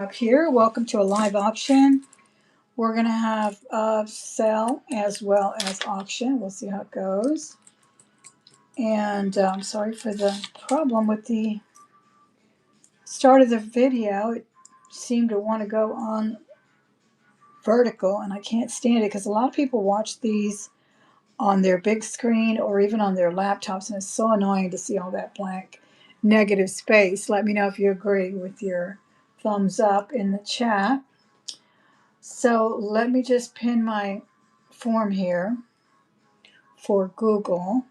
Up here, welcome to a live auction. We're going to have sale as well as auction. We'll see how it goes. And I'm sorry for the problem with the start of the video. It seemed to want to go on vertical, and I can't stand it because a lot of people watch these on their big screen or even on their laptops, and it's so annoying to see all that blank negative space. Let me know if you agree with your thumbs up in the chat. So let me just pin my form here for Google.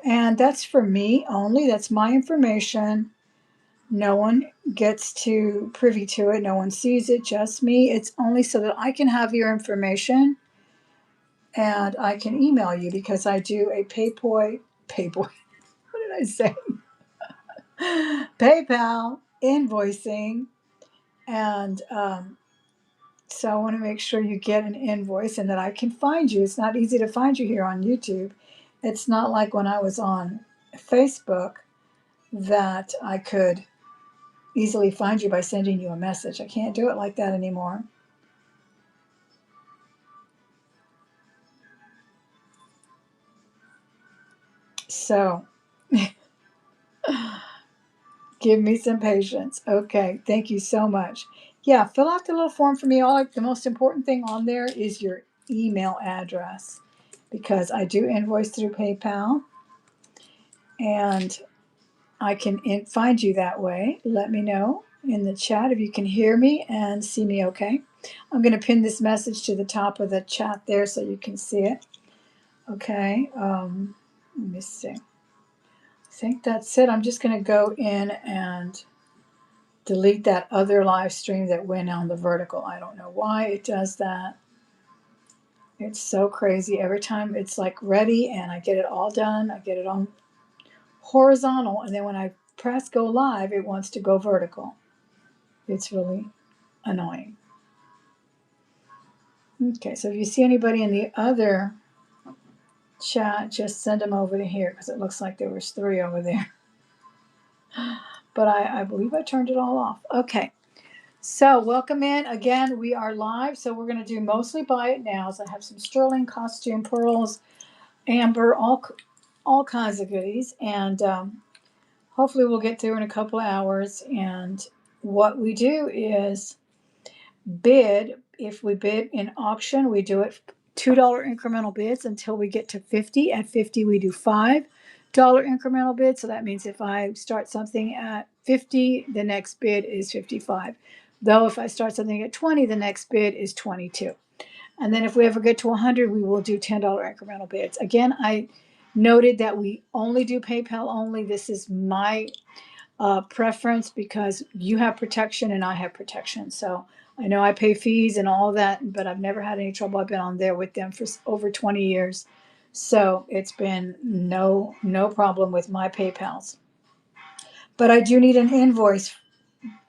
And that's for me only. That's my information. No one gets to privy to it. No one sees it, just me. It's only so that I can have your information and I can email you because I do a payboy, what did I say? PayPal invoicing. And so I want to make sure you get an invoice and that I can find you. It's not easy to find you here on YouTube. It's not like when I was on Facebook that I could easily find you by sending you a message. I can't do it like that anymore. So give me some patience. Okay, thank you so much. Yeah, fill out the little form for me. The most important thing on there is your email address because I do invoice through PayPal and I can find you that way. Let me know in the chat if you can hear me and see me okay. I'm going to pin this message to the top of the chat there so you can see it. Okay, let me see. I think that's it. I'm just going to go in and delete that other live stream that went on the vertical. I don't know why it does that. It's so crazy. Every time it's like ready and I get it all done, I get it on horizontal, and then when I press go live, it wants to go vertical. It's really annoying. Okay, so if you see anybody in the other chat, just send them over to here because it looks like there was 3 over there. But I believe I turned it all off. Okay, so welcome in. Again, we are live, so we're going to do mostly buy it nows. I have some sterling, costume, pearls, amber, all kinds of goodies, and hopefully we'll get through in a couple of hours. And what we do is bid. If we bid in auction, we do it $2 incremental bids until we get to 50. At 50, we do $5 incremental bids. So that means if I start something at 50, the next bid is 55. Though if I start something at 20, the next bid is 22. And then if we ever get to 100, we will do $10 incremental bids. Again, I noted that we only do PayPal only. This is my preference because you have protection and I have protection. So I know I pay fees and all that, but I've never had any trouble. I've been on there with them for over 20 years. So it's been no problem with my PayPals. But I do need an invoice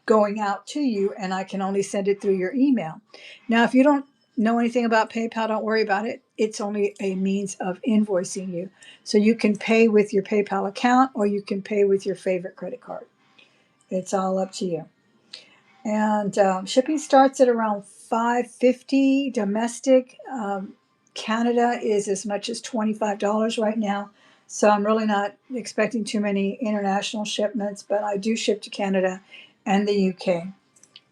going out to you, and I can only send it through your email. Now, if you don't know anything about PayPal, don't worry about it. It's only a means of invoicing you. So you can pay with your PayPal account or you can pay with your favorite credit card. It's all up to you. And shipping starts at around $5.50 domestic. Canada is as much as $25 right now. So I'm really not expecting too many international shipments, but I do ship to Canada and the UK.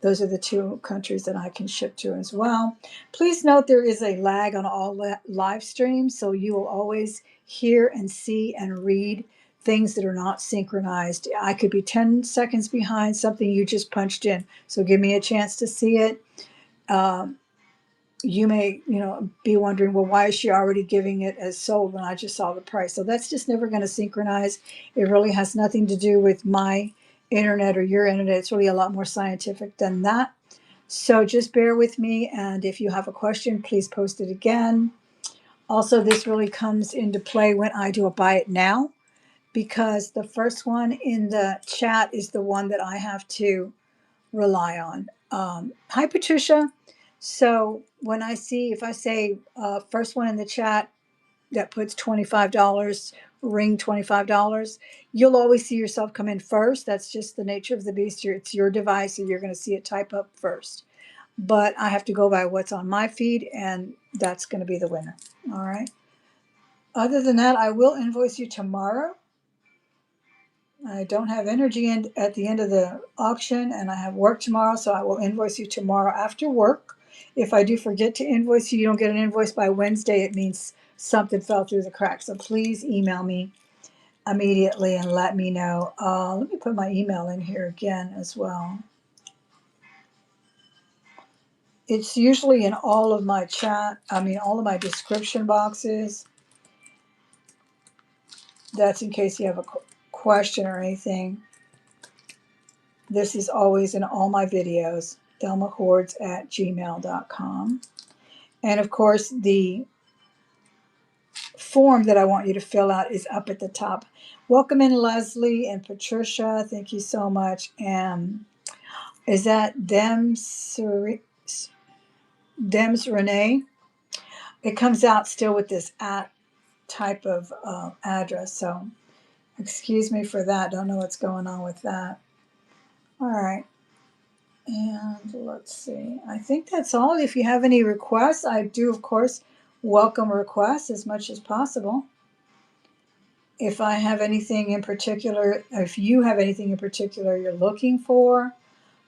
Those are the 2 countries that I can ship to as well. Please note there is a lag on all live streams, so you will always hear and see and read things that are not synchronized. I could be 10 seconds behind something you just punched in, so give me a chance to see it. You may, be wondering, well, why is she already giving it as sold when I just saw the price? So that's just never going to synchronize. It really has nothing to do with my internet or your internet. It's really a lot more scientific than that. So just bear with me. And if you have a question, please post it again. Also, this really comes into play when I do a buy it now, because the first one in the chat is the one that I have to rely on. Hi, Patricia. So when if I say first one in the chat that puts $25 ring $25. You'll always see yourself come in first. That's just the nature of the beast. It's your device, and you're going to see it type up first. But I have to go by what's on my feed, and that's going to be the winner. All right. Other than that, I will invoice you tomorrow. I don't have energy at the end of the auction, and I have work tomorrow, so I will invoice you tomorrow after work. If I do forget to invoice you, you don't get an invoice by Wednesday, it means something fell through the cracks. So please email me immediately and let me know. Let me put my email in here again as well. It's usually in all of my all of my description boxes. That's in case you have a question or anything. This is always in all my videos, thelmahordes@gmail.com. And of course, the form that I want you to fill out is up at the top. Welcome in Leslie and Patricia. Thank you so much. And is that Dems Renee? It comes out still with this at type of address. So excuse me for that. Don't know what's going on with that. All right. And let's see. I think that's all. If you have any requests, I do, of course, welcome requests as much as possible. If I have anything in particular, if you have anything in particular you're looking for,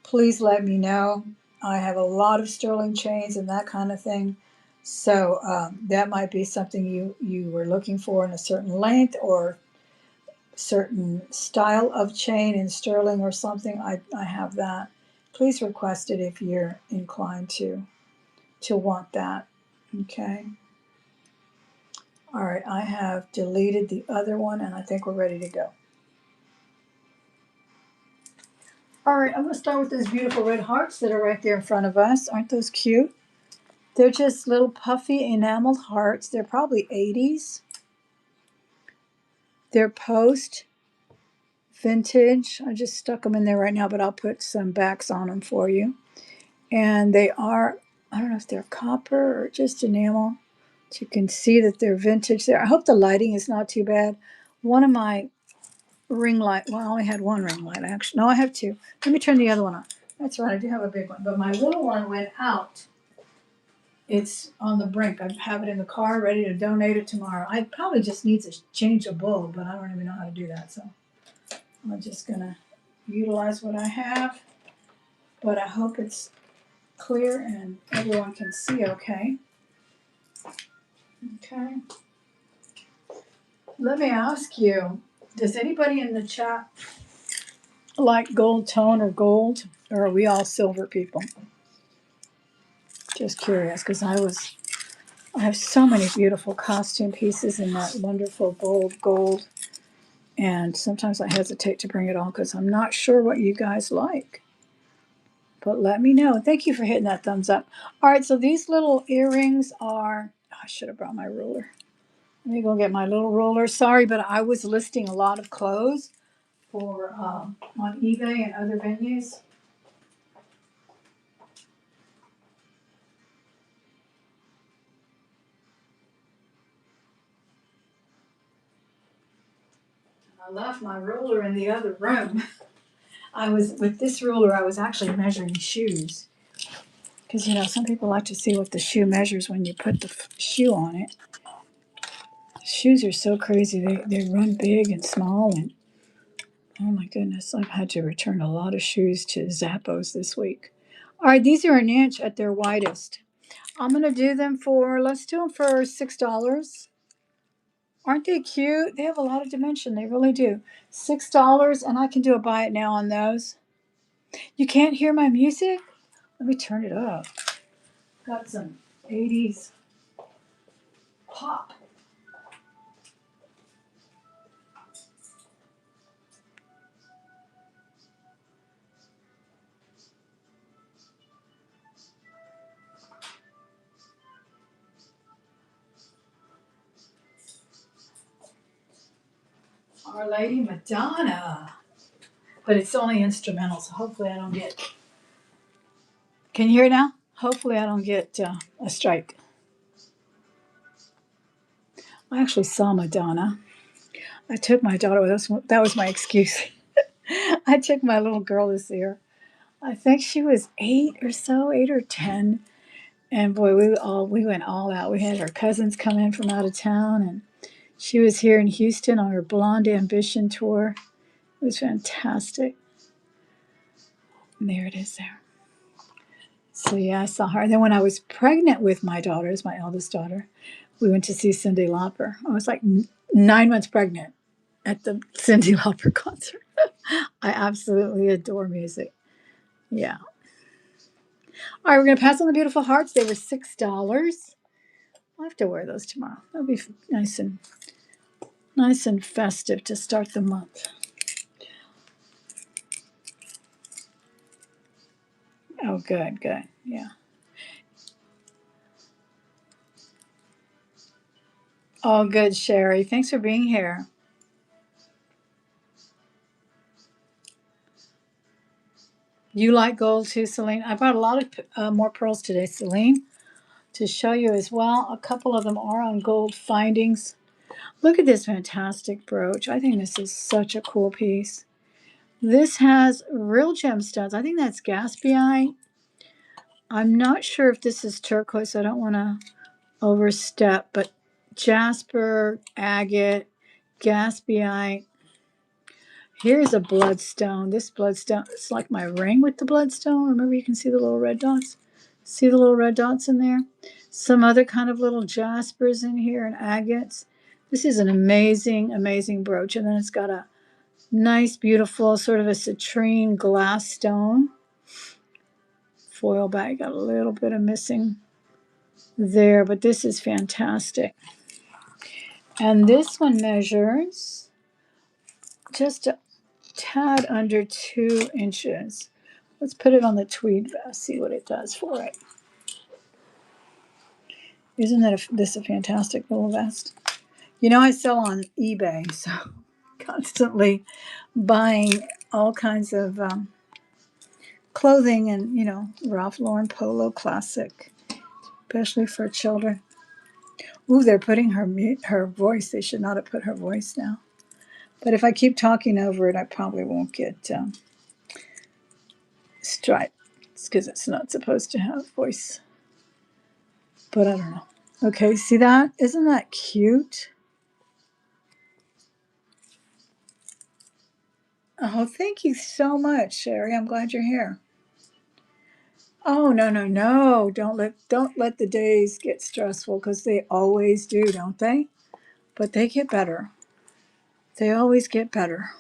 please let me know. I have a lot of sterling chains and that kind of thing. So that might be something you were looking for in a certain length or certain style of chain in sterling or something. I have that. Please request it if you're inclined to want that. Okay. All right, I have deleted the other one and I think we're ready to go. All right, I'm going to start with those beautiful red hearts that are right there in front of us. Aren't those cute? They're just little puffy enameled hearts. They're probably 80s. They're post vintage. I just stuck them in there right now, but I'll put some backs on them for you. And they are, I don't know if they're copper or just enamel. But you can see that they're vintage there. I hope the lighting is not too bad. One of my ring light, well, I only had one ring light actually. No, I have two. Let me turn the other one on. That's right, I do have a big one, but my little one went out. It's on the brink. I have it in the car ready to donate it tomorrow. I probably just need to change a bulb, but I don't even know how to do that. So I'm just gonna utilize what I have, but I hope it's clear and everyone can see okay. Okay. Let me ask you, does anybody in the chat like gold tone or gold, or are we all silver people? Just curious, because I have so many beautiful costume pieces in that wonderful bold gold, and sometimes I hesitate to bring it on because I'm not sure what you guys like. But let me know. Thank you for hitting that thumbs up. All right, so these little earrings are, I should have brought my ruler. Let me go get my little ruler. Sorry, but I was listing a lot of clothes for on eBay and other venues. I left my ruler in the other room. With this ruler, I was actually measuring shoes. Because, some people like to see what the shoe measures when you put the shoe on it. Shoes are so crazy. They run big and small. And, oh my goodness, I've had to return a lot of shoes to Zappos this week. All right, these are an inch at their widest. I'm going to do them let's do them for $6. Aren't they cute? They have a lot of dimension. They really do. $6, and I can do a buy it now on those. You can't hear my music? Let me turn it up. Got some 80s pop. Our Lady Madonna. But it's only instrumental, so hopefully I don't get... Can you hear it now? Hopefully I don't get a strike. I actually saw Madonna I took my daughter. That was my excuse. I took my little girl this year. I think she was 8 or 10. And boy, we went all out. We had our cousins come in from out of town, and she was here in Houston on her Blonde Ambition tour. It was fantastic. And there it is there. So yeah, I saw her. And then when I was pregnant with my daughters, my eldest daughter, we went to see Cyndi Lauper. I was like 9 months pregnant at the Cyndi Lauper concert. I absolutely adore music. Yeah. All right, we're gonna pass on the beautiful hearts. They were $6. I'll have to wear those tomorrow. That'll be nice and festive to start the month. Oh, good, good. Yeah. All good, Sherry. Thanks for being here. You like gold too, Celine? I brought a lot of more pearls today, Celine, to show you as well. A couple of them are on gold findings. Look at this fantastic brooch. I think this is such a cool piece. This has real gemstones. I think that's gaspionite. I'm not sure if this is turquoise. I don't want to overstep, but jasper, agate, gaspionite. Here's a bloodstone. This bloodstone, it's like my ring with the bloodstone. Remember, you can see the little red dots? See the little red dots in there? Some other kind of little jaspers in here and agates. This is an amazing, amazing brooch. And then it's got a nice, beautiful, sort of a citrine glass stone. Foil bag, got a little bit of missing there, but this is fantastic. And this one measures just a tad under 2 inches. Let's put it on the tweed vest, see what it does for it. Isn't this a fantastic little vest? You know, I sell on eBay, so constantly buying all kinds of clothing and, Ralph Lauren Polo Classic, especially for children. Ooh, they're putting her voice. They should not have put her voice now. But if I keep talking over it, I probably won't get striped. It's because it's not supposed to have voice. But I don't know. Okay, see that? Isn't that cute? Oh, thank you so much, Sherry. I'm glad you're here. Oh, no, no, no. Don't let the days get stressful, because they always do, don't they? But they get better. They always get better.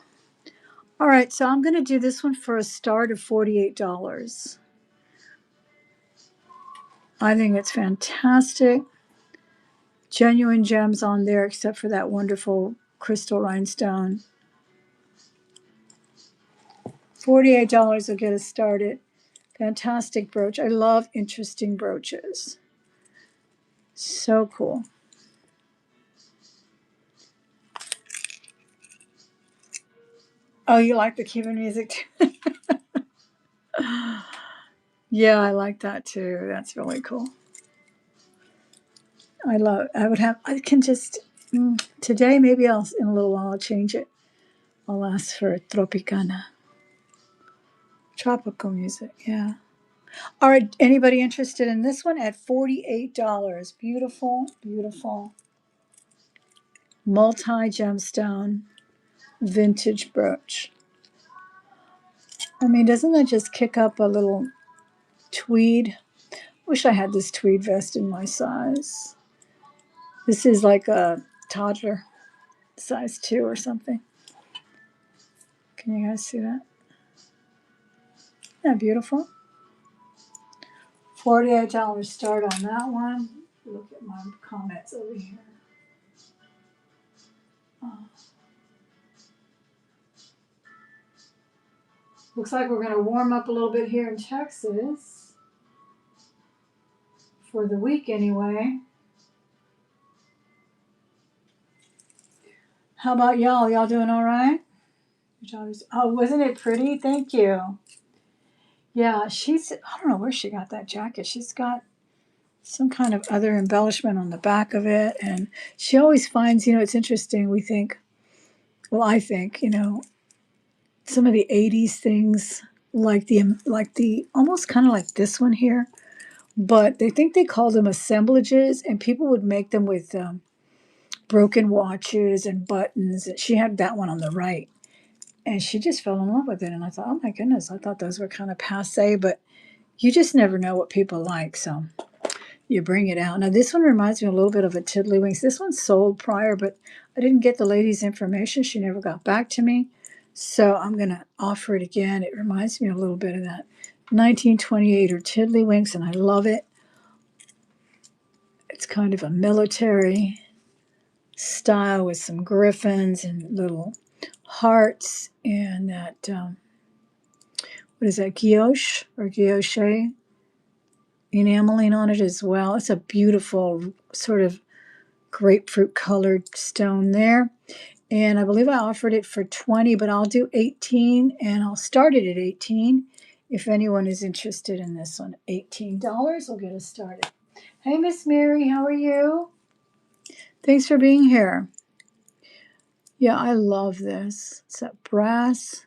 All right, so I'm going to do this one for a start of $48. I think it's fantastic. Genuine gems on there, except for that wonderful crystal rhinestone. $48 will get us started. Fantastic brooch. I love interesting brooches. So cool. Oh, you like the Cuban music too? Yeah, I like that too. That's really cool. I can just, today, maybe in a little while, I'll change it. I'll ask for Tropicana. Tropical music, yeah. All right, anybody interested in this one at $48? Beautiful, beautiful multi-gemstone vintage brooch. I mean, doesn't that just kick up a little tweed? Wish I had this tweed vest in my size. This is like a toddler, size 2 or something. Can you guys see that? Isn't that beautiful? $48 start on that one. Look at my comments over here. Oh. Looks like we're going to warm up a little bit here in Texas. For the week anyway. How about y'all? Y'all doing all right? Oh, wasn't it pretty? Thank you. Yeah, I don't know where she got that jacket. She's got some kind of other embellishment on the back of it. And she always finds, it's interesting. We think, Well, I think, some of the 80s things like the almost kind of like this one here, but they think they called them assemblages, and people would make them with broken watches and buttons. She had that one on the right, and she just fell in love with it. And I thought, oh my goodness, I thought those were kind of passe, but you just never know what people like, so you bring it out. Now this one reminds me a little bit of a Tiddlywinks. This one sold prior, but I didn't get the lady's information. She never got back to me, so I'm going to offer it again. It reminds me a little bit of that 1928 or Tiddlywinks, and I love it. It's kind of a military style with some griffins and little hearts and that, what is that, guilloche or guilloche enameling on it as well. It's a beautiful sort of grapefruit colored stone there. And I believe I offered it for 20, but I'll do 18 and I'll start it at 18. If anyone is interested in this one, $18 will get us started. Hey, Miss Mary, how are you? Thanks for being here. Yeah, I love this. It's that brass,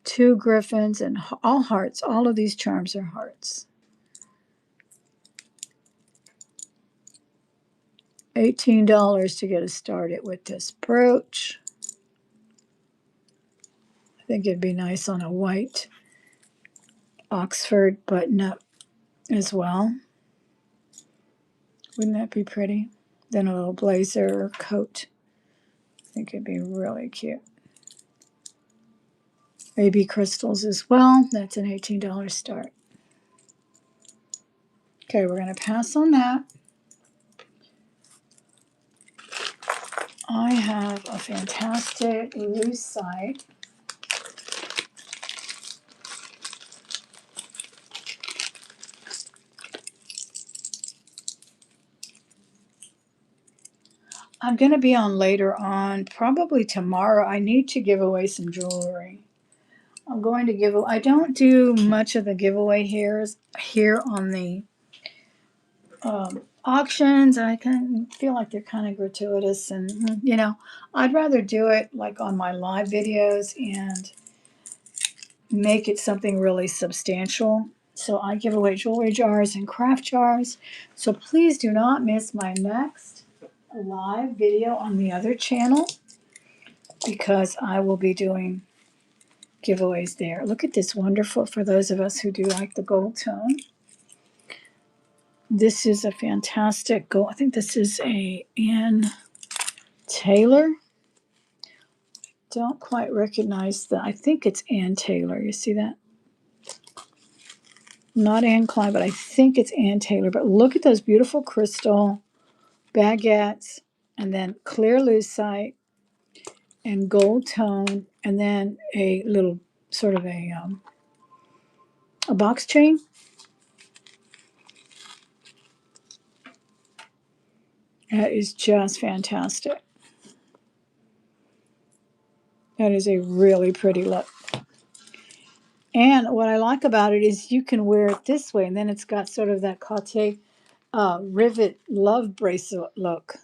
two griffins, and all hearts. All of these charms are hearts. $18 to get us started with this brooch. I think it'd be nice on a white Oxford button-up as well. Wouldn't that be pretty? Then a little blazer or coat. I think it'd be really cute. AB crystals as well. That's an $18 start. Okay, we're going to pass on that. I have a fantastic lucite. I'm going to be on later on, probably tomorrow. I need to give away some jewelry. I'm going to give. I don't do much of the giveaway here on the auctions. I can feel like they're kind of gratuitous, and I'd rather do it like on my live videos and make it something really substantial. So I give away jewelry jars and craft jars. So please do not miss my next live video on the other channel, because I will be doing giveaways there. Look at this wonderful, for those of us who do like the gold tone. This is a fantastic gold. I think this is a Ann Taylor. Don't quite recognize that. I think it's Ann Taylor. You see that? Not Anne Klein, but I think it's Ann Taylor. But look at those beautiful crystal baguettes, and then clear lucite and gold tone, and then a little sort of a box chain. That is just fantastic. That is a really pretty look. And what I like about it is you can wear it this way, and then it's got sort of that Cartier rivet love bracelet look.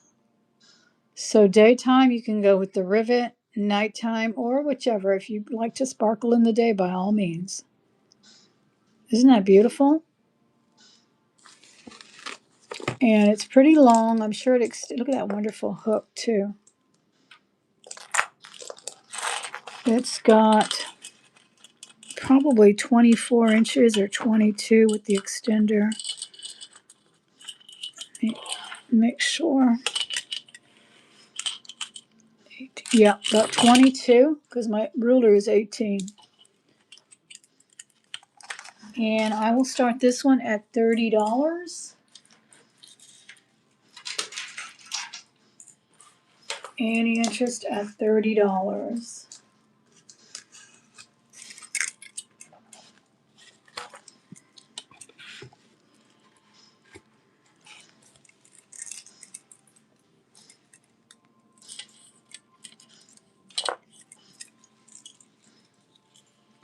So daytime, you can go with the rivet, nighttime, or whichever. If you like to sparkle in the day, by all means. Isn't that beautiful? And it's pretty long. I'm sure look at that wonderful hook, too. It's got probably 24 inches or 22 with the extender. Make sure. Yeah, about 22, because my ruler is 18. And I will start this one at $30. Any interest at $30?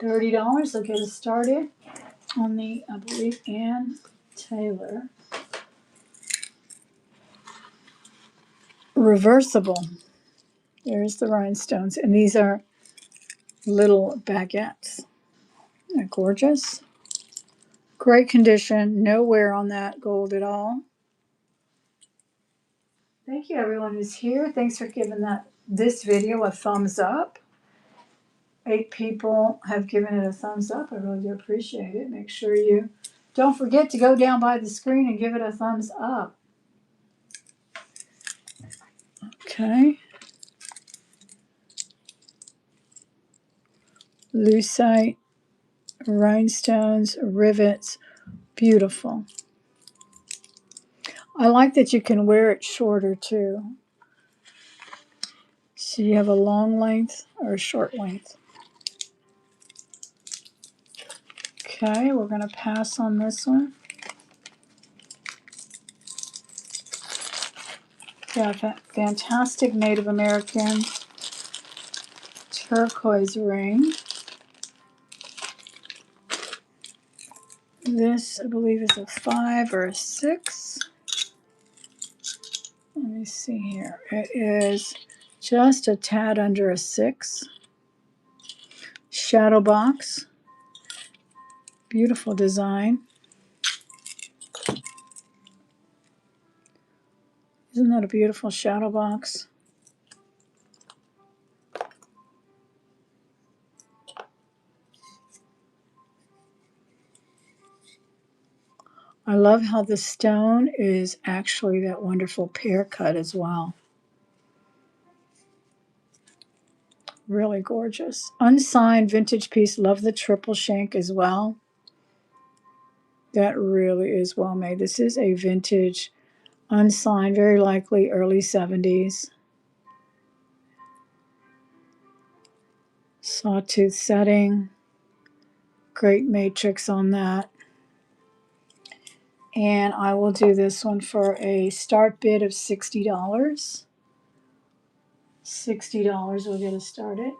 $30 will get us started on the, I believe, Ann Taylor reversible. There's the rhinestones. And these are little baguettes. Isn't that gorgeous? Great condition. No wear on that gold at all. Thank you everyone who's here. Thanks for giving this video a thumbs up. 8 people have given it a thumbs up. I really do appreciate it. Make sure you don't forget to go down by the screen and give it a thumbs up. Okay. Lucite, rhinestones, rivets. Beautiful. I like that you can wear it shorter too. So you have a long length or a short length. Okay, we're going to pass on this one. Yeah, fantastic Native American turquoise ring. This, I believe, is a 5 or a 6. Let me see here. It is just a tad under a 6. Shadow box. Beautiful design. Isn't that a beautiful shadow box? I love how the stone is actually that wonderful pear cut as well. Really gorgeous. Unsigned vintage piece. Love the triple shank as well. That really is well made. This is a vintage, unsigned, very likely early 70s. Sawtooth setting. Great matrix on that. And I will do this one for a start bid of $60. $60 will get us started.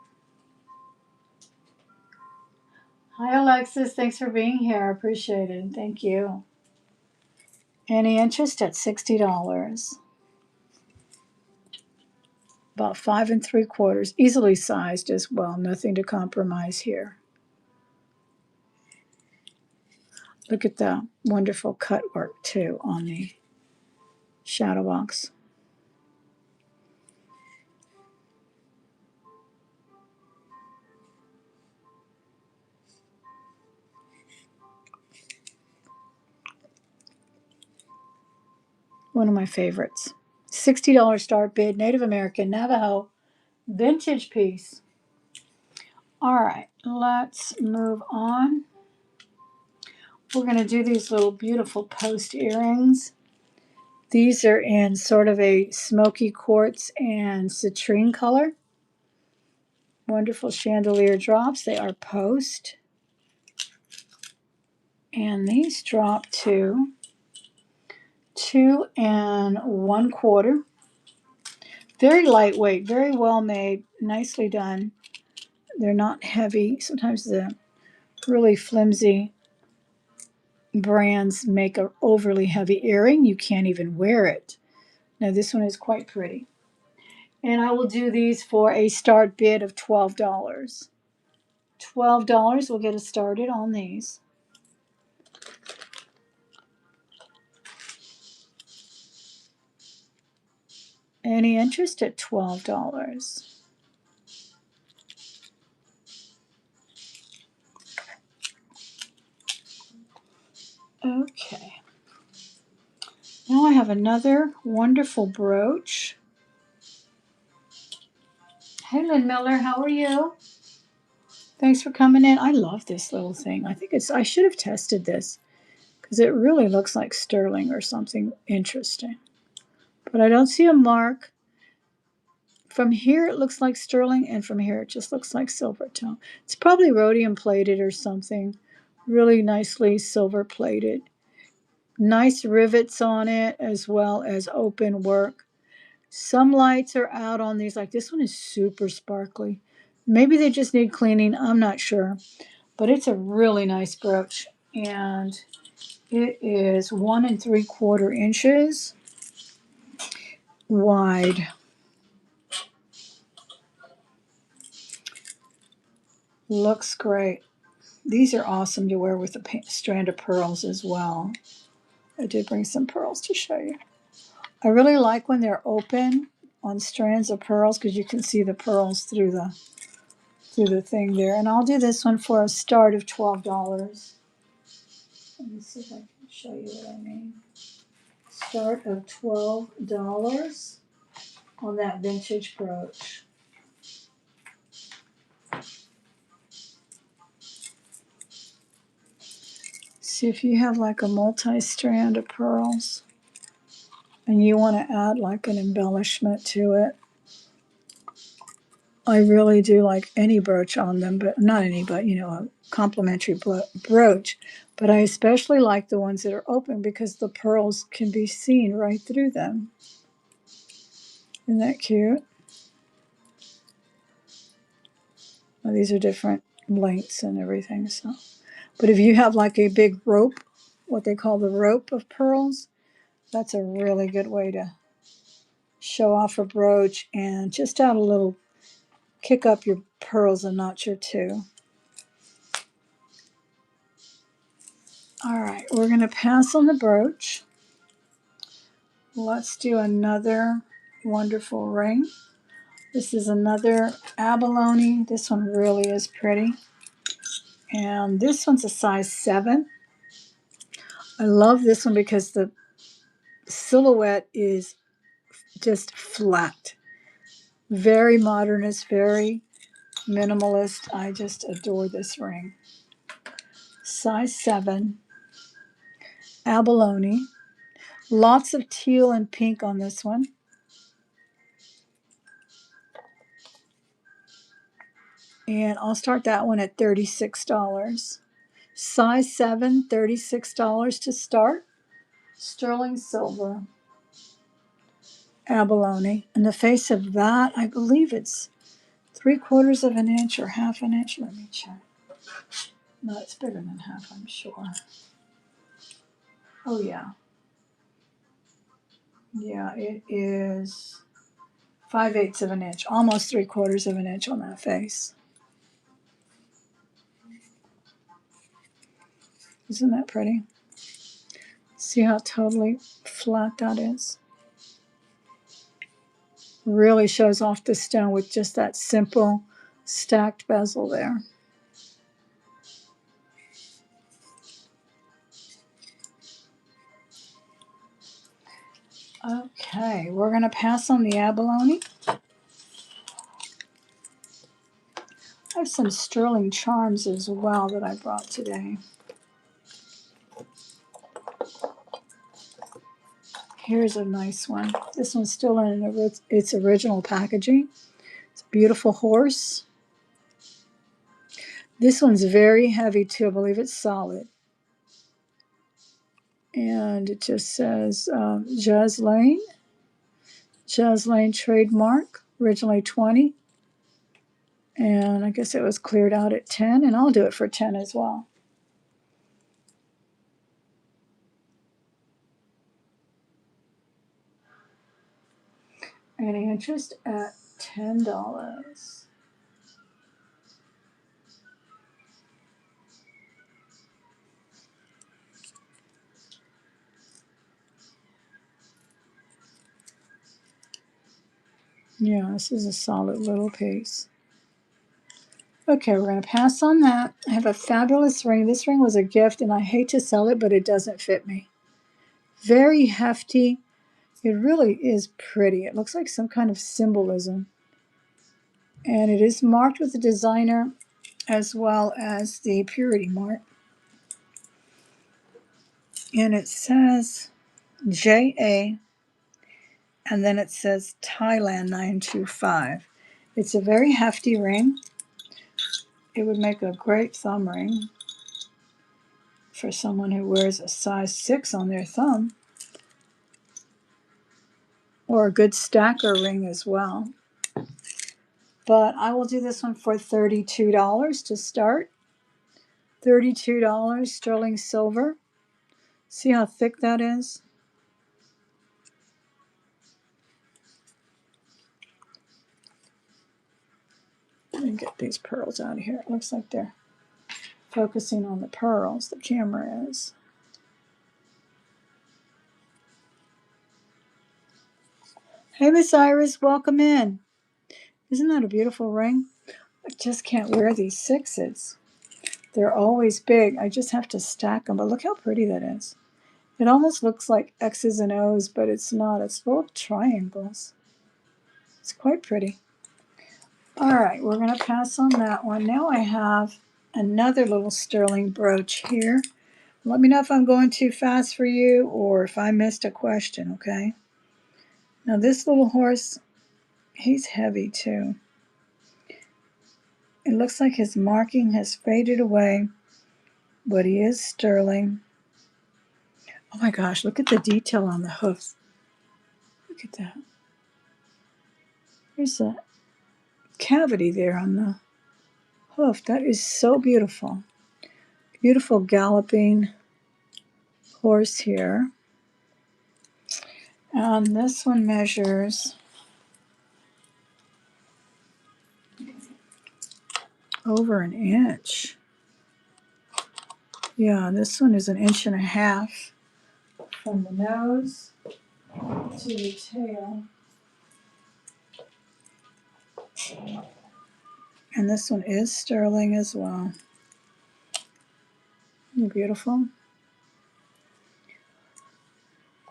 Hi, Alexis. Thanks for being here. I appreciate it. Thank you. Any interest at $60. About 5 3/4. Easily sized as well. Nothing to compromise here. Look at the wonderful cut work too on the shadow box. One of my favorites. $60 start bid, Native American, Navajo, vintage piece. All right, let's move on. We're going to do these little beautiful post earrings. These are in sort of a smoky quartz and citrine color. Wonderful chandelier drops. They are post. And these drop to 2 1/4. Very lightweight, very well made, nicely done. They're not heavy. Sometimes the really flimsy brands make an overly heavy earring. You can't even wear it. Now this one is quite pretty. And I will do these for a start bid of $12. $12 will get us started on these. Any interest at $12? Okay. Now I have another wonderful brooch. Hey, Lynn Miller, how are you? Thanks for coming in. I love this little thing. I should have tested this because it really looks like sterling or something interesting. But I don't see a mark. From here it looks like sterling, and from here it just looks like silver tone. It's probably rhodium plated or something. Really nicely silver plated. Nice rivets on it as well as open work. Some lights are out on these. Like this one is super sparkly. Maybe they just need cleaning. I'm not sure. But it's a really nice brooch. And it is 1 3/4 inches wide. Looks great. These are awesome to wear with a strand of pearls as well. I did bring some pearls to show you. I really like when they're open on strands of pearls because you can see the pearls through the thing there. And I'll do this one for a start of $12. Let me see if I can show you what I mean. Start of $12 on that vintage brooch. See if you have like a multi-strand of pearls and you want to add like an embellishment to it. I really do like any brooch on them, but not any, but a complimentary brooch. But I especially like the ones that are open because the pearls can be seen right through them. Isn't that cute? Well, these are different lengths and everything. So, but if you have like a big rope, what they call the rope of pearls, that's a really good way to show off a brooch and just add a little kick up your pearls a notch or two. All right, we're going to pass on the brooch. Let's do another wonderful ring. This is another abalone. This one really is pretty. And this one's a size 7. I love this one because the silhouette is just flat. Very modernist, very minimalist. I just adore this ring. Size 7, abalone. Lots of teal and pink on this one. And I'll start that one at $36. Size 7, $36 to start. Sterling silver, abalone. And the face of that, I believe it's 3/4 of an inch or half an inch. Let me check. No, it's bigger than half, I'm sure. Oh, yeah. Yeah, it is 5/8 of an inch, almost 3/4 of an inch on that face. Isn't that pretty? See how totally flat that is? Really shows off the stone with just that simple stacked bezel there. Okay, we're going to pass on the abalone. I have some sterling charms as well that I brought today. Here's a nice one. This one's still in its original packaging. It's a beautiful horse. This one's very heavy too. I believe it's solid. And it just says Jazz Lane trademark, originally 20. And I guess it was cleared out at 10, and I'll do it for 10 as well. Any interest at $10. Yeah, this is a solid little piece. Okay, we're going to pass on that. I have a fabulous ring. This ring was a gift, and I hate to sell it, but it doesn't fit me. Very hefty. It really is pretty. It looks like some kind of symbolism. And it is marked with the designer as well as the purity mark. And it says JA, and then it says Thailand 925. It's a very hefty ring. It would make a great thumb ring for someone who wears a size 6 on their thumb, or a good stacker ring as well. But I will do this one for $32 to start. $32 sterling silver. See how thick that is? Let me get these pearls out of here. It looks like they're focusing on the pearls. The camera is. Hey, Miss Iris, welcome in. Isn't that a beautiful ring? I just can't wear these sixes. They're always big. I just have to stack them. But look how pretty that is. It almost looks like X's and O's, but it's not. It's full of triangles. It's quite pretty. All right, we're going to pass on that one. Now I have another little sterling brooch here. Let me know if I'm going too fast for you or if I missed a question, okay? Now this little horse, he's heavy too. It looks like his marking has faded away, but he is sterling. Oh my gosh, look at the detail on the hoofs. Look at that. There's a cavity there on the hoof. That is so beautiful. Beautiful galloping horse here. And this one measures over an inch. Yeah, this one is 1.5 inches from the nose to the tail. And this one is sterling as well. Beautiful.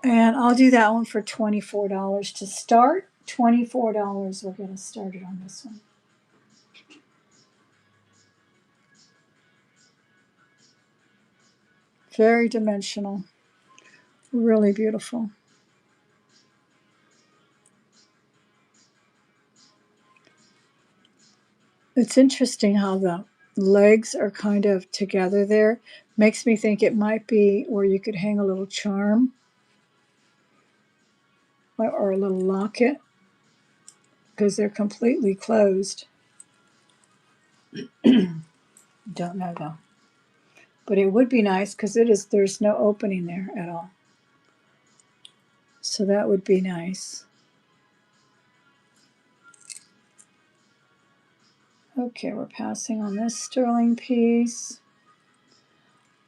And I'll do that one for $24 to start. $24, we're getting started on this one. Very dimensional. Really beautiful. It's interesting how the legs are kind of together there. Makes me think it might be where you could hang a little charm or a little locket because they're completely closed. Don't know though. But it would be nice because there's no opening there at all. So that would be nice. Okay, we're passing on this sterling piece.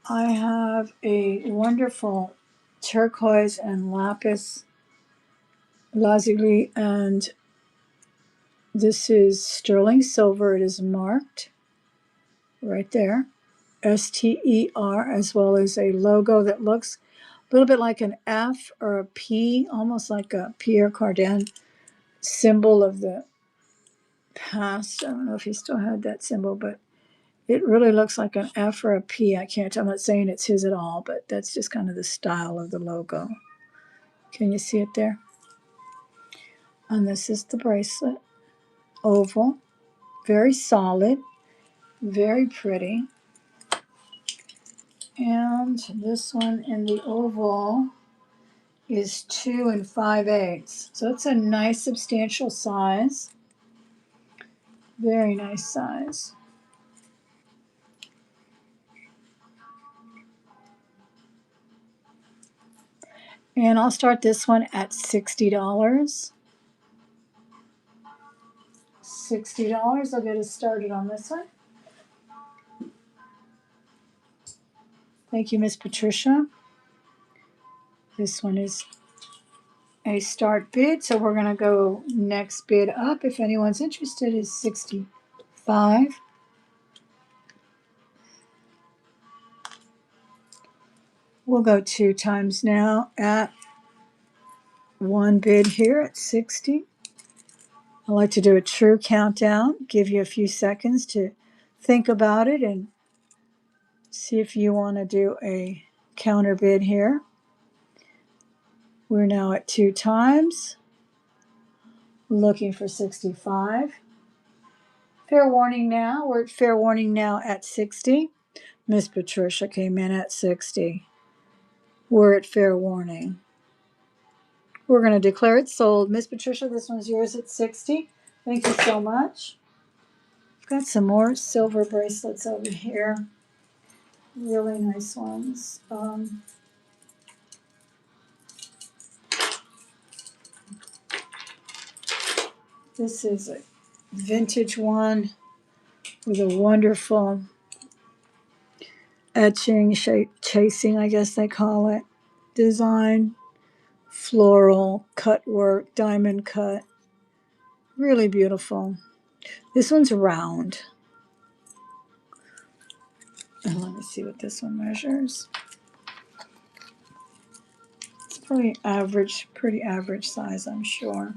I have a wonderful turquoise and lapis lazuli, and this is sterling silver. It is marked right there, STER, as well as a logo that looks a little bit like an F or a P, almost like a Pierre Cardin symbol of the past. I don't know if he still had that symbol, but it really looks like an F or a P. I can't, I'm not saying it's his at all, but that's just kind of the style of the logo. Can you see it there? And this is the bracelet. Oval. Very solid. Very pretty. And this one in the oval is 2 5/8. So it's a nice substantial size. Very nice size. And I'll start this one at $60. $60. I'll get us started on this one. Thank you, Miss Patricia. This one is a start bid, so we're going to go next bid up. If anyone's interested, is $65. We'll go 2 times now at one bid here at 60. I like to do a true countdown, give you a few seconds to think about it and see if you want to do a counter bid here. We're now at 2 times, looking for 65. Fair warning now, we're at fair warning now at 60. Miss Patricia came in at 60. We're at fair warning. We're going to declare it sold. Miss Patricia, this one's yours at 60. Thank you so much. I've got some more silver bracelets over here. Really nice ones. This is a vintage one. with a wonderful etching, chasing, I guess they call it, design, floral, cut work, diamond cut. Really beautiful. This one's round. And let me see what this one measures. It's pretty average size, I'm sure.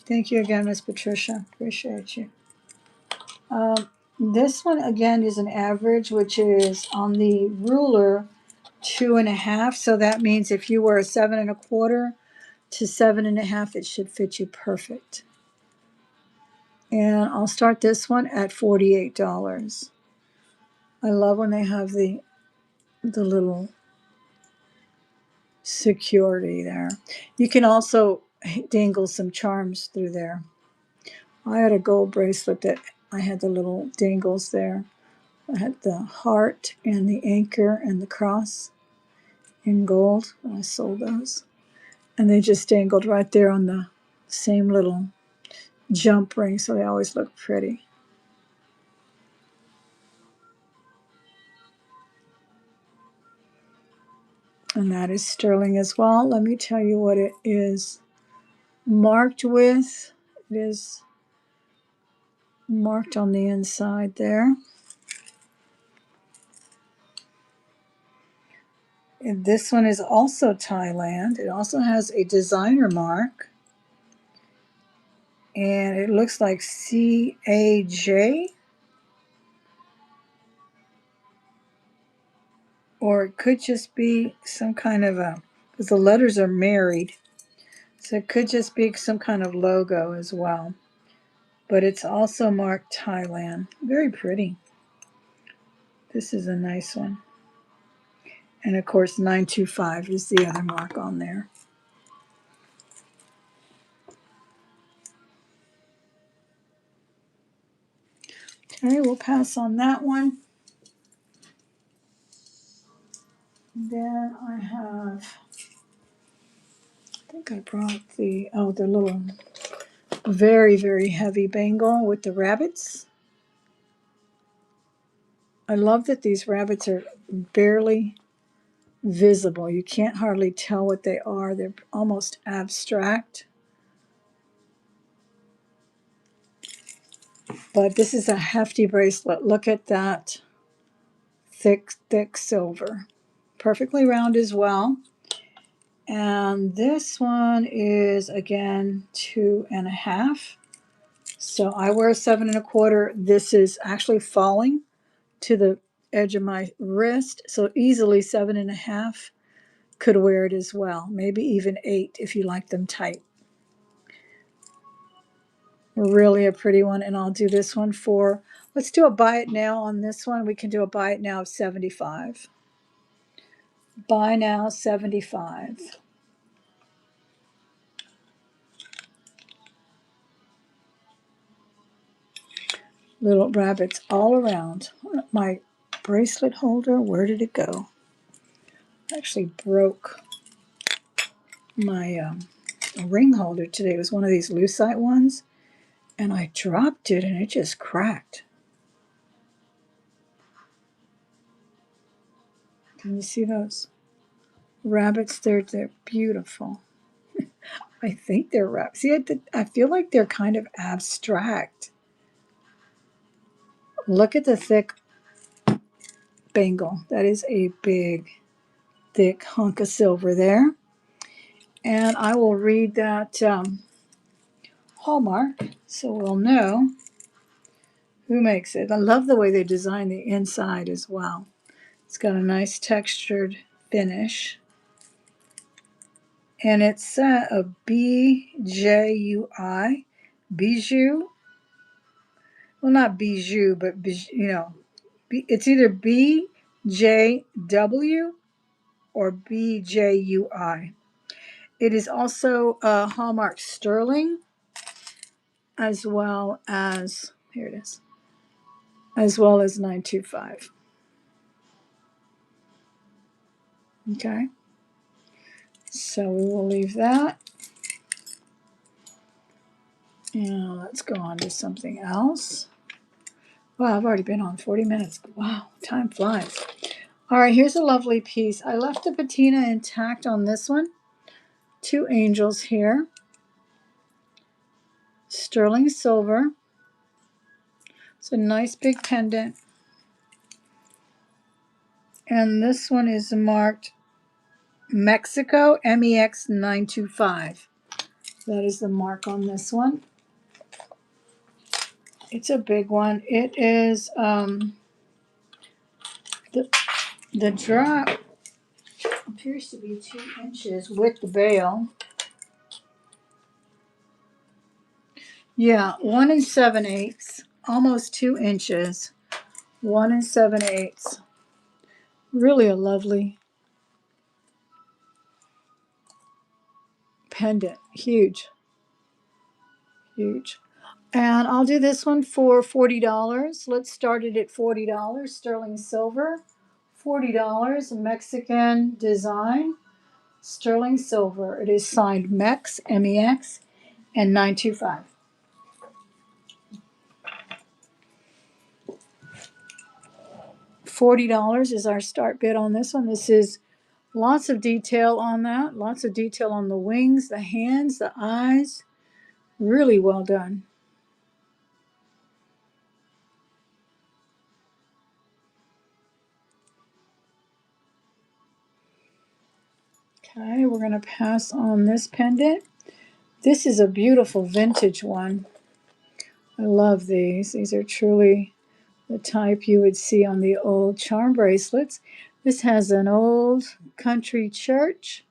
Thank you again, Miss Patricia. Appreciate you. This one again is an average, which is on the ruler 2.5. So that means if you were a 7.25 to 7.5, it should fit you perfect. And I'll start this one at $48. I love when they have the little security there. You can also dangle some charms through there. I had a gold bracelet that I had the little dangles there. I had the heart and the anchor and the cross in gold. I sold those. And they just dangled right there on the same little jump ring, so they always look pretty. And that is sterling as well. Let me tell you what it is marked with. It is marked on the inside there. And this one is also Thailand. It also has a designer mark. And it looks like CAJ. Or it could just be some kind of because the letters are married. So it could just be some kind of logo as well. But it's also marked Thailand. Very pretty. This is a nice one. And of course, 925 is the other mark on there. Okay, we'll pass on that one. Then I think I brought the little very, very heavy bangle with the rabbits. I love that these rabbits are barely visible. You can't hardly tell what they are. They're almost abstract. But this is a hefty bracelet. Look at that thick, thick silver. Perfectly round as well. And this one is, again, 2.5. So I wear a 7.25. This is actually falling to the edge of my wrist. So easily 7.5 could wear it as well. Maybe even 8 if you like them tight. Really a pretty one. And I'll do this one for, let's do a buy it now on this one. We can do a buy it now of 75. Buy now 75. Little rabbits all around. My bracelet holder, where did it go? I actually broke my ring holder today. It was one of these lucite ones, and I dropped it and it just cracked. Can you see those rabbits? They're beautiful. I think they're rabbits. See, I feel like they're kind of abstract. Look at the thick bangle. That is a big, thick hunk of silver there. And I will read that hallmark so we'll know who makes it. I love the way they design the inside as well. It's got a nice textured finish. And it's a BJUI, bijou. Well, not bijou, but it's either BJW or BJUI. It is also Hallmark Sterling, as well as, here it is, as well as 925. Okay, so we will leave that. And let's go on to something else. Wow, I've already been on 40 minutes. Wow, time flies. All right, here's a lovely piece. I left the patina intact on this one. Two angels here. Sterling silver. It's a nice big pendant. And this one is marked Mexico MEX 925. That is the mark on this one. It's a big one. It is the drop appears to be 2 inches with the bail. Yeah, 1 7/8, almost 2 inches. 1 7/8. Really a lovely pendant. Huge, huge. And I'll do this one for $40. Let's start it at $40. Sterling silver, $40. Mexican design, sterling silver. It is signed MEX, MEX, and 925. $40 is our start bid on this one. This is lots of detail on that. Lots of detail on the wings, the hands, the eyes. Really well done. Okay, we're going to pass on this pendant. This is a beautiful vintage one. I love these. These are truly the type you would see on the old charm bracelets. This has an old country church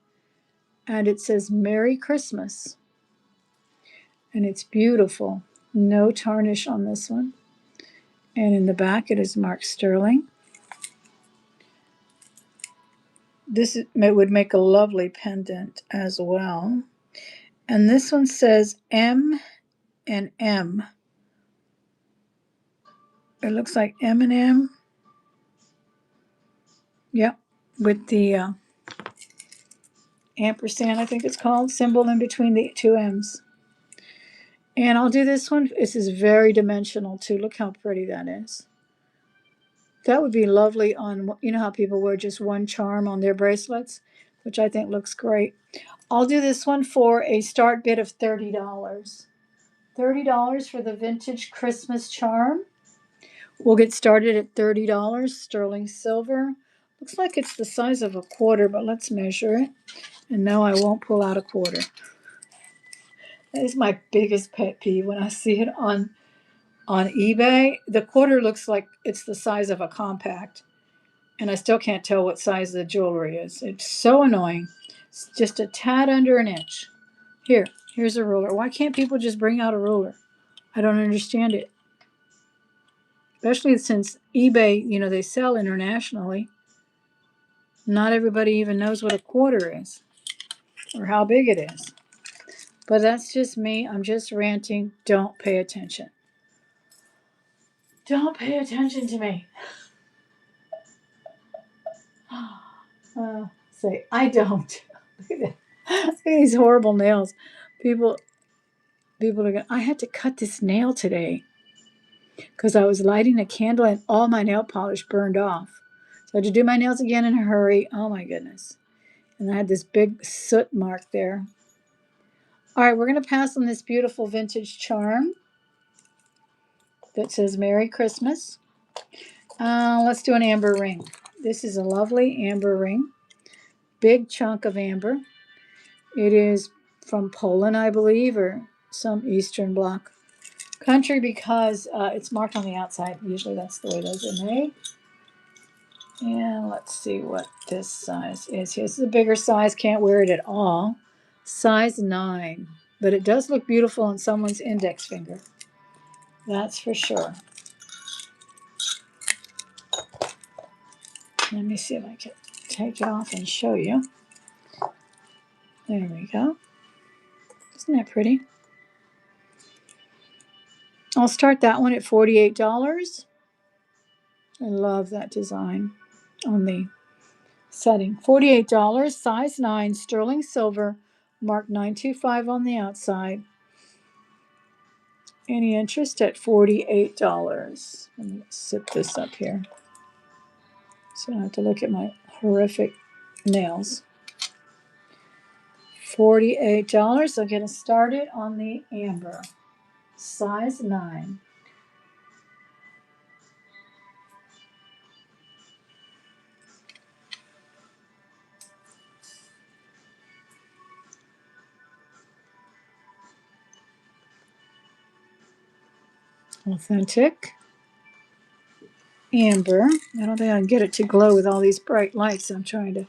and it says Merry Christmas. And it's beautiful. No tarnish on this one. And in the back it is marked sterling. It would make a lovely pendant as well. And this one says M and M. It looks like M and M. Yep, with the ampersand, I think it's called, symbol in between the 2 M's. And I'll do this one. This is very dimensional too. Look how pretty that is. That would be lovely on, you know how people wear just one charm on their bracelets, which I think looks great. I'll do this one for a start bid of $30. $30 for the vintage Christmas charm. We'll get started at $30. Sterling silver. Looks like it's the size of a quarter, but let's measure it. And no, I won't pull out a quarter. That is my biggest pet peeve when I see it on eBay. The quarter looks like it's the size of a compact, and I still can't tell what size the jewelry is. It's so annoying. It's just a tad under an inch. Here's a ruler. Why can't people just bring out a ruler? I don't understand it. Especially since eBay, they sell internationally. Not everybody even knows what a quarter is or how big it is. But that's just me. I'm just ranting. Don't pay attention. Don't pay attention to me. Say, I don't. Look at these horrible nails. People are going, I had to cut this nail today because I was lighting a candle and all my nail polish burned off. So I had to do my nails again in a hurry. Oh my goodness. And I had this big soot mark there. All right, we're going to pass on this beautiful vintage charm that says Merry Christmas. Let's do an amber ring. This is a lovely amber ring. Big chunk of amber. It is from Poland, I believe, or some Eastern Bloc country because it's marked on the outside. Usually that's the way those are made. And let's see what this size is. Here's the bigger size. Can't wear it at all. Size 9. But it does look beautiful on someone's index finger. That's for sure. Let me see if I can take it off and show you. There we go. Isn't that pretty? I'll start that one at $48. I love that design on the setting. $48, size 9, sterling silver, marked 925 on the outside. Any interest at $48? Let me zip this up here so I don't have to look at my horrific nails. $48. I'll get us started on the amber, size 9. Authentic amber. I don't think I can get it to glow with all these bright lights. I'm trying to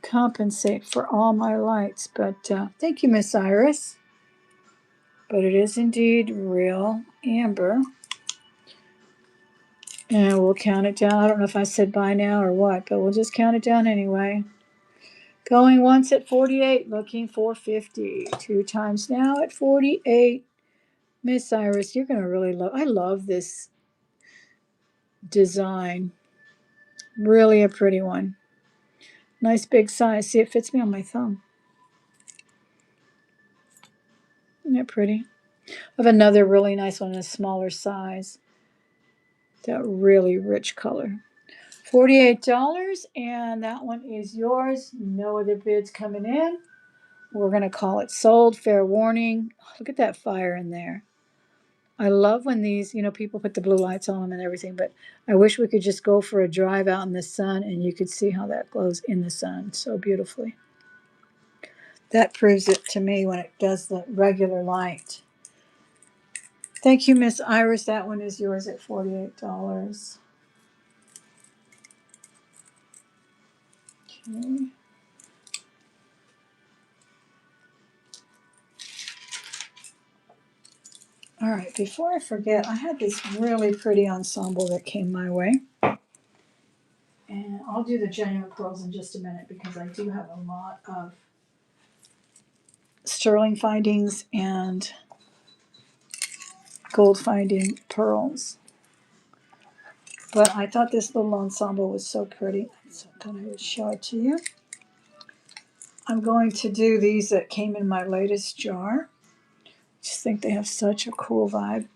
compensate for all my lights, but thank you, Miss Iris. But it is indeed real amber. And we'll count it down. I don't know if I said bye now or what, but we'll just count it down anyway. Going once at 48, looking for 50. 2 times now at 48. Miss Iris, you're going to really love, I love this design. Really a pretty one. Nice big size. See, it fits me on my thumb. Isn't that pretty? I have another really nice one in a smaller size. That really rich color. $48, and that one is yours. No other bids coming in. We're going to call it sold. Fair warning. Look at that fire in there. I love when these, people put the blue lights on them and everything, but I wish we could just go for a drive out in the sun and you could see how that glows in the sun so beautifully. That proves it to me when it does the regular light. Thank you, Miss Iris. That one is yours at $48. Okay. All right, before I forget, I had this really pretty ensemble that came my way. And I'll do the genuine pearls in just a minute because I do have a lot of sterling findings and gold finding pearls. But I thought this little ensemble was so pretty, so I thought I would show it to you. I'm going to do these that came in my latest jar. Just think they have such a cool vibe.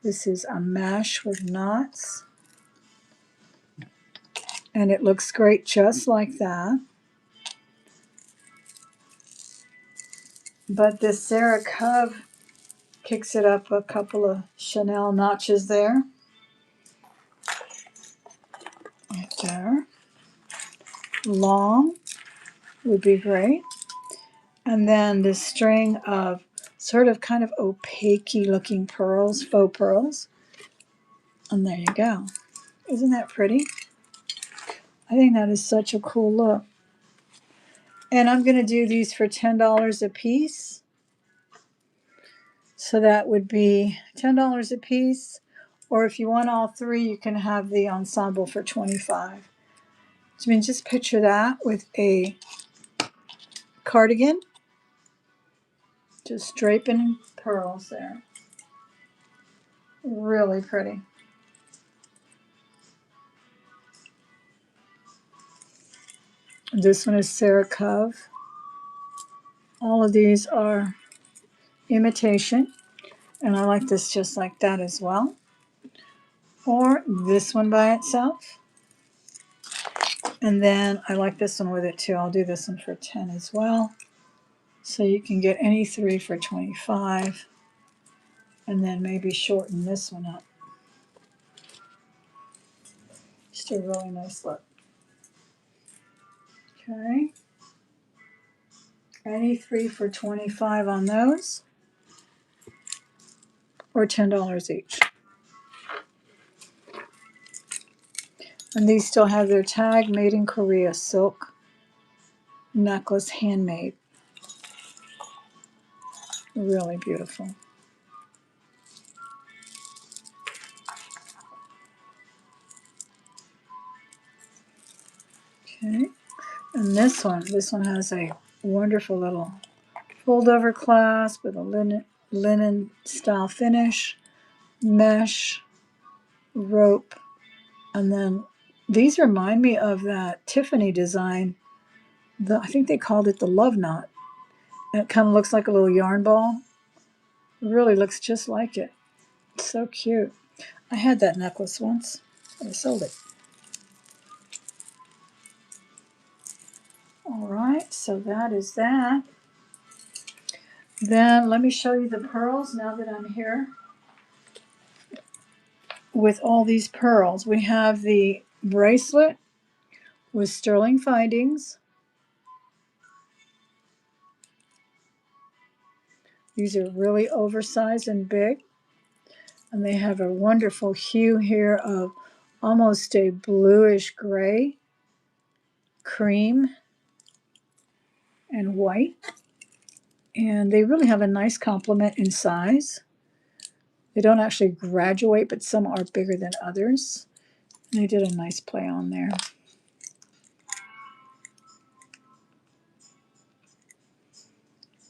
This is a mash with knots. And it looks great just like that. But this Sarah Cove kicks it up a couple of Chanel notches there. Right there. Long would be great. And then this string of sort of kind of opaque looking pearls, faux pearls. And there you go. Isn't that pretty? I think that is such a cool look. And I'm going to do these for $10 a piece. So that would be $10 a piece. Or if you want all 3, you can have the ensemble for $25. So, I mean, just picture that with a cardigan. Just draping pearls there. Really pretty. This one is Sarah Cove. All of these are imitation. And I like this just like that as well. Or this one by itself. And then I like this one with it too. I'll do this one for 10 as well. So you can get any 3 for 25. And then maybe shorten this one up. Just a really nice look. Okay. Any 3 for 25 on those. Or $10 each. And these still have their tag, made in Korea, silk necklace, handmade. Really beautiful. Okay. And this one has a wonderful little fold over clasp with a linen style finish, mesh, rope, and then These remind me of that Tiffany design. I think they called it the Love Knot. And it kind of looks like a little yarn ball. It really looks just like it. It's so cute. I had that necklace once, but I sold it. All right, so that is that. Then let me show you the pearls now that I'm here. With all these pearls, we have the bracelet with sterling findings. These are really oversized and big. And they have a wonderful hue here of almost a bluish gray, cream, and white. And they really have a nice complement in size. They don't actually graduate, but some are bigger than others. And they did a nice play on there.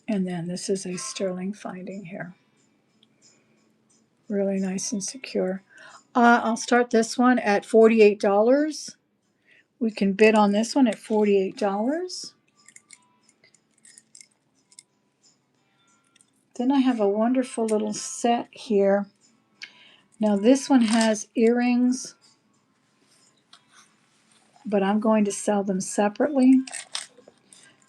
And then this is a sterling finding here. Really nice and secure. I'll start this one at $48. We can bid on this one at $48. Then I have a wonderful little set here. Now this one has earrings, but I'm going to sell them separately.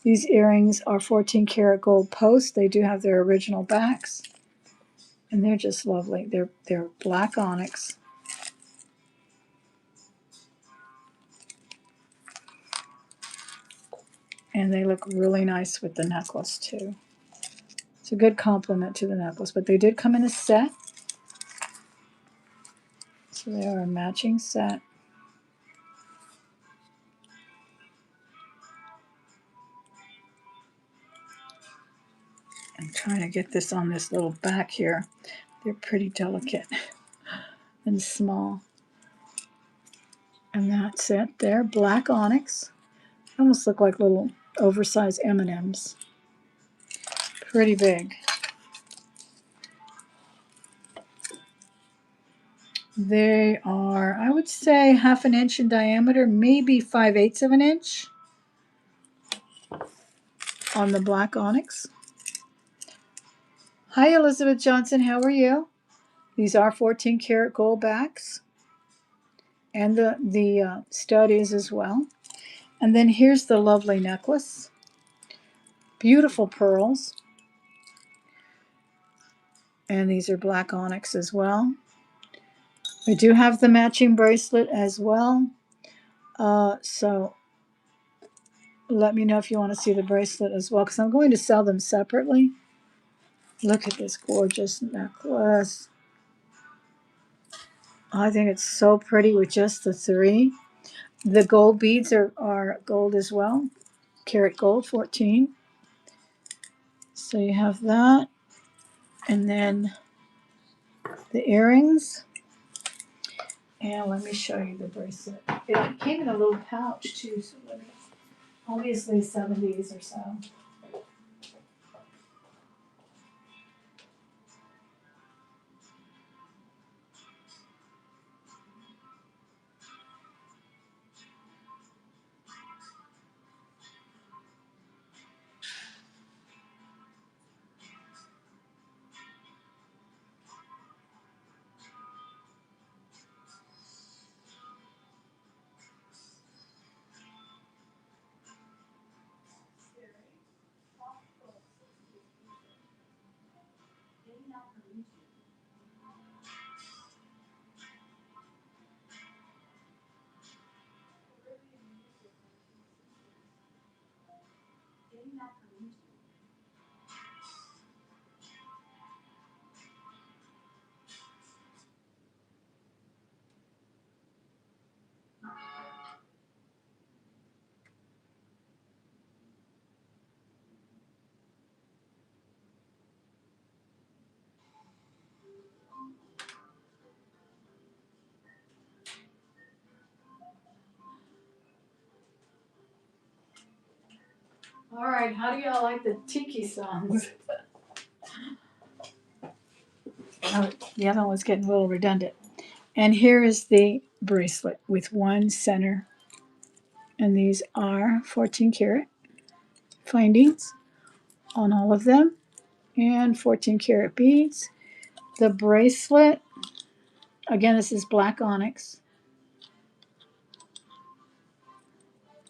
These earrings are 14 karat gold posts. They do have their original backs, and they're just lovely. They're black onyx. And they look really nice with the necklace too. It's a good complement to the necklace, but they did come in a set. So they are a matching set. I'm trying to get this on this little back here. They're pretty delicate and small. And that's it there, black onyx. Almost look like little oversized M&Ms. Pretty big. They are, I would say, 1/2 inch in diameter, maybe 5/8 of an inch on the black onyx. Hi, Elizabeth Johnson. How are you? These are 14 karat gold backs, and the stud is as well. And then here's the lovely necklace. Beautiful pearls. And these are black onyx as well. We do have the matching bracelet as well. So let me know if you want to see the bracelet as well, because I'm going to sell them separately. Look at this gorgeous necklace. I think it's so pretty with just the three. The gold beads are gold as well. Karat gold, 14. So you have that. And then the earrings. And let me show you the bracelet. It came in a little pouch too, so let me, obviously 70s or so. All right, how do y'all like the tiki songs? Oh, the other one was getting a little redundant. And here is the bracelet with one center. And these are 14 karat findings on all of them, and 14 karat beads. The bracelet, again, this is black onyx.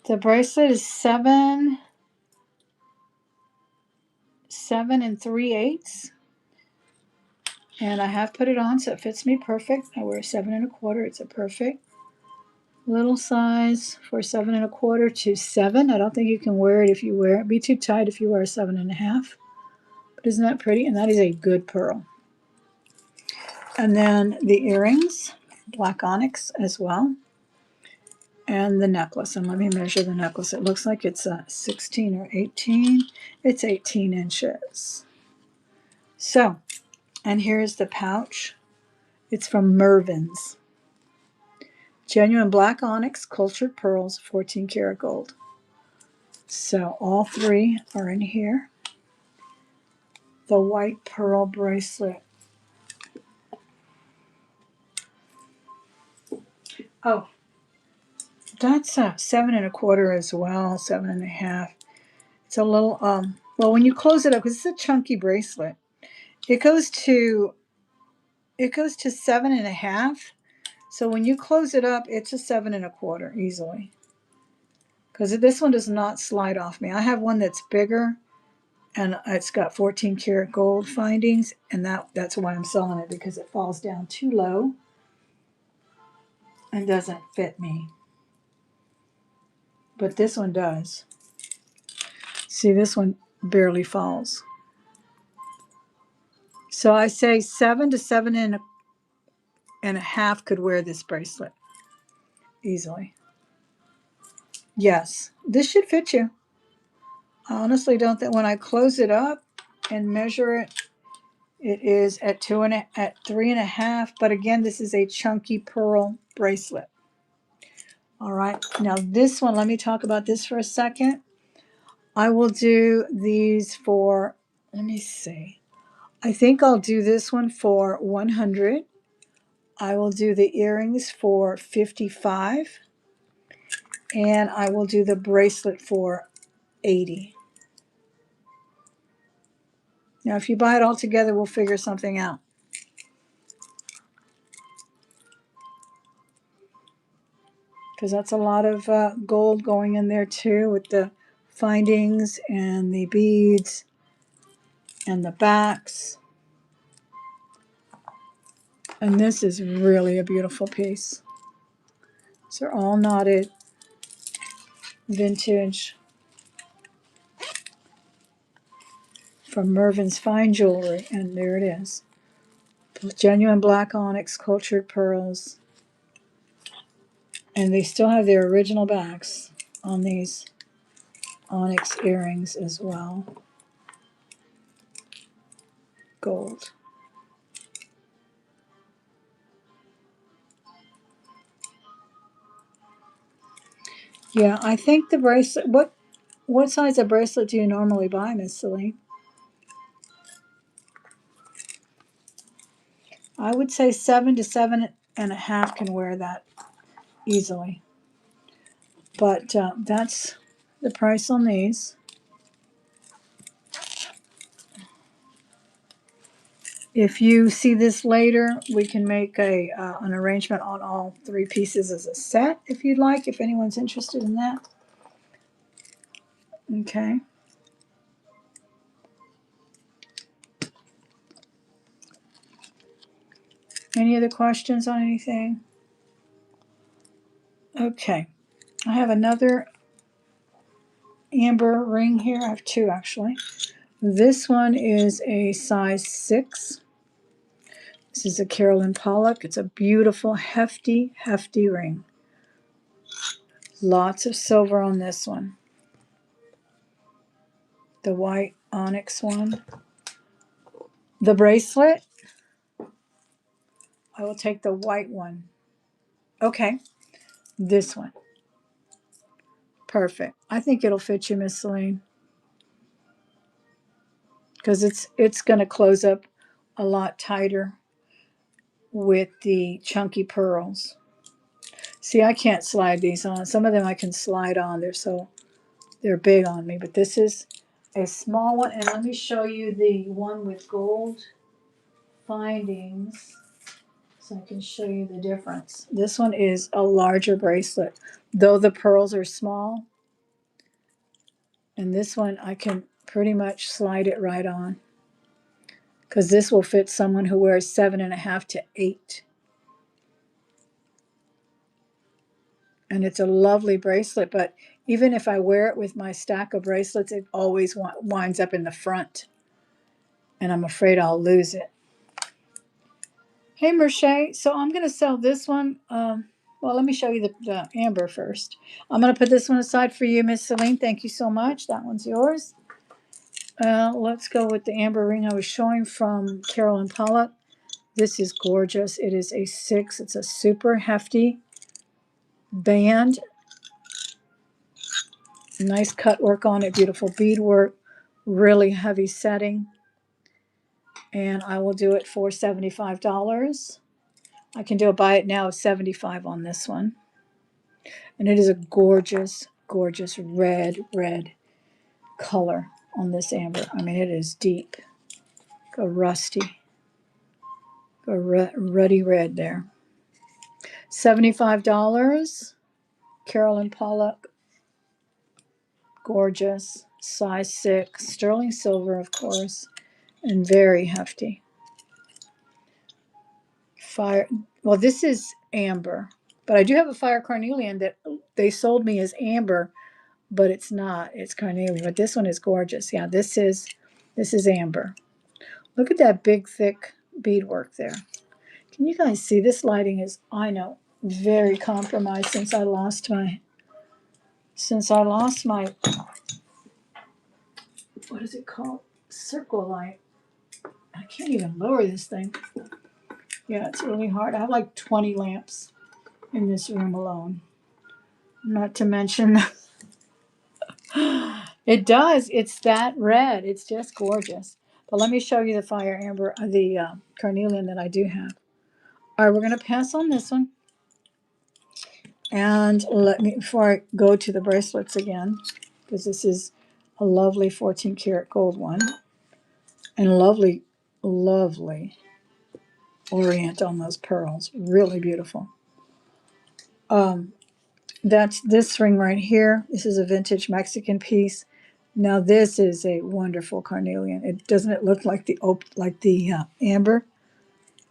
The bracelet is 7 and 3/8, and I have put it on so it fits me perfect. I wear 7 1/4. It's a perfect little size for 7 1/4 to 7. I don't think you can wear it if you wear it. It'd be too tight if you wear a 7 1/2. But isn't that pretty? And that is a good pearl. And then the earrings, black onyx as well. And the necklace. And let me measure the necklace. It looks like it's a 16 or 18. It's 18 inches. So, and here's the pouch. It's from Mervyn's. Genuine black onyx, cultured pearls, 14 karat gold. So all three are in here. The white pearl bracelet. Oh, that's a 7 1/4 as well, 7 1/2. It's a little, well, when you close it up, because it's a chunky bracelet, it goes to 7 1/2. So when you close it up, it's a 7 1/4 easily. Because this one does not slide off me. I have one that's bigger, and it's got 14 karat gold findings, and that's why I'm selling it, because it falls down too low and doesn't fit me. But this one does. See, this one barely falls. So I say 7 to 7 1/2 could wear this bracelet easily. Yes, this should fit you. I honestly don't think when I close it up and measure it, it is at 3 1/2. But again, this is a chunky pearl bracelet. All right, now this one, let me talk about this for a second. I will do these for, let me see. I think I'll do this one for 100. I will do the earrings for 55. And I will do the bracelet for 80. Now, if you buy it all together, we'll figure something out. Because that's a lot of gold going in there too, with the findings and the beads and the backs. And this is really a beautiful piece. These are all knotted vintage from Mervyn's Fine Jewelry. And there it is. Genuine black onyx, cultured pearls. And they still have their original backs on these onyx earrings as well. Gold. Yeah, I think the bracelet, what size of bracelet do you normally buy, Miss Celine? I would say 7 to 7 1/2 can wear that easily. But that's the price on these. If you see this later, we can make an arrangement on all three pieces as a set if you'd like, if anyone's interested in that. Okay. Any other questions on anything? Okay. I have another amber ring here. I have two actually. This one is a size 6. This is a Carolyn Pollock. It's a beautiful, hefty, hefty ring. Lots of silver on this one. The white onyx one. The bracelet, I will take the white one. Okay, this one. Perfect. I think it'll fit you, Miss Celine, because it's going to close up a lot tighter with the chunky pearls. See, I can't slide these on. Some of them I can slide on. They're big on me, but this is a small one. And let me show you the one with gold findings so I can show you the difference. This one is a larger bracelet, though the pearls are small. And this one I can pretty much slide it right on because this will fit someone who wears 7.5 to 8. And it's a lovely bracelet, but even if I wear it with my stack of bracelets, it always winds up in the front, and I'm afraid I'll lose it. Hey, Merche, so I'm going to sell this one. Well, let me show you the amber first. I'm going to put this one aside for you, Miss Celine. Thank you so much. That one's yours. Let's go with the amber ring I was showing from Carolyn Pollock. This is gorgeous. It is a 6. It's a super hefty band. Nice cut work on it, beautiful bead work, really heavy setting. And I will do it for $75. I can do a buy it now of $75 on this one. And it is a gorgeous, gorgeous red color on this amber. I mean, it is deep. Go rusty. Go ruddy red there. $75. Carolyn Pollock. Gorgeous. Size 6. Sterling silver, of course. And very hefty. Fire. Well, this is amber. But I do have a fire carnelian that they sold me as amber, but it's not. It's carnelian. But this one is gorgeous. Yeah, this is amber. Look at that big, thick beadwork there. Can you guys see? This lighting is, I know, very compromised since I lost my, what is it called? Circle light. I can't even lower this thing. Yeah, it's really hard. I have like 20 lamps in this room alone. Not to mention, it does. It's that red. It's just gorgeous. But let me show you the fire amber, the carnelian that I do have. All right, we're going to pass on this one. And let me, before I go to the bracelets again, because this is a lovely 14 karat gold one. And lovely, lovely orient on those pearls. Really beautiful. That's this ring right here. This is a vintage Mexican piece. Now this is a wonderful carnelian. It doesn't it look like the amber,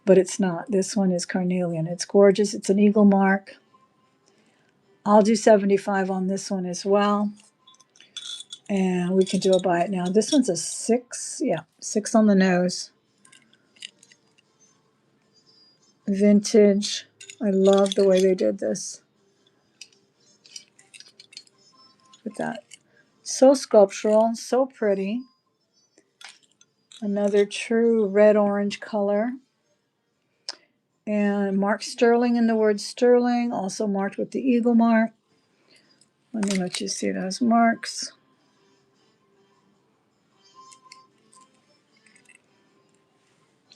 but it's not. This one is carnelian. It's gorgeous. It's an eagle mark. I'll do 75 on this one as well. And we can do a buy it now. This one's a 6. Yeah, 6 on the nose. Vintage. I love the way they did this. Look at that. So sculptural, so pretty. Another true red-orange color. And marked sterling in the word sterling, also marked with the eagle mark. Let me let you see those marks.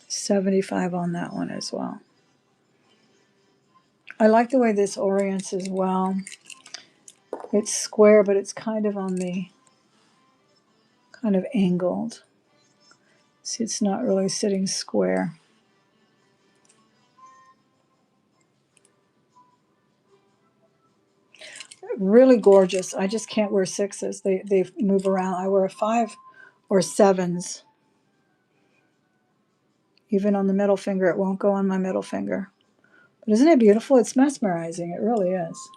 $75 on that one as well. I like the way this orients as well. It's square, but it's kind of on the, kind of angled. See, it's not really sitting square. Really gorgeous. I just can't wear 6s. They move around. I wear a 5 or 7s. Even on the middle finger, it won't go on my middle finger. But isn't it beautiful? It's mesmerizing. It really is.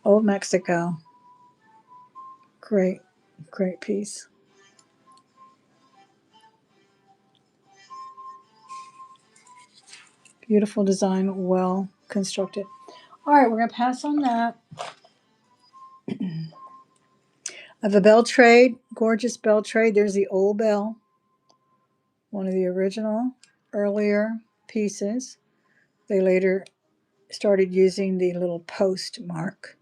Old Mexico. Great, great piece. Beautiful design, well constructed. All right, we're going to pass on that. I have a bell trade, gorgeous bell trade. There's the old bell, one of the original, earlier pieces. They later started using the little post mark,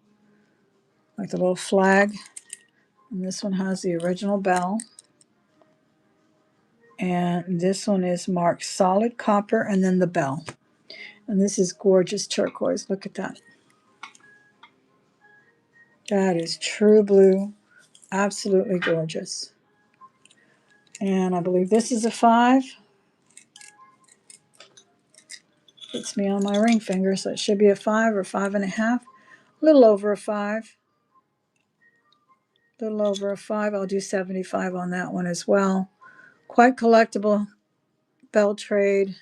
like the little flag. And this one has the original bell. And this one is marked solid copper and then the bell. And this is gorgeous turquoise. Look at that. That is true blue. Absolutely gorgeous. And I believe this is a 5. It's me on my ring finger, so it should be a 5 or 5.5. A little over a 5. A little over a 5. I'll do 75 on that one as well. Quite collectible. Bell trade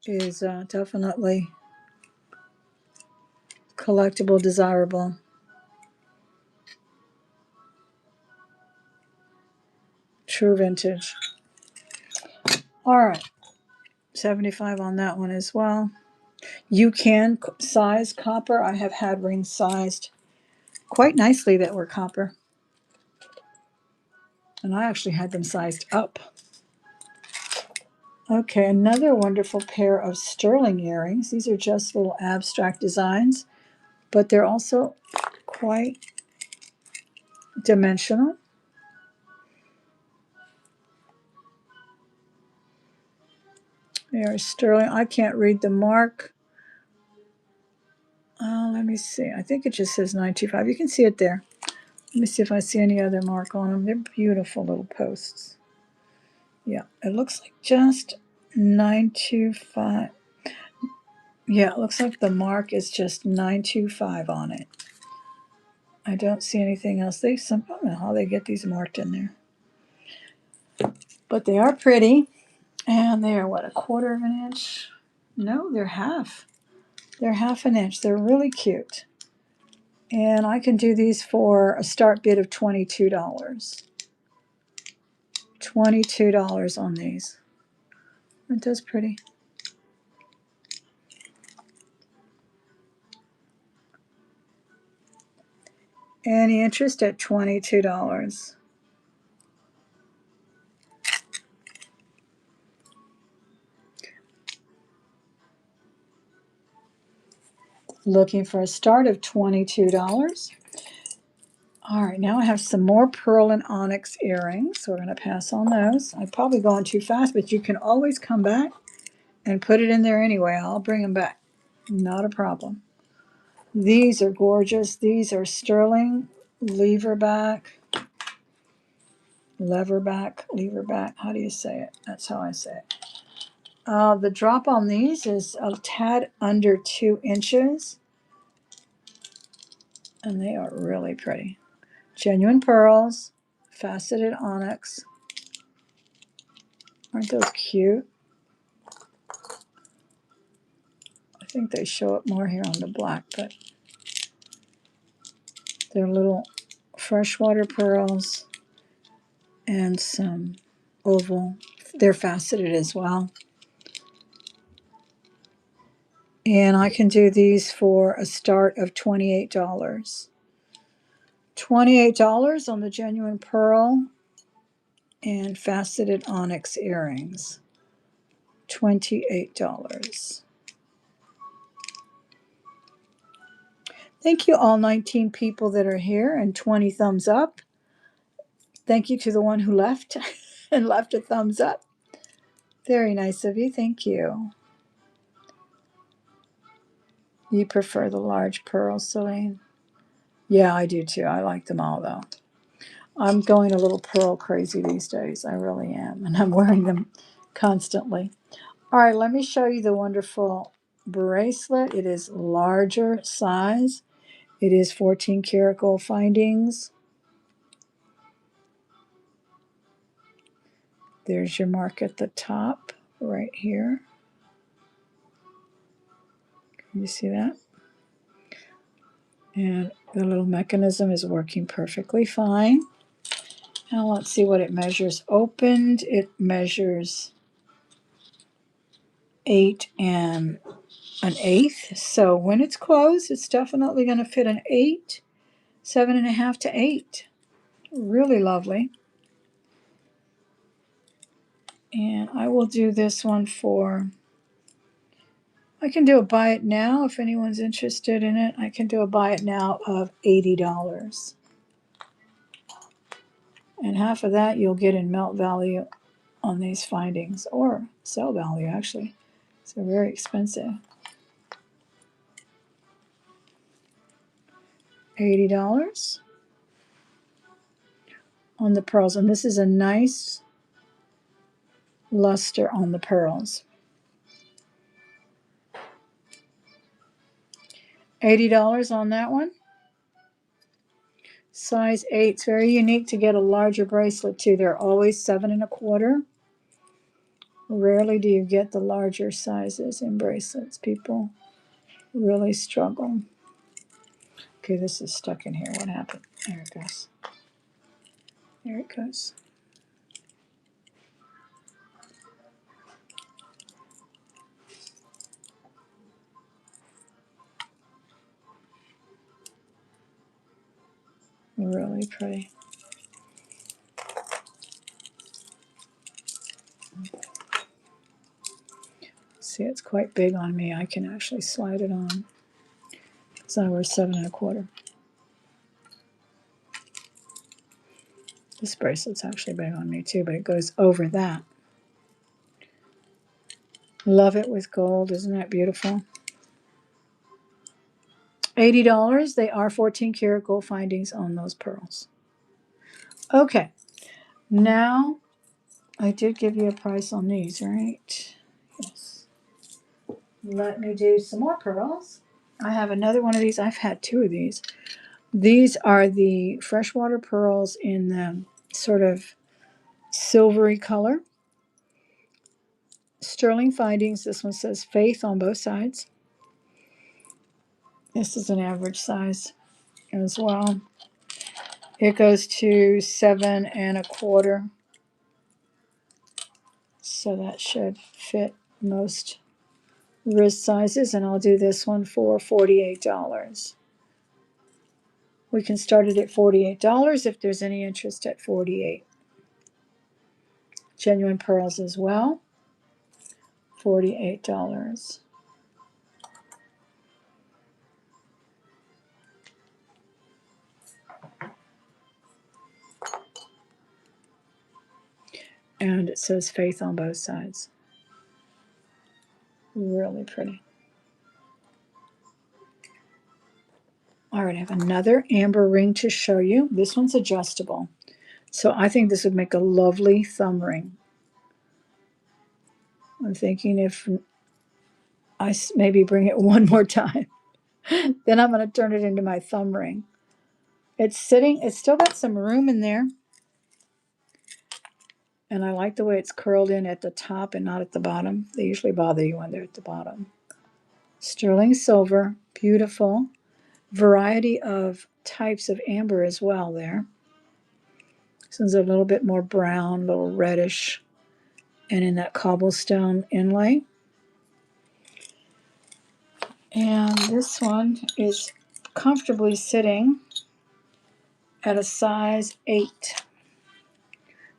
is definitely collectible, desirable. True vintage. All right. 75 on that one as well. You can size copper. I have had rings sized quite nicely that were copper. And I actually had them sized up. Okay, another wonderful pair of sterling earrings. These are just little abstract designs, but they're also quite dimensional. They are sterling. I can't read the mark. Let me see. I think it just says 925. You can see it there. Let me see if I see any other mark on them. They're beautiful little posts. Yeah, it looks like just 925. Yeah, it looks like the mark is just 925 on it. I don't see anything else. I don't know how they get these marked in there. But they are pretty. And they are, what, a 1/4 of an inch? No, they're half. They're 1/2 inch. They're really cute. And I can do these for a start bid of $22. $22 on these. Aren't those pretty? Any interest at $22? Looking for a start of $22. All right, now I have some more pearl and onyx earrings. So we're going to pass on those. I'm probably going too fast, but you can always come back and put it in there anyway. I'll bring them back. Not a problem. These are gorgeous. These are sterling leverback. How do you say it? That's how I say it. The drop on these is a tad under 2 inches. And they are really pretty. Genuine pearls, faceted onyx. Aren't those cute? I think they show up more here on the black, but they're little freshwater pearls and some oval. They're faceted as well. And I can do these for a start of $28. $28 on the genuine pearl and faceted onyx earrings. $28. Thank you, all 19 people that are here and 20 thumbs up. Thank you to the one who left and left a thumbs up. Very nice of you. Thank you. You prefer the large pearls, Celine? Yeah, I do too. I like them all, though. I'm going a little pearl crazy these days. I really am. And I'm wearing them constantly. All right, let me show you the wonderful bracelet. It is larger size. It is 14 karat gold findings. There's your mark at the top right here. Can you see that? And the little mechanism is working perfectly fine. Now let's see what it measures. Opened, it measures 8 and an eighth. So when it's closed, it's definitely going to fit an 8, 7.5 to 8. Really lovely. And I will do this one for, I can do a buy it now if anyone's interested in it. I can do a buy it now of $80. And half of that you'll get in melt value on these findings, or sell value actually. So very expensive. $80 on the pearls. And this is a nice luster on the pearls. $80 on that one. Size 8. It's very unique to get a larger bracelet too. They're always 7 1/4. Rarely do you get the larger sizes in bracelets. People really struggle. Okay, this is stuck in here. What happened? There it goes. There it goes. Really pretty. See, it's quite big on me. I can actually slide it on. So I wear 7 1/4. This bracelet's actually big on me too, but it goes over that. Love it with gold. Isn't that beautiful? $80. They are 14 karat gold findings on those pearls. Okay. Now, I did give you a price on these, right? Yes. Let me do some more pearls. I have another one of these. I've had 2 of these. These are the freshwater pearls in the sort of silvery color. Sterling findings. This one says faith on both sides. This is an average size as well. It goes to 7 1/4. So that should fit most wrist sizes. And I'll do this one for $48. We can start it at $48 if there's any interest at $48. Genuine pearls as well. $48. And it says faith on both sides. Really pretty. All right, I have another amber ring to show you. This one's adjustable. So I think this would make a lovely thumb ring. I'm thinking if I maybe bring it one more time, then I'm going to turn it into my thumb ring. It's sitting, it's still got some room in there. And I like the way it's curled in at the top and not at the bottom. They usually bother you when they're at the bottom. Sterling silver, beautiful. Variety of types of amber as well there. This one's a little bit more brown, a little reddish, and in that cobblestone inlay. And this one is comfortably sitting at a size 8.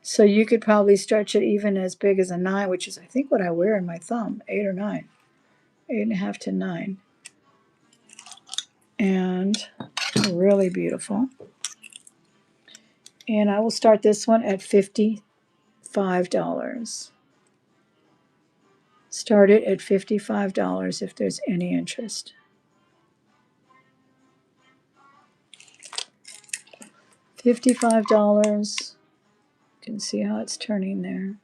So you could probably stretch it even as big as a 9, which is I think what I wear in my thumb, 8 or 9. 8.5 to 9. And really beautiful. And I will start this one at $55. Start it at $55 if there's any interest. $55. You can see how it's turning there.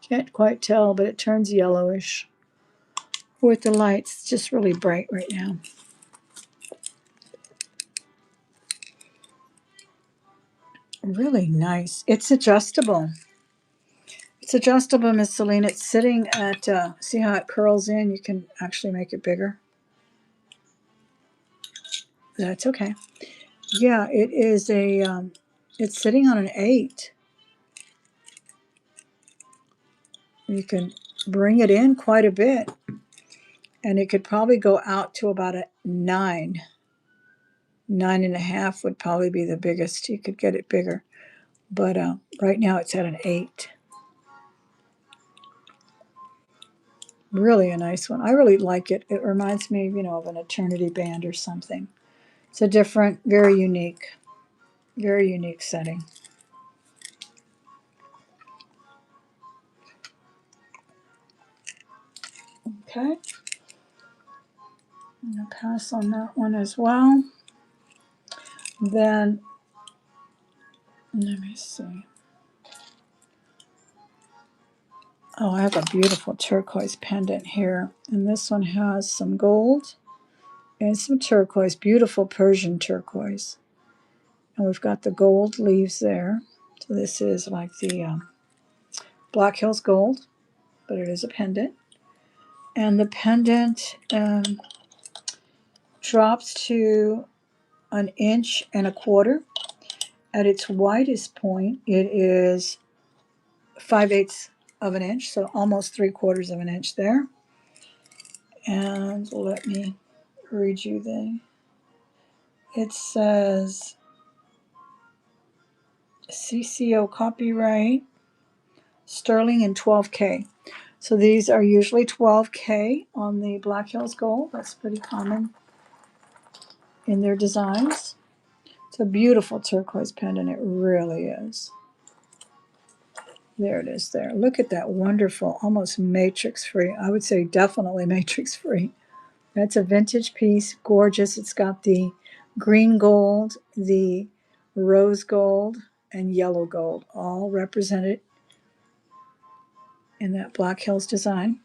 Can't quite tell, but it turns yellowish with the lights. It's just really bright right now. Really nice. It's adjustable. It's adjustable, Miss Celine. It's sitting at, see how it curls in? You can actually make it bigger. That's okay. Yeah, it is a, it's sitting on an 8. You can bring it in quite a bit. And it could probably go out to about a 9. 9.5 would probably be the biggest. You could get it bigger. But right now it's at an 8. Really a nice one. I really like it. It reminds me, of an eternity band or something. It's a different, very unique setting. Okay. I'm going to pass on that one as well. Then, let me see. Oh, I have a beautiful turquoise pendant here. And this one has some gold and some turquoise, beautiful Persian turquoise. And we've got the gold leaves there. So this is like the Black Hills gold, but it is a pendant. And the pendant drops to 1.25 inches. At its widest point, it is 5/8 of an inch, so almost 3/4 of an inch there. And let me read you it says CCO copyright, sterling and 12K. So these are usually 12K on the Black Hills Gold. That's pretty common in their designs. It's a beautiful turquoise pendant. It really is. There it is there. Look at that wonderful, almost matrix free. I would say definitely matrix free. That's a vintage piece. Gorgeous. It's got the green gold, the rose gold, and yellow gold, all represented in that Black Hills design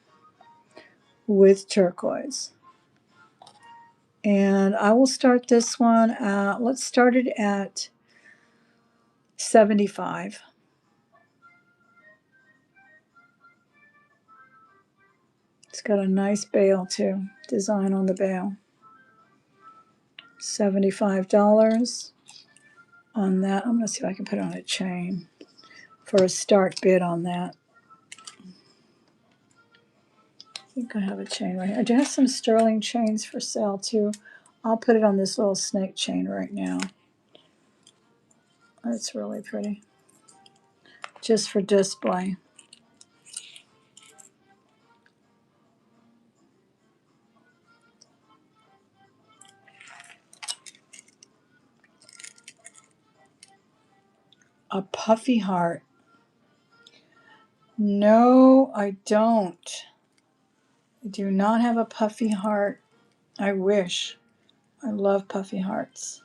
with turquoise. And I will start this one at, let's start it at 75. It's got a nice bail too, design on the bail. $75 on that. I'm going to see if I can put it on a chain for a start bid on that. I think I have a chain right here. I do have some sterling chains for sale too. I'll put it on this little snake chain right now. That's really pretty. Just for display. A puffy heart. No, I don't. I do not have a puffy heart. I wish. I love puffy hearts.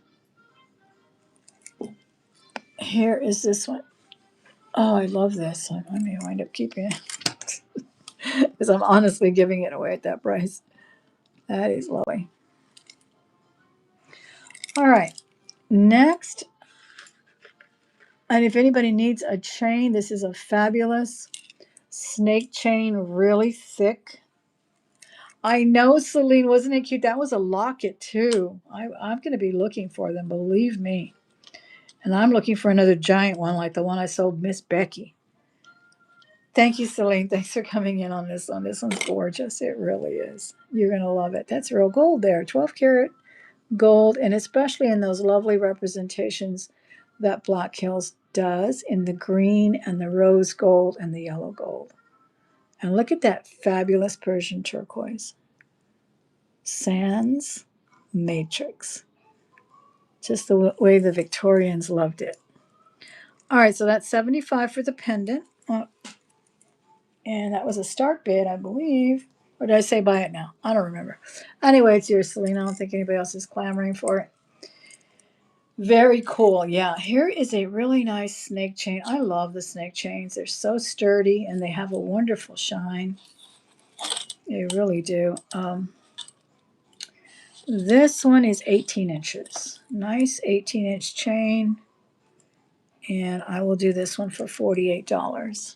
Here is this one. Oh, I love this. I may wind up keeping it because I'm honestly giving it away at that price. That is lovely. All right. Next, and if anybody needs a chain, this is a fabulous snake chain, really thick. I know, Celine, wasn't it cute? That was a locket too. I'm going to be looking for them, believe me. And I'm looking for another giant one like the one I sold Miss Becky. Thank you, Celine. Thanks for coming in on this one. This one's gorgeous. It really is. You're going to love it. That's real gold there, 12 karat gold, and especially in those lovely representations that Black Hills does in the green and the rose gold and the yellow gold. And look at that fabulous Persian turquoise. Sans matrix. Just the way the Victorians loved it. All right, so that's 75 for the pendant. And that was a start bid, I believe. Or did I say buy it now? I don't remember. Anyway, it's yours, Selena. I don't think anybody else is clamoring for it. Very cool. Yeah, here is a really nice snake chain. I love the snake chains. They're so sturdy and they have a wonderful shine. They really do. This one is 18 inches. Nice 18-inch chain. And I will do this one for $48.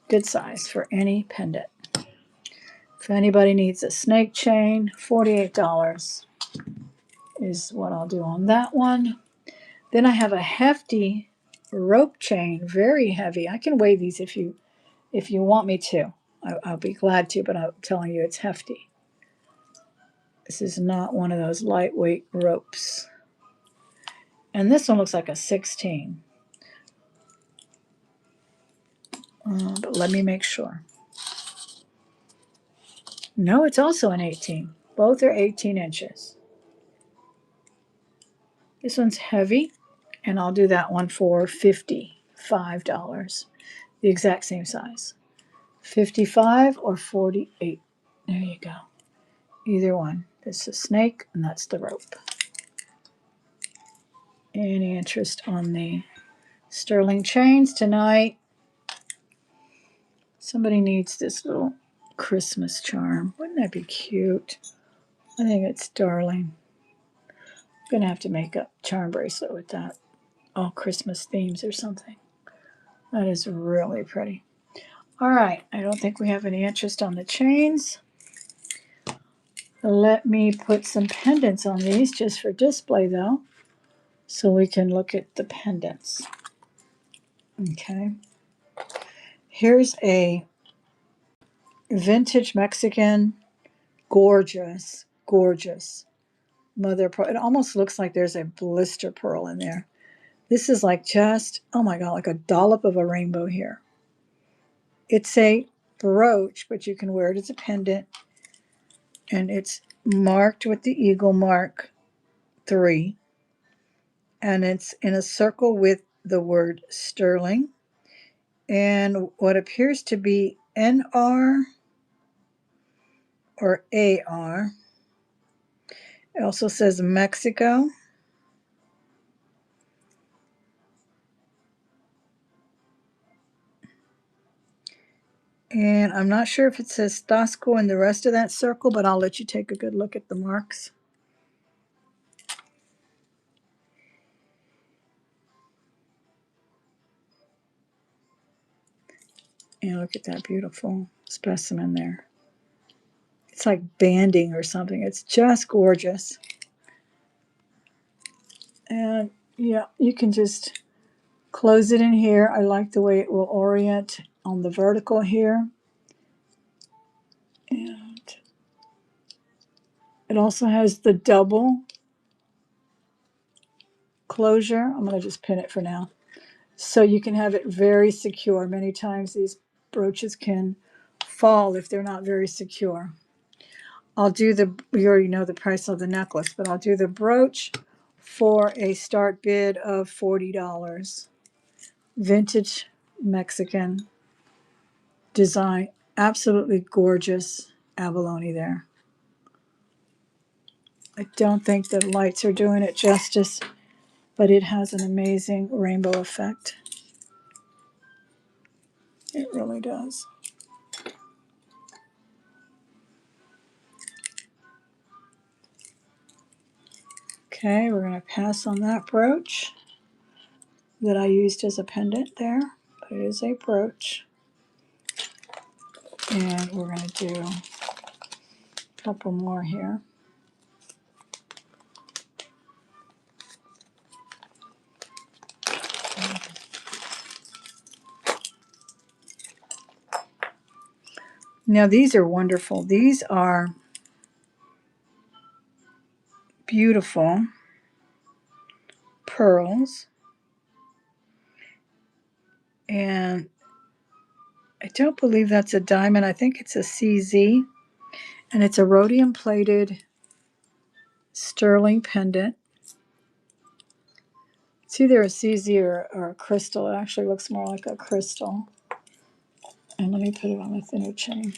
Good size for any pendant. If anybody needs a snake chain, $48 is what I'll do on that one. Then I have a hefty rope chain, very heavy. I can weigh these if you want me to. I'll be glad to, but I'm telling you it's hefty. This is not one of those lightweight ropes. And this one looks like a 16. But let me make sure. No, it's also an 18. Both are 18 inches. This one's heavy, and I'll do that one for $55. The exact same size. 55 or 48. There you go. Either one. This is a snake and that's the rope. Any interest on the sterling chains tonight? Somebody needs this little Christmas charm. Wouldn't that be cute? I think it's darling. I'm going to have to make a charm bracelet with that. All Christmas themes or something. That is really pretty. All right. I don't think we have any interest on the chains. Let me put some pendants on these just for display though, so we can look at the pendants. Okay. Here's a vintage Mexican, gorgeous, gorgeous mother pearl. It almost looks like there's a blister pearl in there. This is like just, oh my God, like a dollop of a rainbow here. It's a brooch, but you can wear it as a pendant. And it's marked with the eagle mark 3. And it's in a circle with the word sterling. And what appears to be NR or AR. It also says Mexico. And I'm not sure if it says Tasco in the rest of that circle, but I'll let you take a good look at the marks. And look at that beautiful specimen there. It's like banding or something. It's just gorgeous. And yeah, you can just close it in here. I like the way it will orient on the vertical here. And it also has the double closure. I'm going to just pin it for now. So you can have it very secure. Many times these brooches can fall if they're not very secure. I'll do you already know the price of the necklace, but I'll do the brooch for a start bid of $40. Vintage Mexican design. Absolutely gorgeous abalone there. I don't think the lights are doing it justice, but it has an amazing rainbow effect. It really does. Okay, we're going to pass on that brooch that I used as a pendant there, but it is a brooch. And we're going to do a couple more here. Now these are wonderful. These are beautiful pearls. And I don't believe that's a diamond. I think it's a CZ. And it's a rhodium plated sterling pendant. It's either a CZ or a crystal. It actually looks more like a crystal. And let me put it on a thinner chain.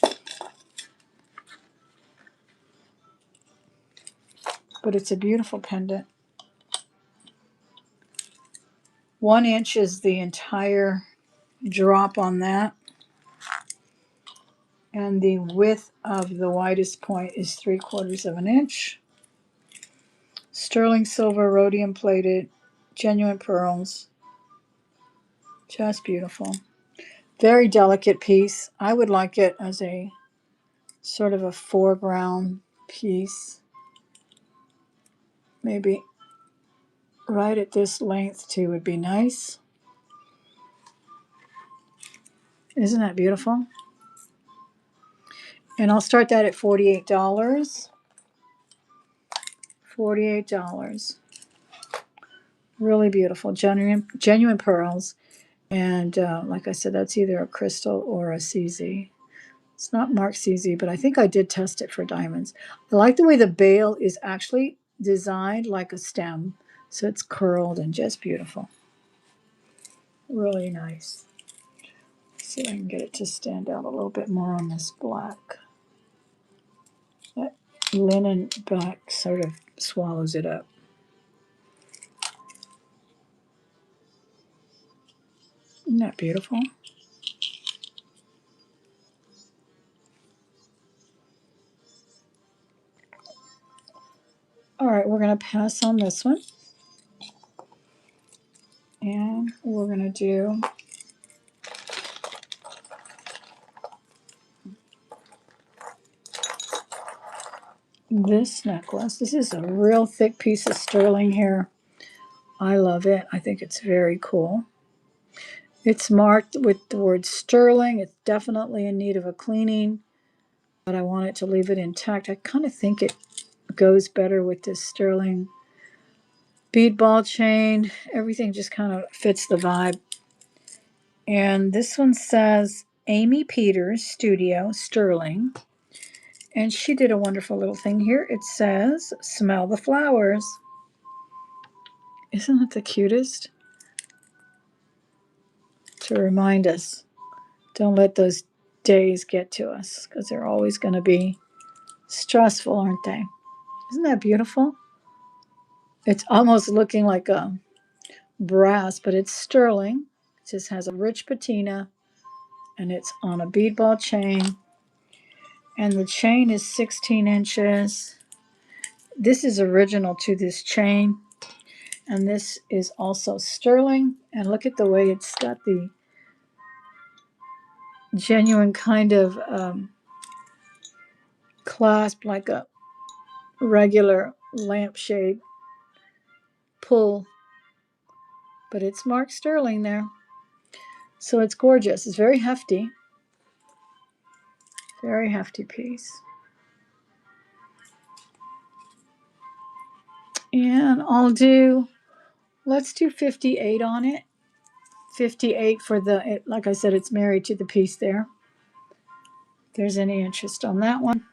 But it's a beautiful pendant. 1 inch is the entire drop on that. And the width of the widest point is 3/4 of an inch. Sterling silver, rhodium plated, genuine pearls. Just beautiful. Very delicate piece. I would like it as a sort of a foreground piece. Maybe right at this length too would be nice. Isn't that beautiful? And I'll start that at $48. $48. Really beautiful, genuine pearls. And like I said, that's either a crystal or a CZ. It's not marked CZ, but I think I did test it for diamonds. I like the way the bail is actually designed like a stem. So it's curled and just beautiful. Really nice. Let's see if I can get it to stand out a little bit more on this black. linen back sort of swallows it up. Isn't that beautiful? All right, we're going to pass on this one. And we're going to do this necklace. This is a real thick piece of sterling here. I love it. I think it's very cool. It's marked with the word sterling. It's definitely in need of a cleaning, but I wanted to leave it intact. I kind of think it goes better with this sterling bead ball chain. Everything just kind of fits the vibe. And this one says Amy Peters Studio Sterling. And she did a wonderful little thing here. It says, smell the flowers. Isn't it the cutest? To remind us, don't let those days get to us, because they're always going to be stressful, aren't they? Isn't that beautiful? It's almost looking like a brass, but it's sterling. It just has a rich patina, and it's on a bead ball chain. And the chain is 16 inches. This is original to this chain. And this is also sterling. And look at the way it's got the genuine kind of clasp, like a regular lampshade pull. But it's marked sterling there. So it's gorgeous. It's very hefty. Very hefty piece. And let's do 58 on it. 58 for like I said, it's married to the piece there. If there's any interest on that one.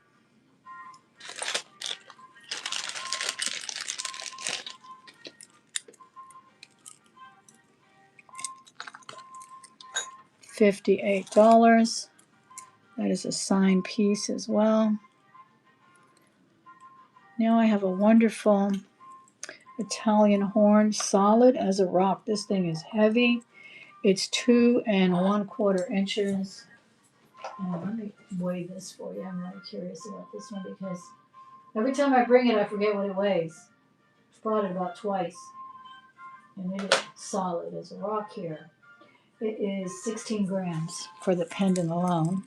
$58. That is a signed piece as well. Now I have a wonderful Italian horn, solid as a rock. This thing is heavy. It's 2 1/4 inches. Let me weigh this for you. I'm really curious about this one because every time I bring it, I forget what it weighs. I've brought it about twice. And it is solid as a rock here. It is 16 grams for the pendant alone.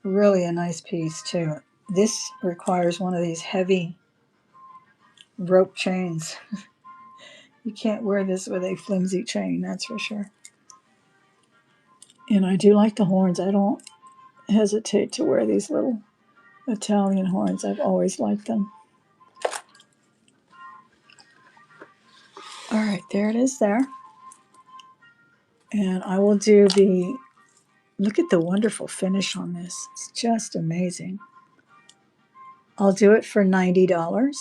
Really a nice piece too. This requires one of these heavy rope chains. You can't wear this with a flimsy chain, that's for sure. And I do like the horns. I don't hesitate to wear these little Italian horns. I've always liked them. All right, there it is there. And I will do look at the wonderful finish on this. It's just amazing. I'll do it for $90.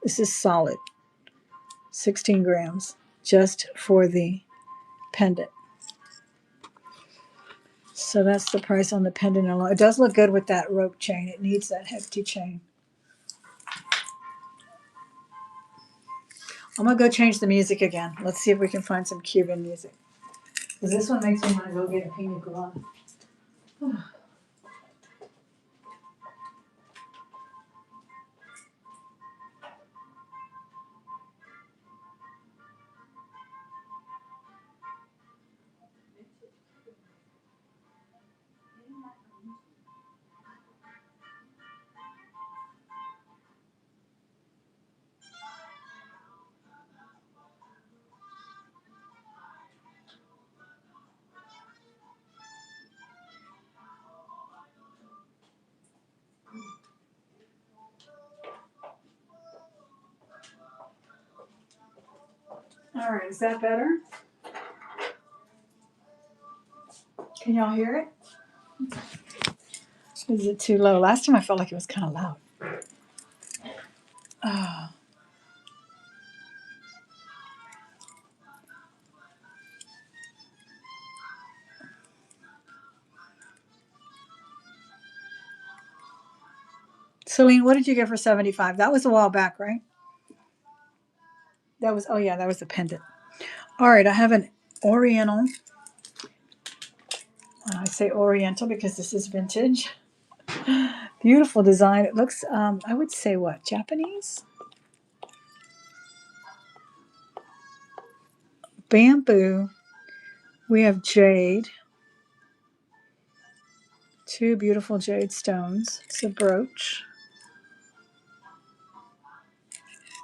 This is solid, 16 grams, just for the pendant. So that's the price on the pendant alone. It does look good with that rope chain. It needs that hefty chain. I'm going to go change the music again. Let's see if we can find some Cuban music. Because this one makes me want to go get a pina colada. All right, is that better? Can y'all hear it? Is it too low? Last time I felt like it was kind of loud. Oh. Celine, what did you get for 75? That was a while back, right? That was, oh yeah, that was the pendant. All right, I have an Oriental. I say Oriental because this is vintage. Beautiful design. It looks, I would say what, Japanese? Bamboo. We have jade. Two beautiful jade stones. It's a brooch.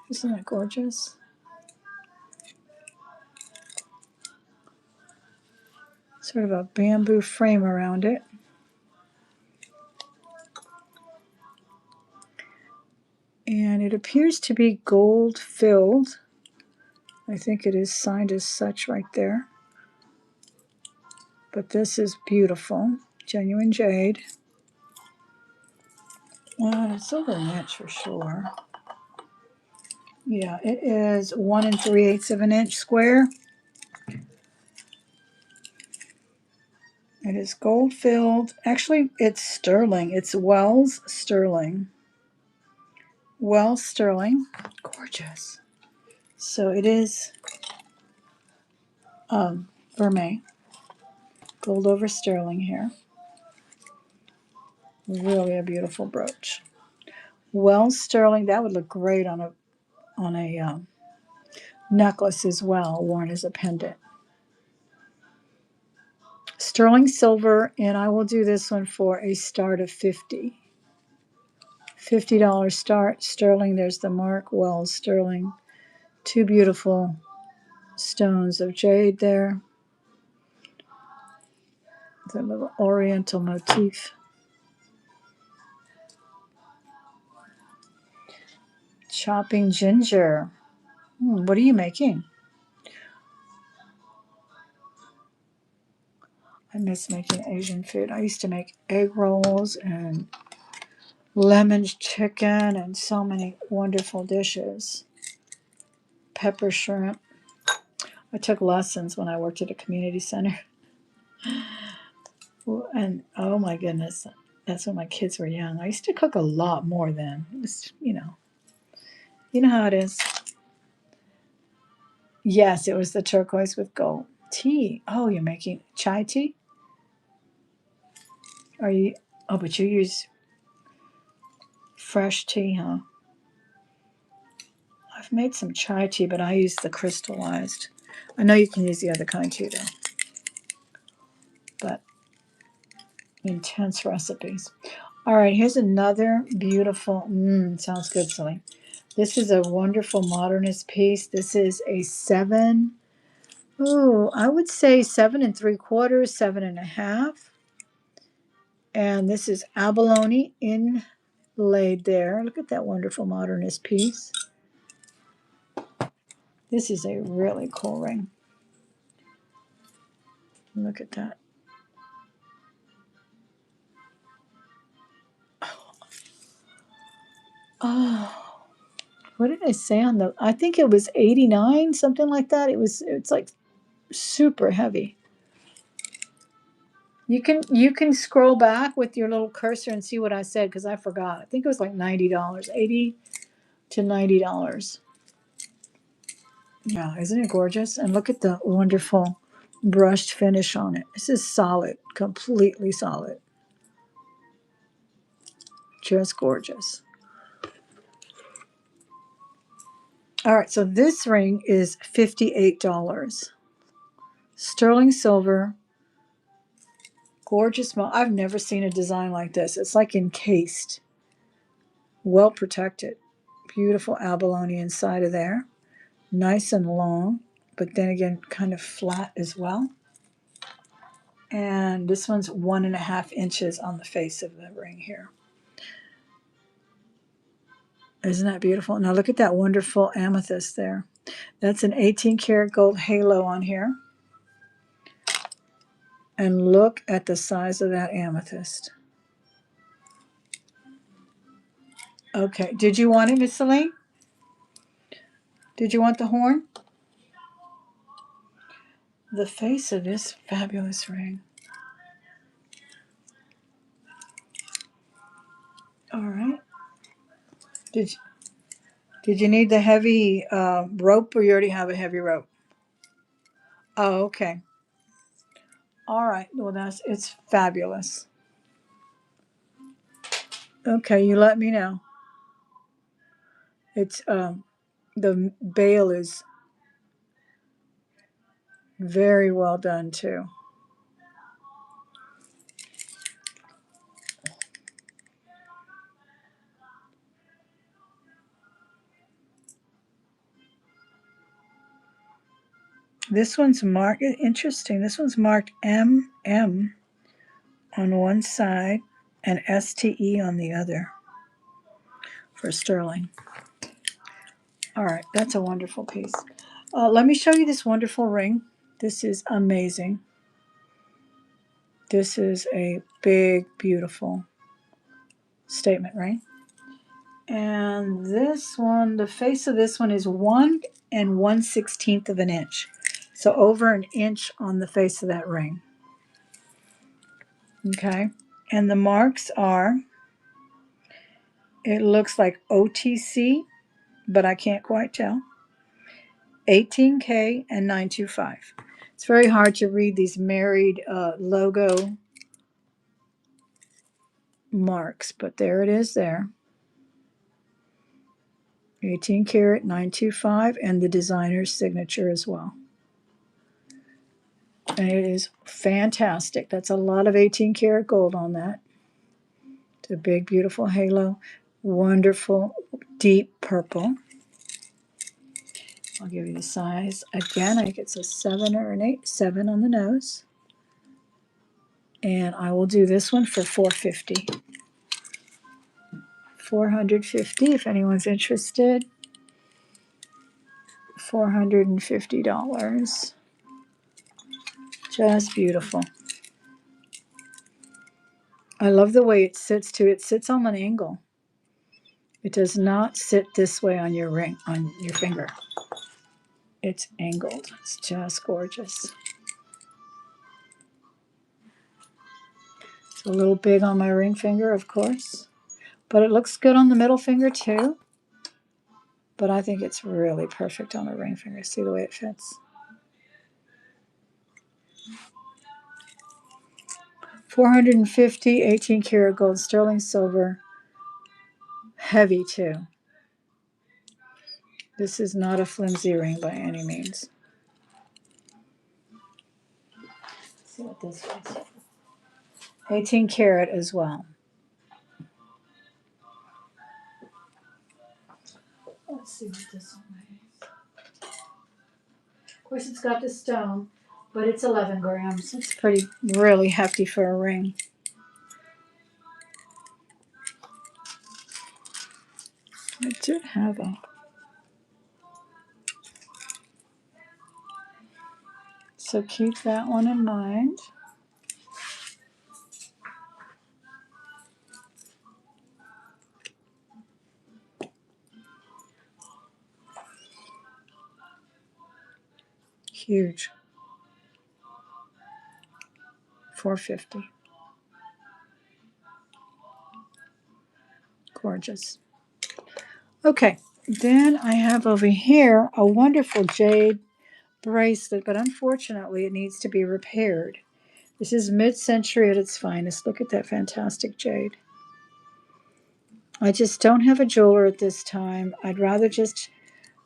Isn't that gorgeous? Sort of a bamboo frame around it. And it appears to be gold filled. I think it is signed as such right there. But this is beautiful. Genuine jade. Well, it's over an inch for sure. Yeah, it is 1 3/8 of an inch square. It is gold filled. Actually, it's sterling. It's Wells sterling. Wells sterling. Gorgeous. So it is vermeil. Gold over sterling here. Really a beautiful brooch. Wells sterling. That would look great on a necklace as well, worn as a pendant. Sterling silver, and I will do this one for a start of $50. $50 start. Sterling, there's the mark. Wells sterling. Two beautiful stones of jade there. The little oriental motif. Chopping ginger. What are you making? I miss making Asian food. I used to make egg rolls and lemon chicken and so many wonderful dishes. Pepper shrimp. I took lessons when I worked at a community center. And oh my goodness, that's when my kids were young. I used to cook a lot more then. It was, you know how it is. Yes, it was the turquoise with gold. Tea. Oh, you're making chai tea? Are you? Oh, but you use fresh tea, huh? I've made some chai tea, but I use the crystallized. I know you can use the other kind too, though. But intense recipes. All right, here's another beautiful, sounds good, Silly. This is a wonderful modernist piece. This is a 7, I would say 7 3/4, 7.5. And this is abalone inlaid there. Look at that wonderful modernist piece. This is a really cool ring. Look at that. Oh, what did I say on the? I think it was 89, something like that. It's like super heavy. You can scroll back with your little cursor and see what I said because I forgot. I think it was like $90, $80 to $90. Yeah, isn't it gorgeous? And look at the wonderful brushed finish on it. This is solid, completely solid. Just gorgeous. All right, so this ring is $58. Sterling silver, gorgeous. I've never seen a design like this. It's like encased, well protected. Beautiful abalone inside of there. Nice and long, but then again, kind of flat as well. And this one's 1.5 inches on the face of the ring here. Isn't that beautiful? Now look at that wonderful amethyst there. That's an 18 karat gold halo on here. And look at the size of that amethyst. Okay, did you want it, Miss Celine? Did you want the horn? The face of this fabulous ring. All right. Did you, did you need the heavy rope, or you already have a heavy rope? Oh, okay. All right. Well, it's fabulous. Okay, you let me know. It's the bail is very well done too. This one's marked interesting. This one's marked MM on one side and STE on the other for sterling. All right, that's a wonderful piece. Let me show you this wonderful ring. This is amazing. This is a big, beautiful statement ring. And this one, the face of this one is 1 1/16 of an inch. So over an inch on the face of that ring. Okay. And the marks are, it looks like OTC, but I can't quite tell. 18K and 925. It's very hard to read these married logo marks, but there it is there. 18 karat 925 and the designer's signature as well. And it is fantastic. That's a lot of 18 karat gold on that. It's a big, beautiful halo. Wonderful, deep purple. I'll give you the size. Again, I think it's a 7 or an 8. 7 on the nose. And I will do this one for $450. $450 if anyone's interested. $450. Just beautiful. I love the way it sits too. It sits on an angle. It does not sit this way on your ring, on your finger. It's angled. It's just gorgeous. It's a little big on my ring finger, of course, but it looks good on the middle finger too. But I think it's really perfect on a ring finger. See the way it fits. $450, 18 karat gold, sterling silver, heavy too. This is not a flimsy ring by any means. Let's see what this is. 18 karat as well. Let's see what this one is. Of course, it's got the stone, but it's 11 grams. It's pretty, really hefty for a ring. I did have a. So keep that one in mind. Huge. $450. Gorgeous. Okay, then I have over here a wonderful jade bracelet, but unfortunately it needs to be repaired. This is mid-century at its finest. Look at that fantastic jade. I just don't have a jeweler at this time. I'd rather just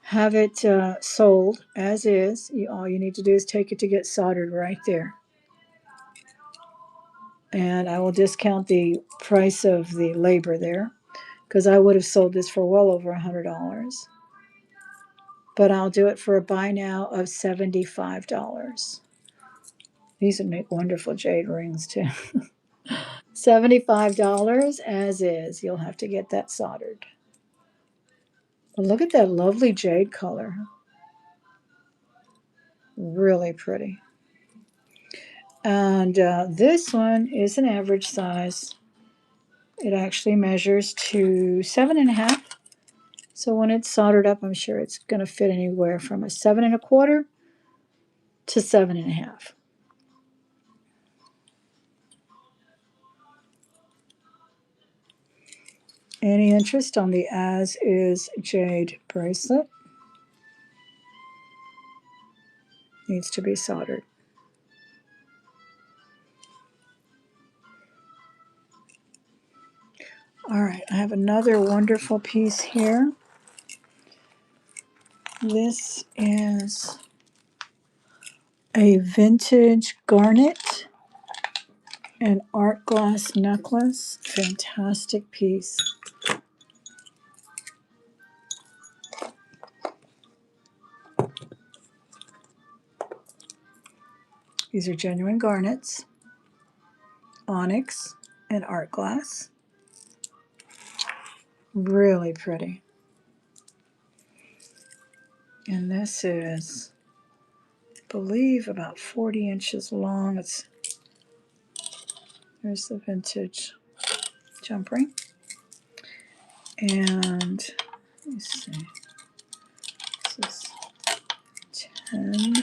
have it sold as is. All you need to do is take it to get soldered right there. And I will discount the price of the labor there because I would have sold this for well over $100. But I'll do it for a buy now of $75. These would make wonderful jade rings too. $75 as is. You'll have to get that soldered. But look at that lovely jade color. Really pretty. And this one is an average size. It actually measures to 7.5. So when it's soldered up, I'm sure it's going to fit anywhere from a 7.25 to 7.5. Any interest on the As Is Jade bracelet? Needs to be soldered. All right, I have another wonderful piece here. This is a vintage garnet and art glass necklace. Fantastic piece. These are genuine garnets, onyx, and art glass. Really pretty. And this is, I believe, about 40 inches long. There's the vintage jump ring. And let me see. This is 10,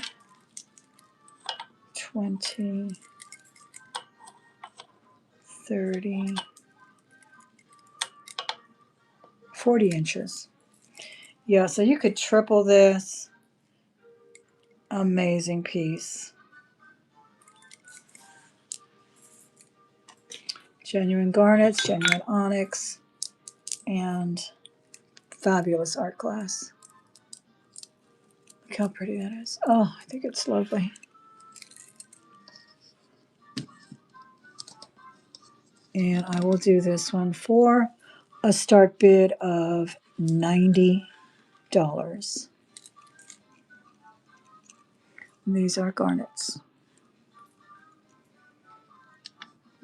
20, 30, 40 inches. Yeah, so you could triple this. Amazing piece. Genuine garnets, genuine onyx, and fabulous art glass. Look how pretty that is. Oh, I think it's lovely. And I will do this one for a start bid of $90. And these are garnets.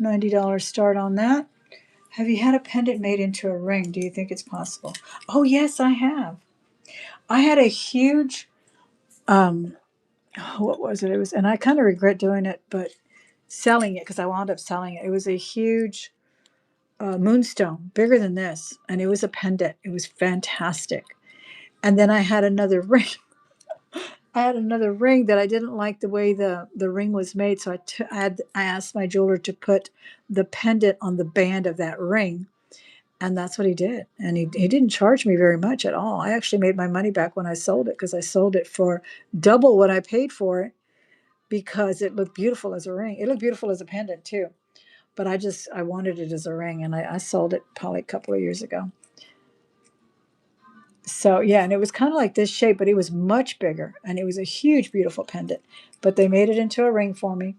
$90 start on that. Have you had a pendant made into a ring? Do you think it's possible? Oh, yes, I have. I had a huge, what was it? It was, and I kind of regret doing it, but selling it because I wound up selling it. It was a huge moonstone, bigger than this, and it was a pendant. It was fantastic. And then I had another ring. I had another ring that I didn't like the way the ring was made, so I asked my jeweler to put the pendant on the band of that ring, and that's what he did. And he didn't charge me very much at all. I actually made my money back when I sold it because I sold it for double what I paid for it because it looked beautiful as a ring. It looked beautiful as a pendant too, but I wanted it as a ring, and I sold it probably a couple of years ago. So yeah, and it was kind of like this shape, but it was much bigger, and it was a huge, beautiful pendant. But they made it into a ring for me.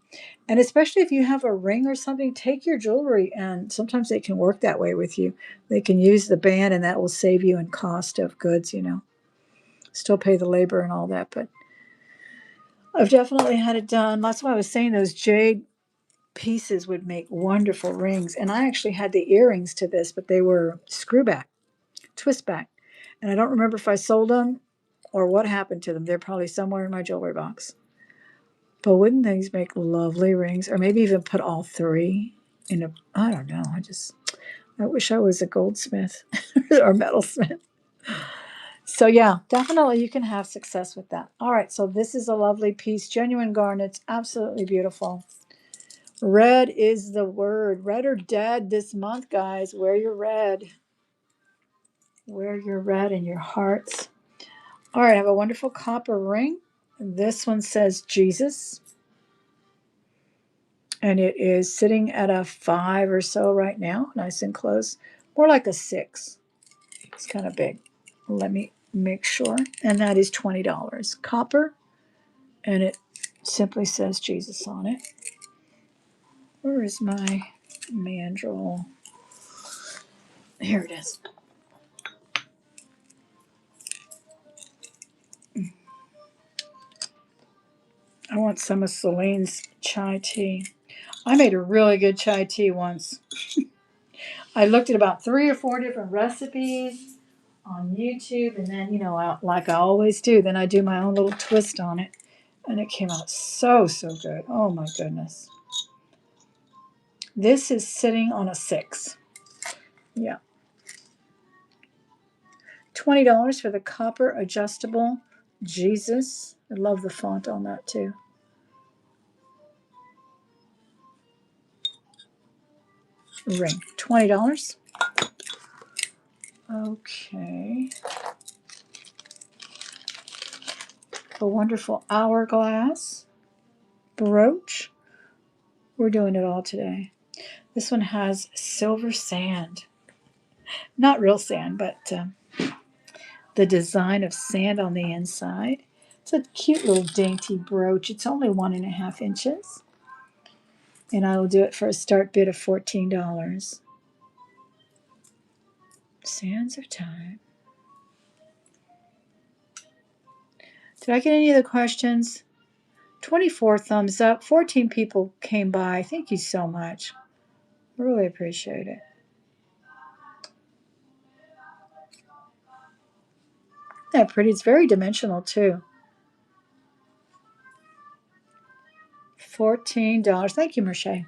And especially if you have a ring or something, take your jewelry, and sometimes they can work that way with you. They can use the band, and that will save you in cost of goods, Still pay the labor and all that, but I've definitely had it done. That's why I was saying those jade pieces would make wonderful rings. And I actually had the earrings to this, but they were screw back, twist back. And I don't remember if I sold them or what happened to them. They're probably somewhere in my jewelry box. But wouldn't these make lovely rings? Or maybe even put all three in a, I don't know. I wish I was a goldsmith or metalsmith. So yeah, definitely you can have success with that. All right, so this is a lovely piece. Genuine garnets, absolutely beautiful. Red is the word. Red or dead this month, guys. Wear your red. Wear your red in your hearts. All right, I have a wonderful copper ring. This one says Jesus, and it is sitting at a 5 or so right now, nice and close. More like a 6. It's kind of big. Let me make sure. And that is $20. Copper, and it simply says Jesus on it. Where is my mandrel? Here it is. I want some of Celine's chai tea. I made a really good chai tea once. I looked at about 3 or 4 different recipes on YouTube, and then, like I always do, then I do my own little twist on it, and it came out so, so good. Oh my goodness. This is sitting on a 6. Yeah. $20 for the copper adjustable Jesus. I love the font on that too. Ring. $20. Okay. A wonderful hourglass brooch. We're doing it all today. This one has silver sand. Not real sand, but the design of sand on the inside. It's a cute little dainty brooch. It's only 1.5 inches. And I will do it for a start bid of $14. Sands of time. Did I get any of the questions? 24 thumbs up. 14 people came by. Thank you so much. Really appreciate it. Isn't that pretty? It's very dimensional too. $14. Thank you, Merche.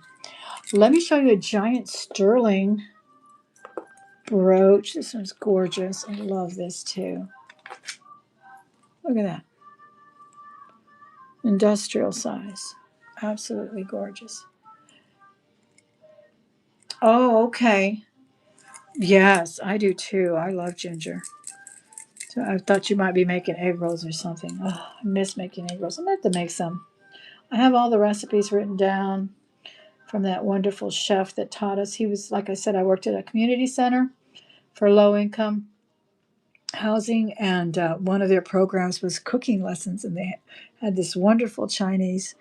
Let me show you a giant sterling brooch. This one's gorgeous. I love this too. Look at that. Industrial size. Absolutely gorgeous. Oh, okay. Yes, I do too. I love ginger. So I thought you might be making egg rolls or something. Oh, I miss making egg rolls. I'm going to have to make some. I have all the recipes written down from that wonderful chef that taught us. He was, like I said, I worked at a community center for low income housing, and one of their programs was cooking lessons, and they had this wonderful Chinese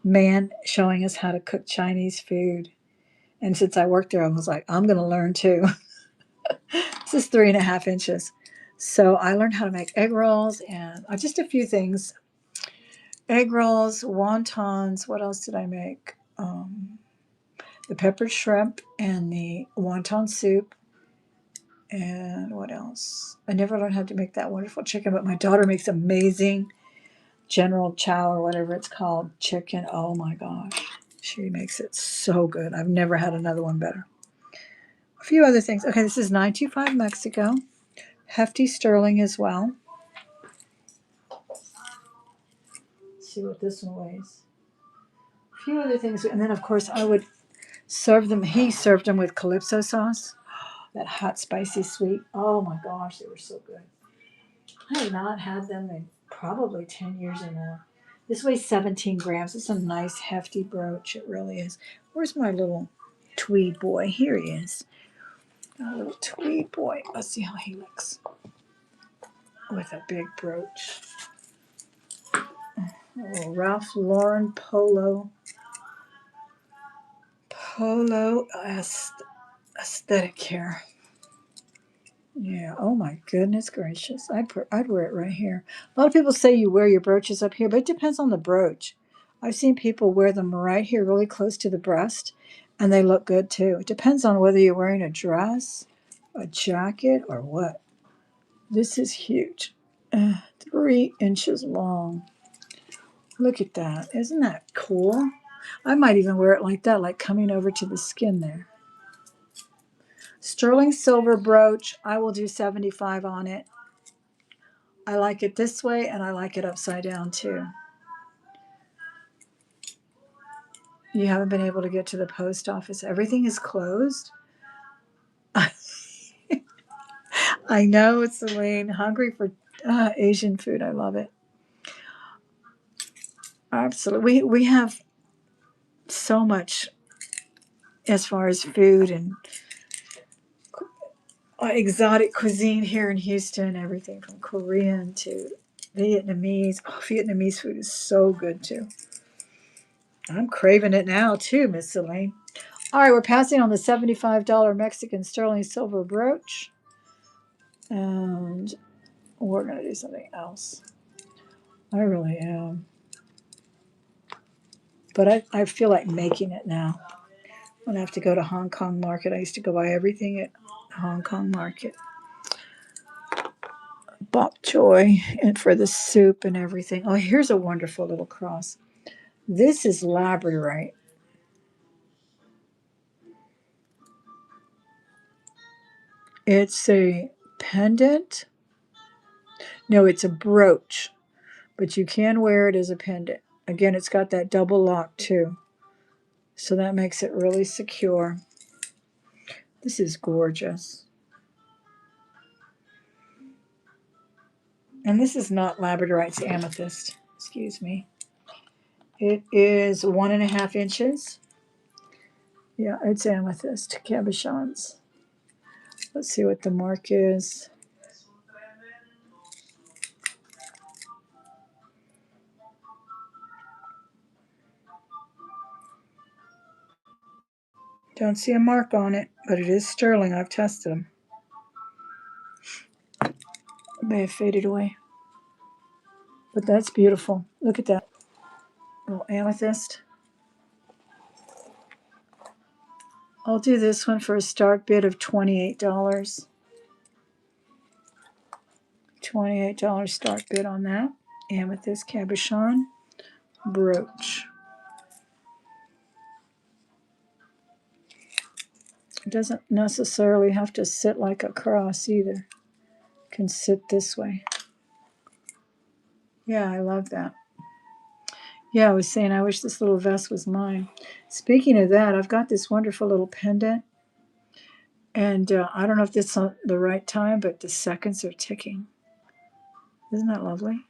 man showing us how to cook Chinese food. And since I worked there, I was like, I'm going to learn too. This is 3.5 inches. So I learned how to make egg rolls and just a few things. Egg rolls, wontons. What else did I make? The peppered shrimp and the wonton soup. And what else? I never learned how to make that wonderful chicken, but my daughter makes amazing General Chow or whatever it's called chicken. Oh my gosh. She makes it so good. I've never had another one better. A few other things. Okay, this is 925 Mexico. Hefty sterling as well. Let's see what this one weighs. A few other things. And then, of course, I would serve them. He served them with Calypso sauce. That hot, spicy, sweet. Oh my gosh, they were so good. I have not had them in probably 10 years or more. This weighs 17 grams. It's a nice, hefty brooch. It really is. Where's my little tweed boy? Here he is. A little tweed boy. Let's see how he looks with a big brooch. A little Ralph Lauren polo aesthetic here. Yeah. Oh my goodness gracious. I'd wear it right here. A lot of people say you wear your brooches up here, but it depends on the brooch. I've seen people wear them right here, really close to the breast, and they look good too. It depends on whether you're wearing a dress, a jacket, or what. This is huge. 3 inches long. Look at that. Isn't that cool? I might even wear it like that, like coming over to the skin there. Sterling silver brooch. I will do 75 on it. I like it this way, and I like it upside down too. You haven't been able to get to the post office. Everything is closed. I know, Celine. Hungry for Asian food. I love it. Absolutely. We have so much as far as food and exotic cuisine here in Houston. Everything from Korean to Vietnamese. Oh, Vietnamese food is so good too. I'm craving it now too, Miss Celine. All right, we're passing on the $75 Mexican sterling silver brooch. And we're going to do something else. I really am. But I feel like making it now. I'm going to have to go to Hong Kong Market. I used to go buy everything at Hong Kong Market. Bok choy and for the soup and everything. Oh, here's a wonderful little cross. This is labradorite. It's a pendant. No, it's a brooch, but you can wear it as a pendant. Again, it's got that double lock too, so that makes it really secure. This is gorgeous. And this is not labradorite, it's amethyst. Excuse me. It is 1.5 inches. Yeah, it's amethyst, cabochons. Let's see what the mark is. Don't see a mark on it, but it is sterling. I've tested them. It may have faded away. But that's beautiful. Look at that. Little amethyst. I'll do this one for a start bid of $28. $28 start bid on that. Amethyst cabochon brooch. It doesn't necessarily have to sit like a cross either. It can sit this way. Yeah, I love that. Yeah, I was saying I wish this little vest was mine. Speaking of that, I've got this wonderful little pendant. And I don't know if this is on the right time, but the seconds are ticking. Isn't that lovely?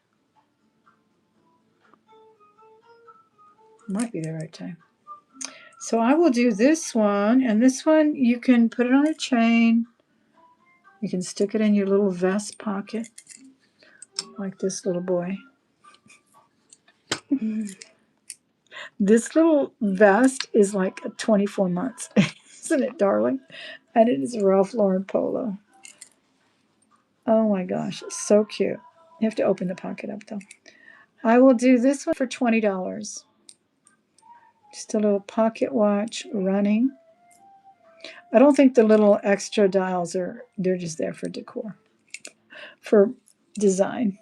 Might be the right time. So I will do this one. And this one, you can put it on a chain. You can stick it in your little vest pocket, like this little boy. This little vest is like 24 months. Isn't it, darling? And it is a Ralph Lauren polo. Oh my gosh, it's so cute. You have to open the pocket up though. I will do this one for $20. Just a little pocket watch running. I don't think the little extra dials they're just there for decor, for design.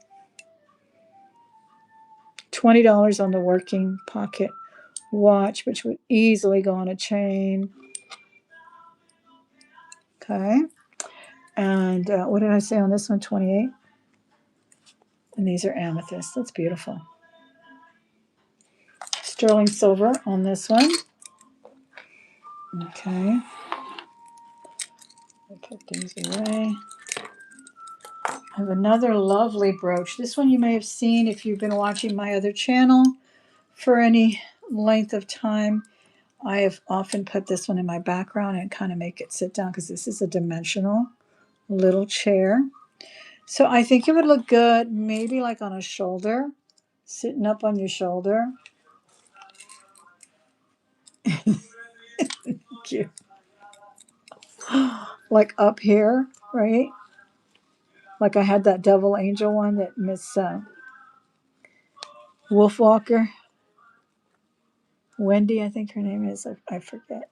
$20 on the working pocket watch, which would easily go on a chain. Okay. And what did I say on this one? 28. And these are amethyst. That's beautiful. Sterling silver on this one. Okay. I'll put these away. I have another lovely brooch. This one you may have seen if you've been watching my other channel for any length of time. I have often put this one in my background and kind of make it sit down because this is a dimensional little chair. So I think it would look good maybe like on a shoulder, sitting up on your shoulder. Cute. Like up here, right? Like I had that devil angel one that Miss Wolfwalker, Wendy, I think her name is. I forget.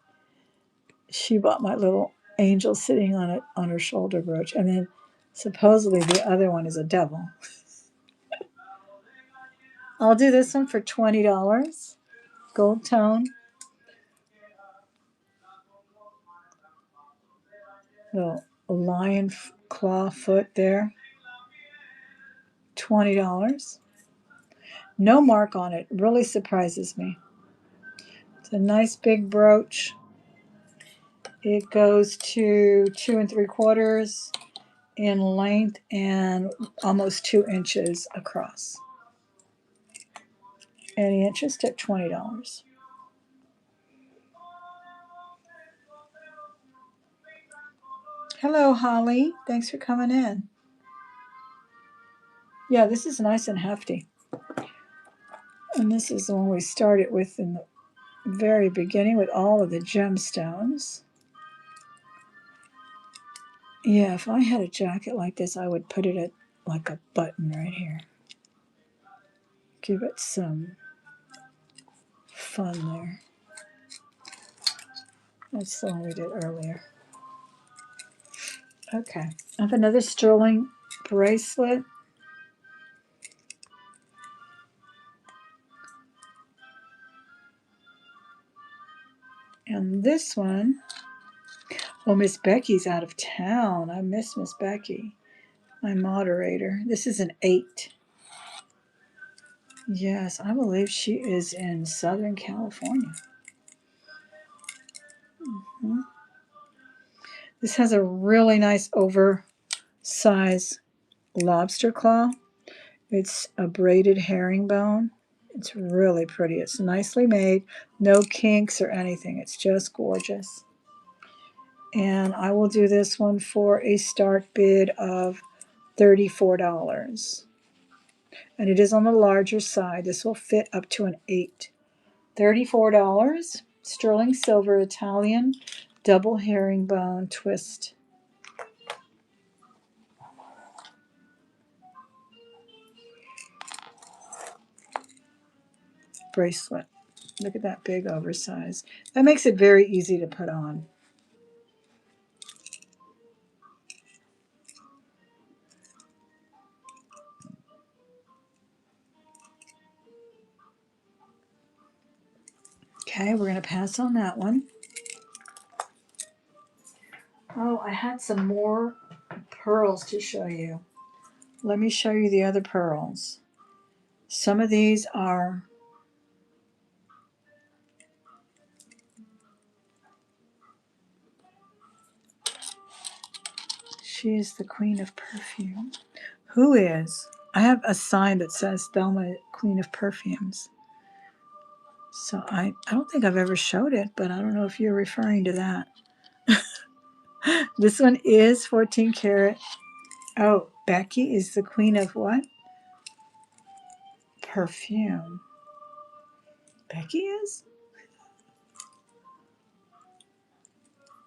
She bought my little angel sitting on it on her shoulder brooch, and then supposedly the other one is a devil. I'll do this one for $20. Gold tone. Little lion claw foot there. $20. No mark on it. Really surprises me. It's a nice big brooch. It goes to 2 3/4 in length and almost 2 inches across. Any interest at $20. Hello, Holly. Thanks for coming in. Yeah, this is nice and hefty. And this is the one we started with in the very beginning with all of the gemstones. Yeah, if I had a jacket like this, I would put it at like a button right here. Give it some fun there. That's the one we did earlier. Okay, I have another sterling bracelet. And this one, oh, Miss Becky's out of town. I miss Miss Becky, my moderator. This is an 8. Yes, I believe she is in Southern California. Mm-hmm. This has a really nice oversized lobster claw. It's a braided herringbone. It's really pretty. It's nicely made. No kinks or anything. It's just gorgeous. And I will do this one for a start bid of $34. And it is on the larger side. This will fit up to an 8. $34. Sterling silver Italian double herringbone twist. Bracelet. Look at that big oversize. That makes it very easy to put on. Okay, we're going to pass on that one. Oh, I had some more pearls to show you. Let me show you the other pearls. Some of these are she is the queen of perfume. Who is? I have a sign that says Thelma, Queen of Perfumes. So I don't think I've ever showed it, but I don't know if you're referring to that. This one is 14 karat. Oh, Becky is the queen of what? Perfume. Becky is?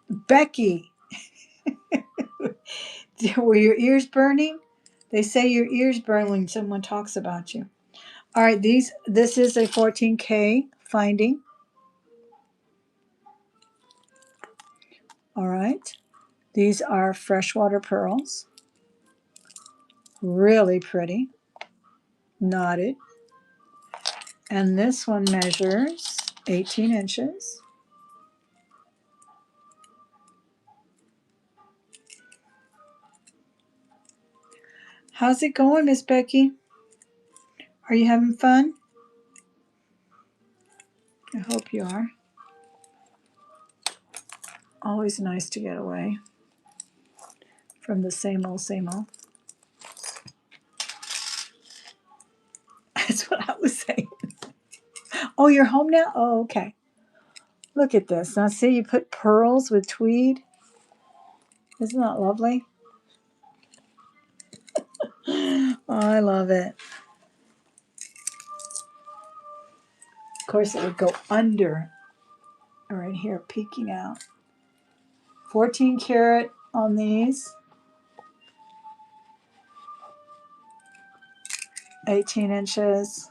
Becky. Were your ears burning? They say your ears burn when someone talks about you. All right, this is a 14K finding. All right. These are freshwater pearls. Really pretty. Knotted. And this one measures 18 inches. How's it going, Miss Becky? Are you having fun? I hope you are. Always nice to get away from the same old, same old. That's what I was saying. Oh, you're home now? Oh, okay. Look at this. Now, see, you put pearls with tweed. Isn't that lovely? Oh, I love it. Of course, it would go under right here, peeking out. 14 karat on these. 18 inches.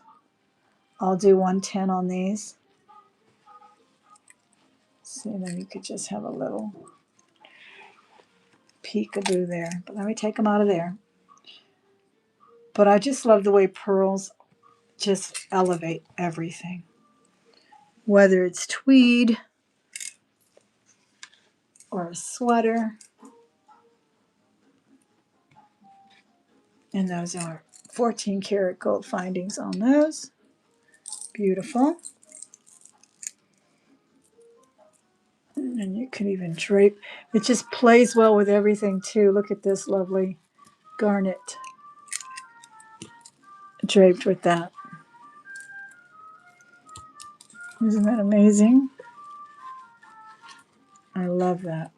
I'll do 110 on these. See, then you could just have a little peekaboo there. But let me take them out of there. But I just love the way pearls just elevate everything. Whether it's tweed or a sweater. And those are 14 karat gold findings on those. Beautiful. And you can even drape. It just plays well with everything too. Look at this lovely garnet draped with that. Isn't that amazing? I love that.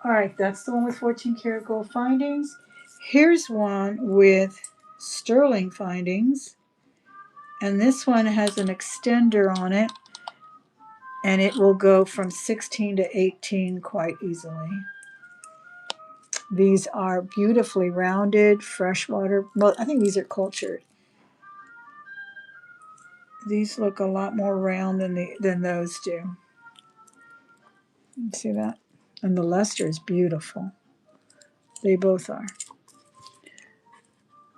All right, that's the one with 14 karat gold findings. Here's one with sterling findings. And this one has an extender on it. And it will go from 16 to 18 quite easily. These are beautifully rounded, freshwater. Well, I think these are cultured. These look a lot more round than those do. You see that? And the luster is beautiful. They both are.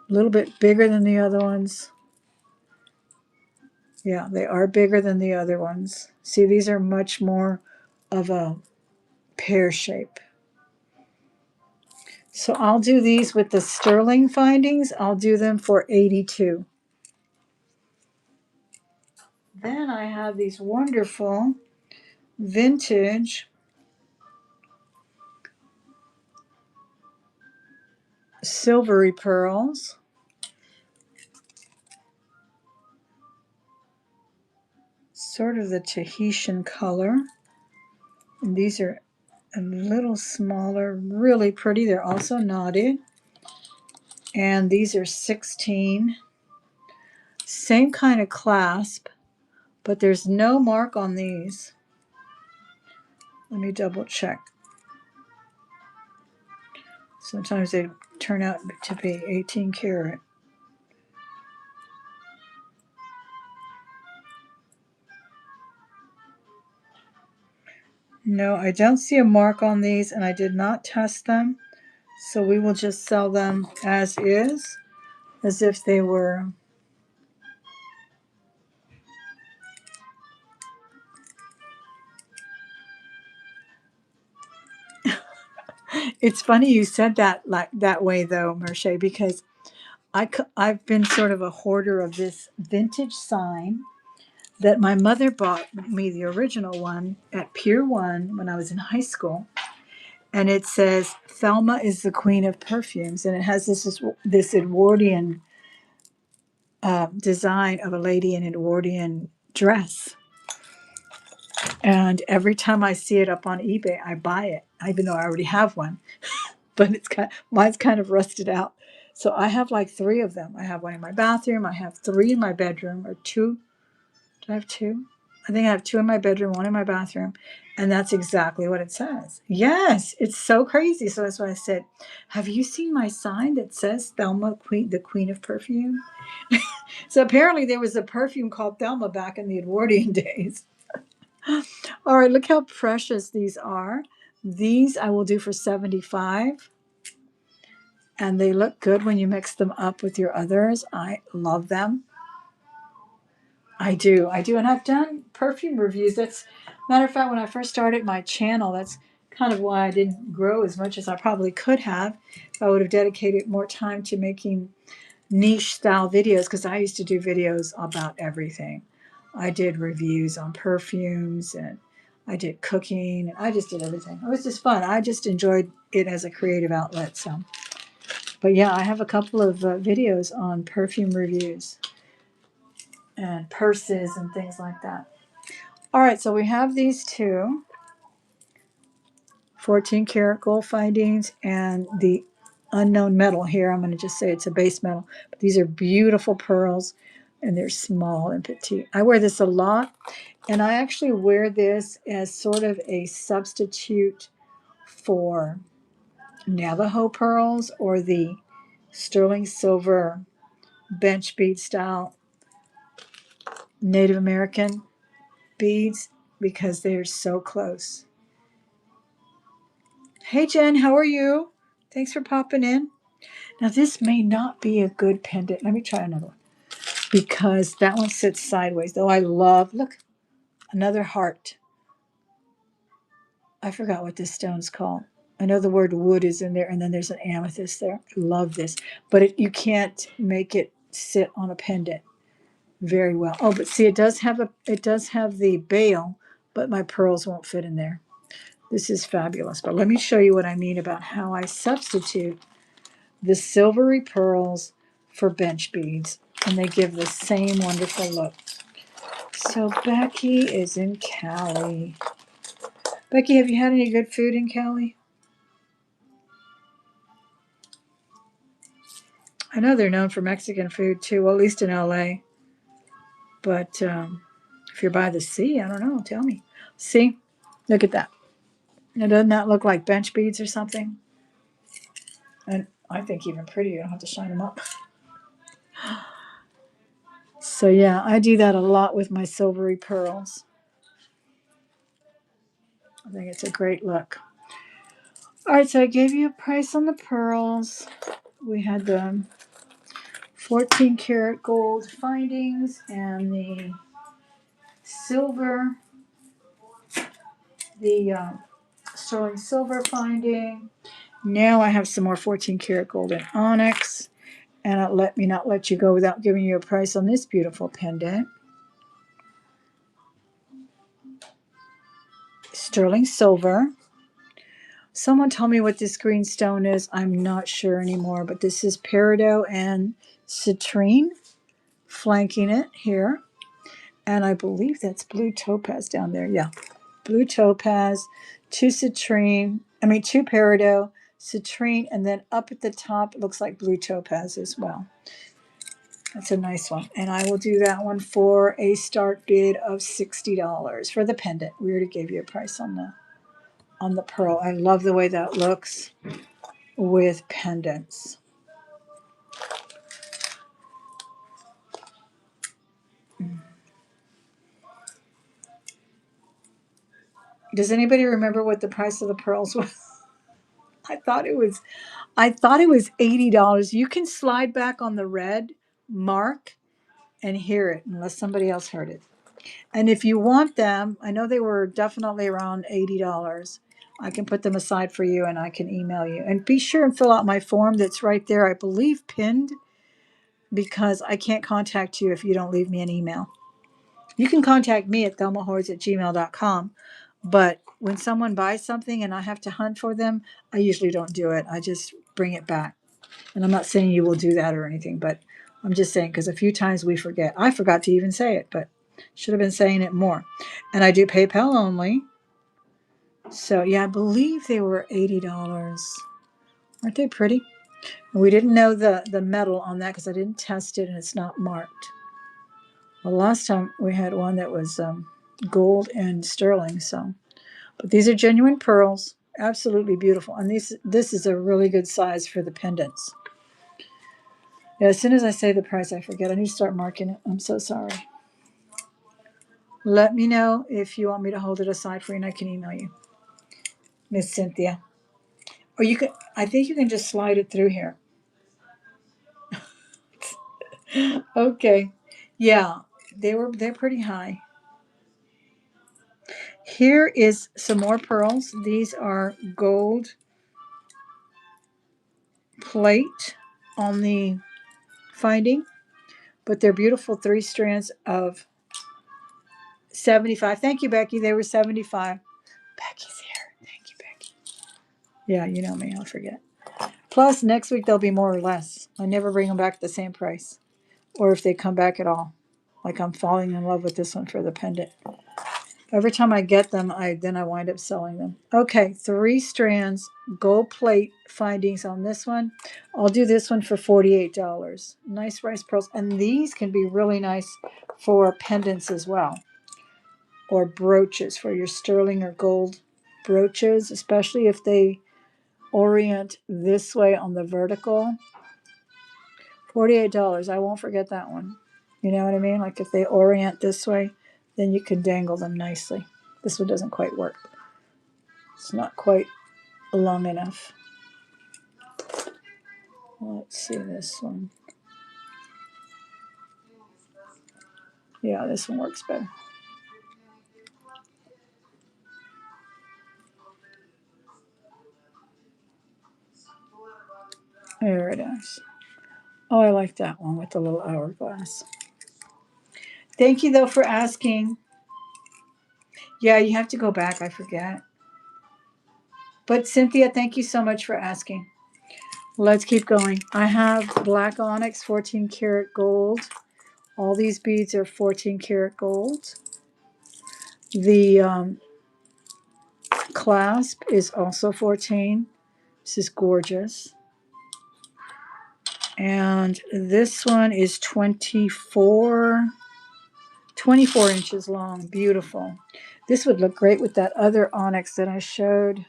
A little bit bigger than the other ones. Yeah, they are bigger than the other ones. See, these are much more of a pear shape. So I'll do these with the sterling findings. I'll do them for 82. Then I have these wonderful vintage silvery pearls. sort of the Tahitian color. And these are a little smaller, really pretty. They're also knotted. And these are 16. Same kind of clasp, but there's no mark on these. Let me double check. Sometimes they turn out to be 18 karat. No, I don't see a mark on these, and I did not test them. So we will just sell them as is, as if they were. It's funny you said that like that way though, Merche, because I've been sort of a hoarder of this vintage sign that my mother bought me, the original one, at Pier 1 when I was in high school. And it says, Thelma is the queen of perfumes. And it has this Edwardian design of a lady in an Edwardian dress. And every time I see it up on eBay, I buy it, even though I already have one. But mine's kind of rusted out. So I have like 3 of them. I have one in my bathroom. I have 3 in my bedroom, or 2. Do I have 2? I think I have 2 in my bedroom, 1 in my bathroom. And that's exactly what it says. Yes, it's so crazy. So that's why I said, have you seen my sign that says Thelma, the queen of perfume? So apparently there was a perfume called Thelma back in the Edwardian days. All right, look how precious these are. These I will do for 75. And they look good when you mix them up with your others. I love them. I do. And I've done perfume reviews. That's, matter of fact, when I first started my channel, that's kind of why I didn't grow as much as I probably could have. I would have dedicated more time to making niche style videos, because I used to do videos about everything. I did reviews on perfumes, and I did cooking. I just did everything. It was just fun. I just enjoyed it as a creative outlet. So, but yeah, I have a couple of videos on perfume reviews and purses and things like that. All right, so we have these 2 14 karat gold findings and the unknown metal here. I'm going to just say it's a base metal. But these are beautiful pearls, and they're small and petite. I wear this a lot, and I actually wear this as sort of a substitute for Navajo pearls or the sterling silver bench bead style Native American beads, because they're so close. Hey Jen, how are you? Thanks for popping in. Now this may not be a good pendant. Let me try another one, because that one sits sideways. Though I love, look, another heart. I forgot what this stone's called. I know the word wood is in there, and then there's an amethyst there. I love this, but you can't make it sit on a pendant very well. Oh, but see, it does have the bail, but my pearls won't fit in there. This is fabulous. But let me show you what I mean about how I substitute the silvery pearls for bench beads, and they give the same wonderful look. So Becky is in Cali. Becky, have you had any good food in Cali? I know they're known for Mexican food too, well, at least in LA. But if you're by the sea, I don't know. Tell me. See? Look at that. Now, doesn't that look like bench beads or something? And I think even prettier. You don't have to shine them up. So yeah, I do that a lot with my silvery pearls. I think it's a great look. All right, so I gave you a price on the pearls. We had the 14 karat gold findings and the silver, the sterling silver finding. Now I have some more 14 karat gold and onyx. And let me not let you go without giving you a price on this beautiful pendant. Sterling silver. Someone told me what this green stone is. I'm not sure anymore, but this is peridot and citrine flanking it here. And I believe that's blue topaz down there. Yeah, blue topaz, two citrine, two peridot, citrine, and then up at the top it looks like blue topaz as well. That's a nice one. And I will do that one for a start bid of $60 for the pendant. We already gave you a price on the pearl. I love the way that looks with pendants. Does anybody remember what the price of the pearls was? I thought it was $80. You can slide back on the red mark and hear it unless somebody else heard it. And if you want them, I know they were definitely around $80. I can put them aside for you and I can email you. And be sure and fill out my form that's right there, I believe pinned, because I can't contact you if you don't leave me an email. You can contact me at thelmahordes@gmail.com, but when someone buys something and I have to hunt for them, I usually don't do it. I just bring it back. And I'm not saying you will do that or anything, but I'm just saying because a few times we forget. I forgot to even say it, but should have been saying it more. And I do PayPal only. So yeah, I believe they were $80. Aren't they pretty? And we didn't know the metal on that because I didn't test it and it's not marked. Well, last time we had one that was gold and sterling. So, but these are genuine pearls, absolutely beautiful. And this is a really good size for the pendants. Yeah, as soon as I say the price, I forget. I need to start marking it. I'm so sorry. Let me know if you want me to hold it aside for you, and I can email you, Miss Cynthia. Or you can. I think you can just slide it through here. Okay. Yeah, they're pretty high. Here is some more pearls. These are gold plate on the finding, but they're beautiful 3 strands of 75. Thank you, Becky. They were 75. Becky's here. Thank you, Becky. Yeah, you know me. I'll forget. Plus, next week they'll be more or less. I never bring them back at the same price, or if they come back at all. Like I'm falling in love with this one for the pendant. Every time I get them, I wind up selling them. Okay, 3 strands, gold plate findings on this one. I'll do this one for $48. Nice rice pearls, and these can be really nice for pendants as well, or brooches for your sterling or gold brooches, especially if they orient this way on the vertical. $48. I won't forget that one. You know what I mean? Like if they orient this way, then you can dangle them nicely. This one doesn't quite work. It's not quite long enough. Let's see this one. Yeah, this one works better. There it is. Oh, I like that one with the little hourglass. Thank you, though, for asking. Yeah, you have to go back. I forget. But Cynthia, thank you so much for asking. Let's keep going. I have black onyx, 14 karat gold. All these beads are 14 karat gold. The clasp is also 14. This is gorgeous. And this one is 24 inches long. Beautiful. This would look great with that other onyx that I showed.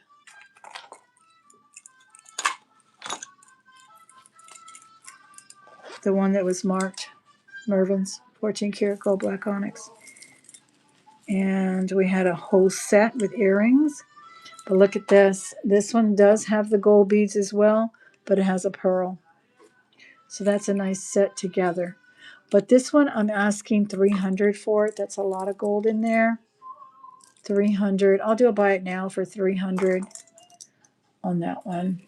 The one that was marked, Mervin's 14 karat gold black onyx. And we had a whole set with earrings. But look at this. This one does have the gold beads as well, but it has a pearl. So that's a nice set together. But this one I'm asking $300 for it. That's a lot of gold in there. $300. I'll do a buy it now for $300 on that one.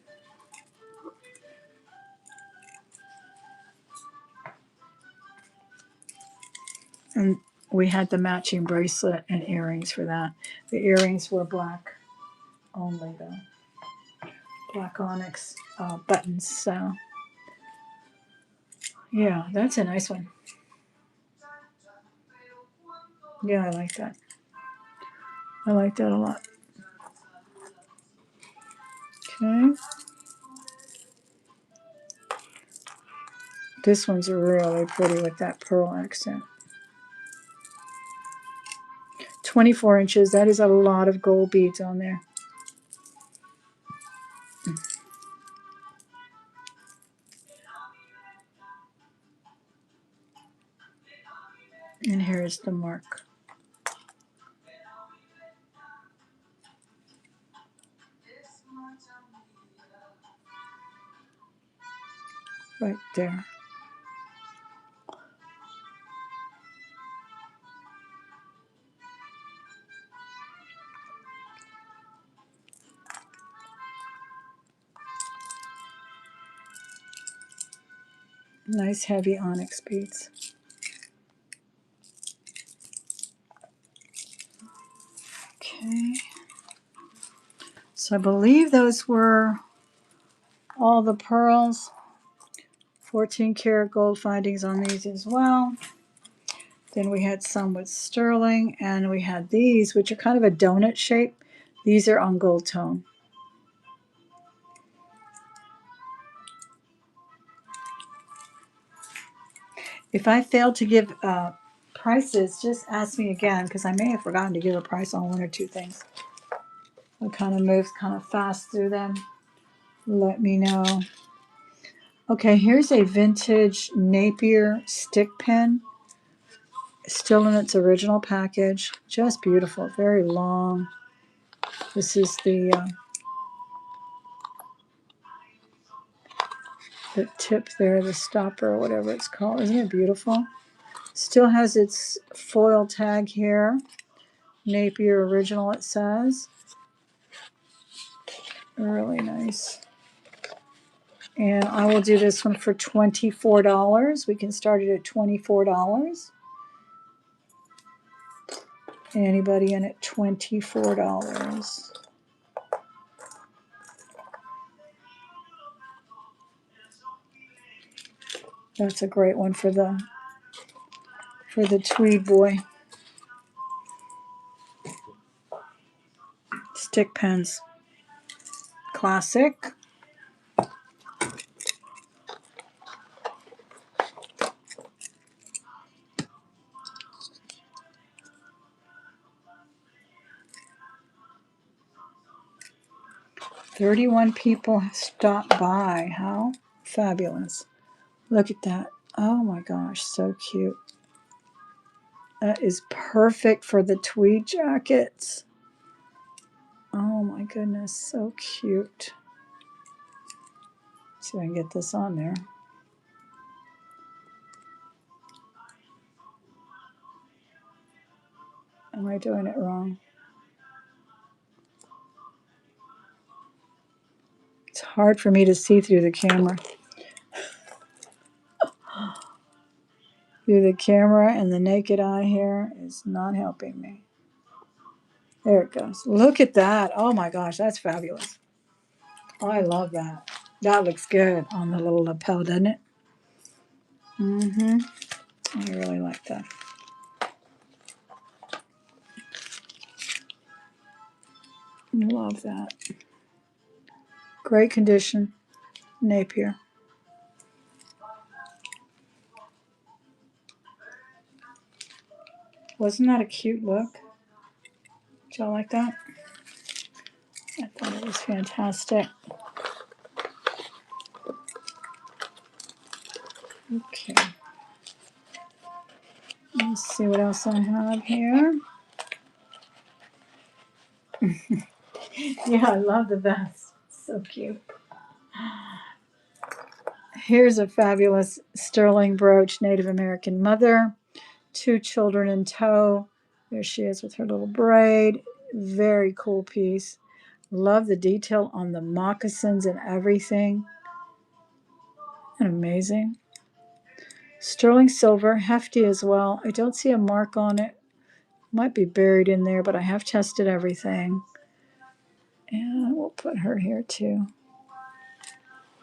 And we had the matching bracelet and earrings for that. The earrings were black only though. Black onyx buttons. So yeah, that's a nice one. Yeah, I like that. I like that a lot. Okay. This one's really pretty with that pearl accent. 24 inches. That is a lot of gold beads on there. And here's the mark. Right there. Nice heavy onyx beads. Okay. So I believe those were all the pearls. 14 karat gold findings on these as well. Then we had some with sterling, and we had these, which are kind of a donut shape. These are on gold tone. If I failed to give prices, just ask me again, because I may have forgotten to give a price on one or two things. I kind of moved kind of fast through them. Let me know. Okay, here's a vintage Napier stick pen. Still in its original package. Just beautiful. Very long. This is the tip there, the stopper or whatever it's called. Isn't it beautiful? Still has its foil tag here. Napier original, it says. Really nice. And I will do this one for $24. We can start it at $24. Anybody in at $24? That's a great one for the tweed boy. Stick pens. Classic. $31 people stopped by. How fabulous. Look at that. Oh my gosh, so cute. That is perfect for the tweed jackets. Oh my goodness, so cute. Let's see if I can get this on there. Am I doing it wrong? It's hard for me to see through the camera. Through the camera, and the naked eye here is not helping me. There it goes. Look at that. Oh my gosh, that's fabulous. Oh, I love that. That looks good on the little lapel, doesn't it? Mm-hmm. I really like that. Love that. Great condition. Napier. Wasn't that a cute look? Did y'all like that? I thought it was fantastic. Okay. Let's see what else I have here. Yeah, I love the vest. So cute. Here's a fabulous sterling brooch, Native American mother. 2 children in tow. There she is with her little braid. Very cool piece. Love the detail on the moccasins and everything. And amazing. Sterling silver, hefty as well. I don't see a mark on it. Might be buried in there, but I have tested everything. And we'll put her here too.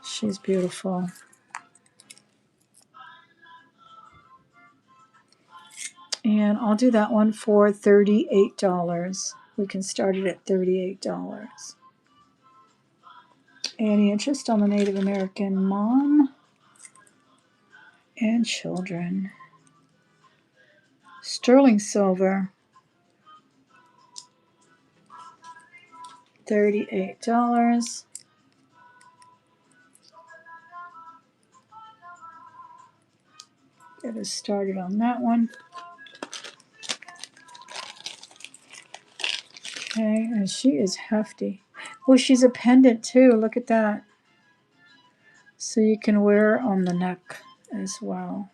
She's beautiful. And I'll do that one for $38. We can start it at $38. Any interest on the Native American mom and children? Sterling silver, $38. Get us started on that one. Okay, and she is hefty. Oh, she's a pendant too. Look at that. So you can wear on the neck as well.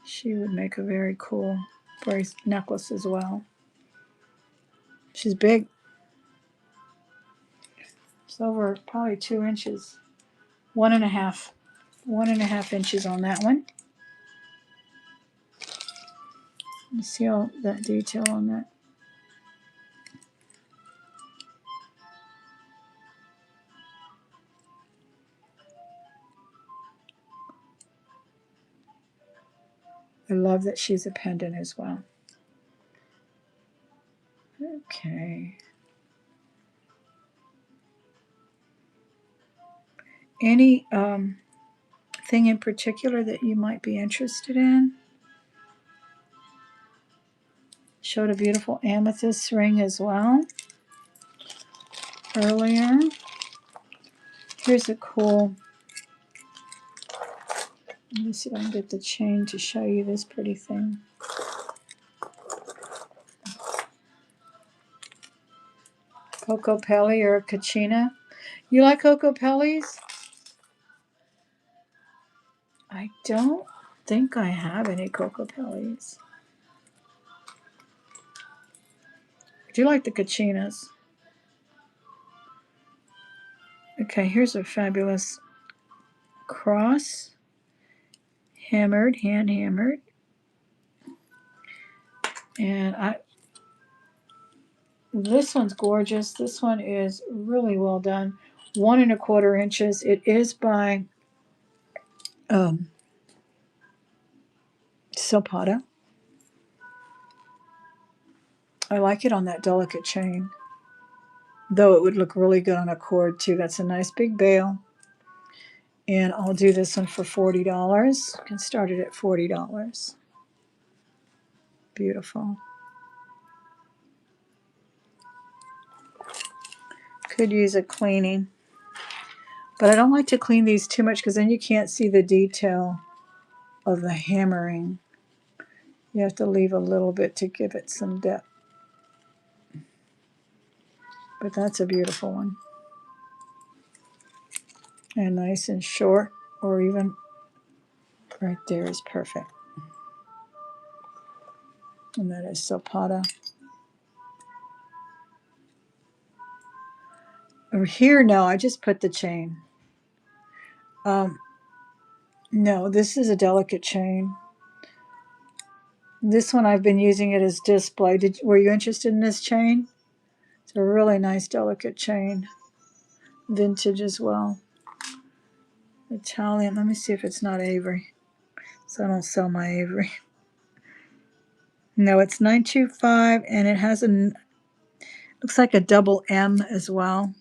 She would make a very cool necklace as well. She's big. It's over probably 2 inches. 1.5. 1.5 inches on that one. You see all that detail on that. I love that she's a pendant as well. Okay. Any thing in particular that you might be interested in? Showed a beautiful amethyst ring as well earlier. Here's a cool, let me see if I can get the chain to show you this pretty thing. Coco Pelli or a Kachina. You like Coco Pellis? I don't think I have any Coco Pellis. I do like the Kachinas. Okay, here's a fabulous cross. Hammered, hand hammered. And this one's gorgeous. This one is really well done. 1.25 inches. It is by Silpata. I like it on that delicate chain, though it would look really good on a cord too. That's a nice big bail. And I'll do this one for $40. You can start it at $40. Beautiful. Could use a cleaning. But I don't like to clean these too much because then you can't see the detail of the hammering. You have to leave a little bit to give it some depth. But that's a beautiful one. And nice and short, or even right there is perfect. And that is Silpata. Over here, no, I just put the chain. No, this is a delicate chain. This one I've been using it as display. Were you interested in this chain? It's a really nice delicate chain. Vintage as well. Italian. Let me see if it's not Avery. So I don't sell my Avery. No, it's 925 and it has looks like a double M as well.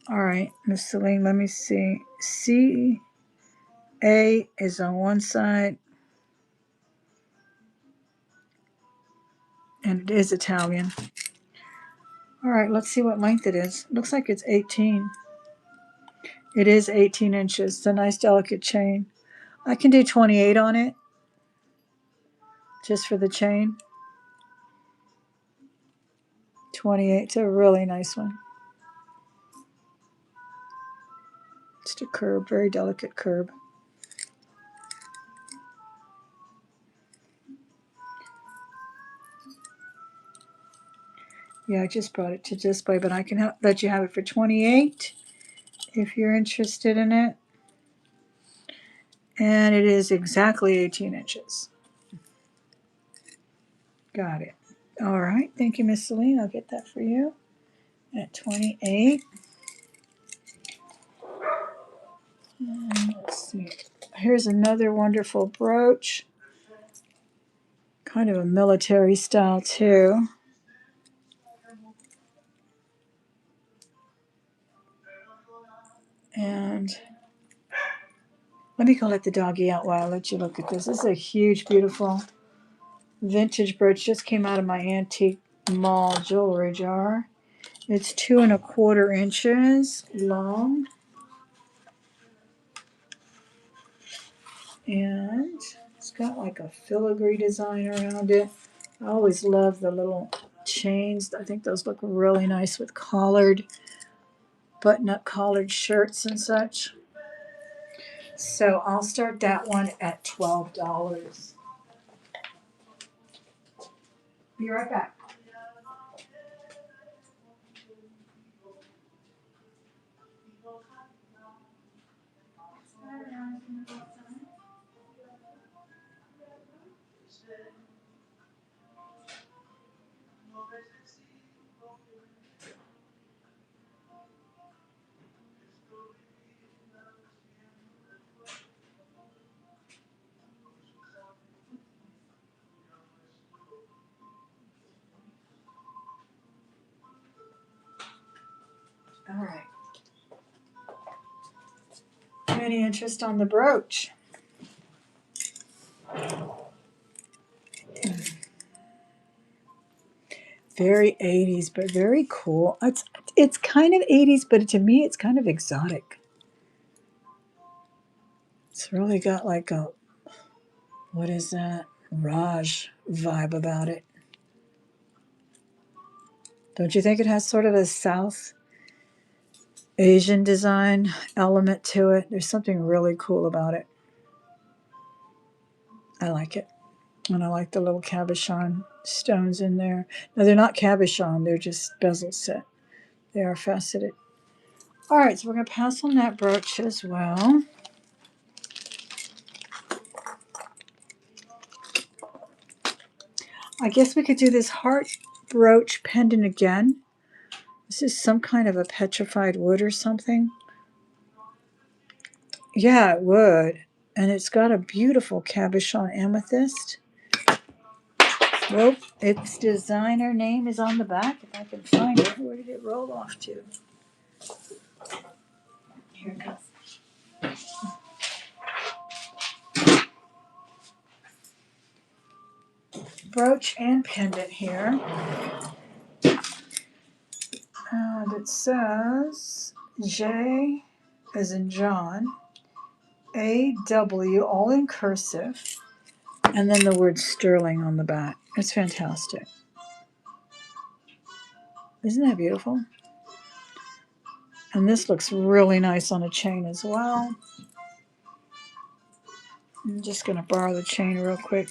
All right, Miss Celine, let me see. C-A is on one side. And it is Italian. All right, let's see what length it is. Looks like it's 18. It is 18 inches. It's a nice delicate chain. I can do 28 on it, just for the chain. 28, it's a really nice one. Just a curb, very delicate curb. Yeah, I just brought it to display, but I can let you have it for 28 if you're interested in it. And it is exactly 18 inches. Got it. All right, thank you, Miss Celine. I'll get that for you at 28. And let's see. Here's another wonderful brooch. Kind of a military style too. And let me go let the doggy out while I let you look at this. This is a huge, beautiful vintage brooch. Just came out of my antique mall jewelry jar. It's 2¼ inches long. And it's got like a filigree design around it. I always love the little chains. I think those look really nice with collared, button-up collared shirts and such. So I'll start that one at $12. Be right back. All right. Any interest on the brooch? Very 80s, but very cool. It's kind of 80s, but to me, it's kind of exotic. It's really got like a, what is that? Raj vibe about it. Don't you think it has sort of a South Asian design element to it? There's something really cool about it. I like it. And I like the little cabochon stones in there. No, they're not cabochon. They're just bezel set. They are faceted. All right, so we're going to pass on that brooch as well. I guess we could do this heart brooch pendant again. This is some kind of a petrified wood or something. Yeah, it would. And it's got a beautiful cabochon amethyst. Well, its designer name is on the back, if I can find it. Where did it roll off to? Here it goes. Brooch and pendant here. And it says J as in John, AW, all in cursive, and then the word sterling on the back. It's fantastic. Isn't that beautiful? And this looks really nice on a chain as well. I'm just going to borrow the chain real quick,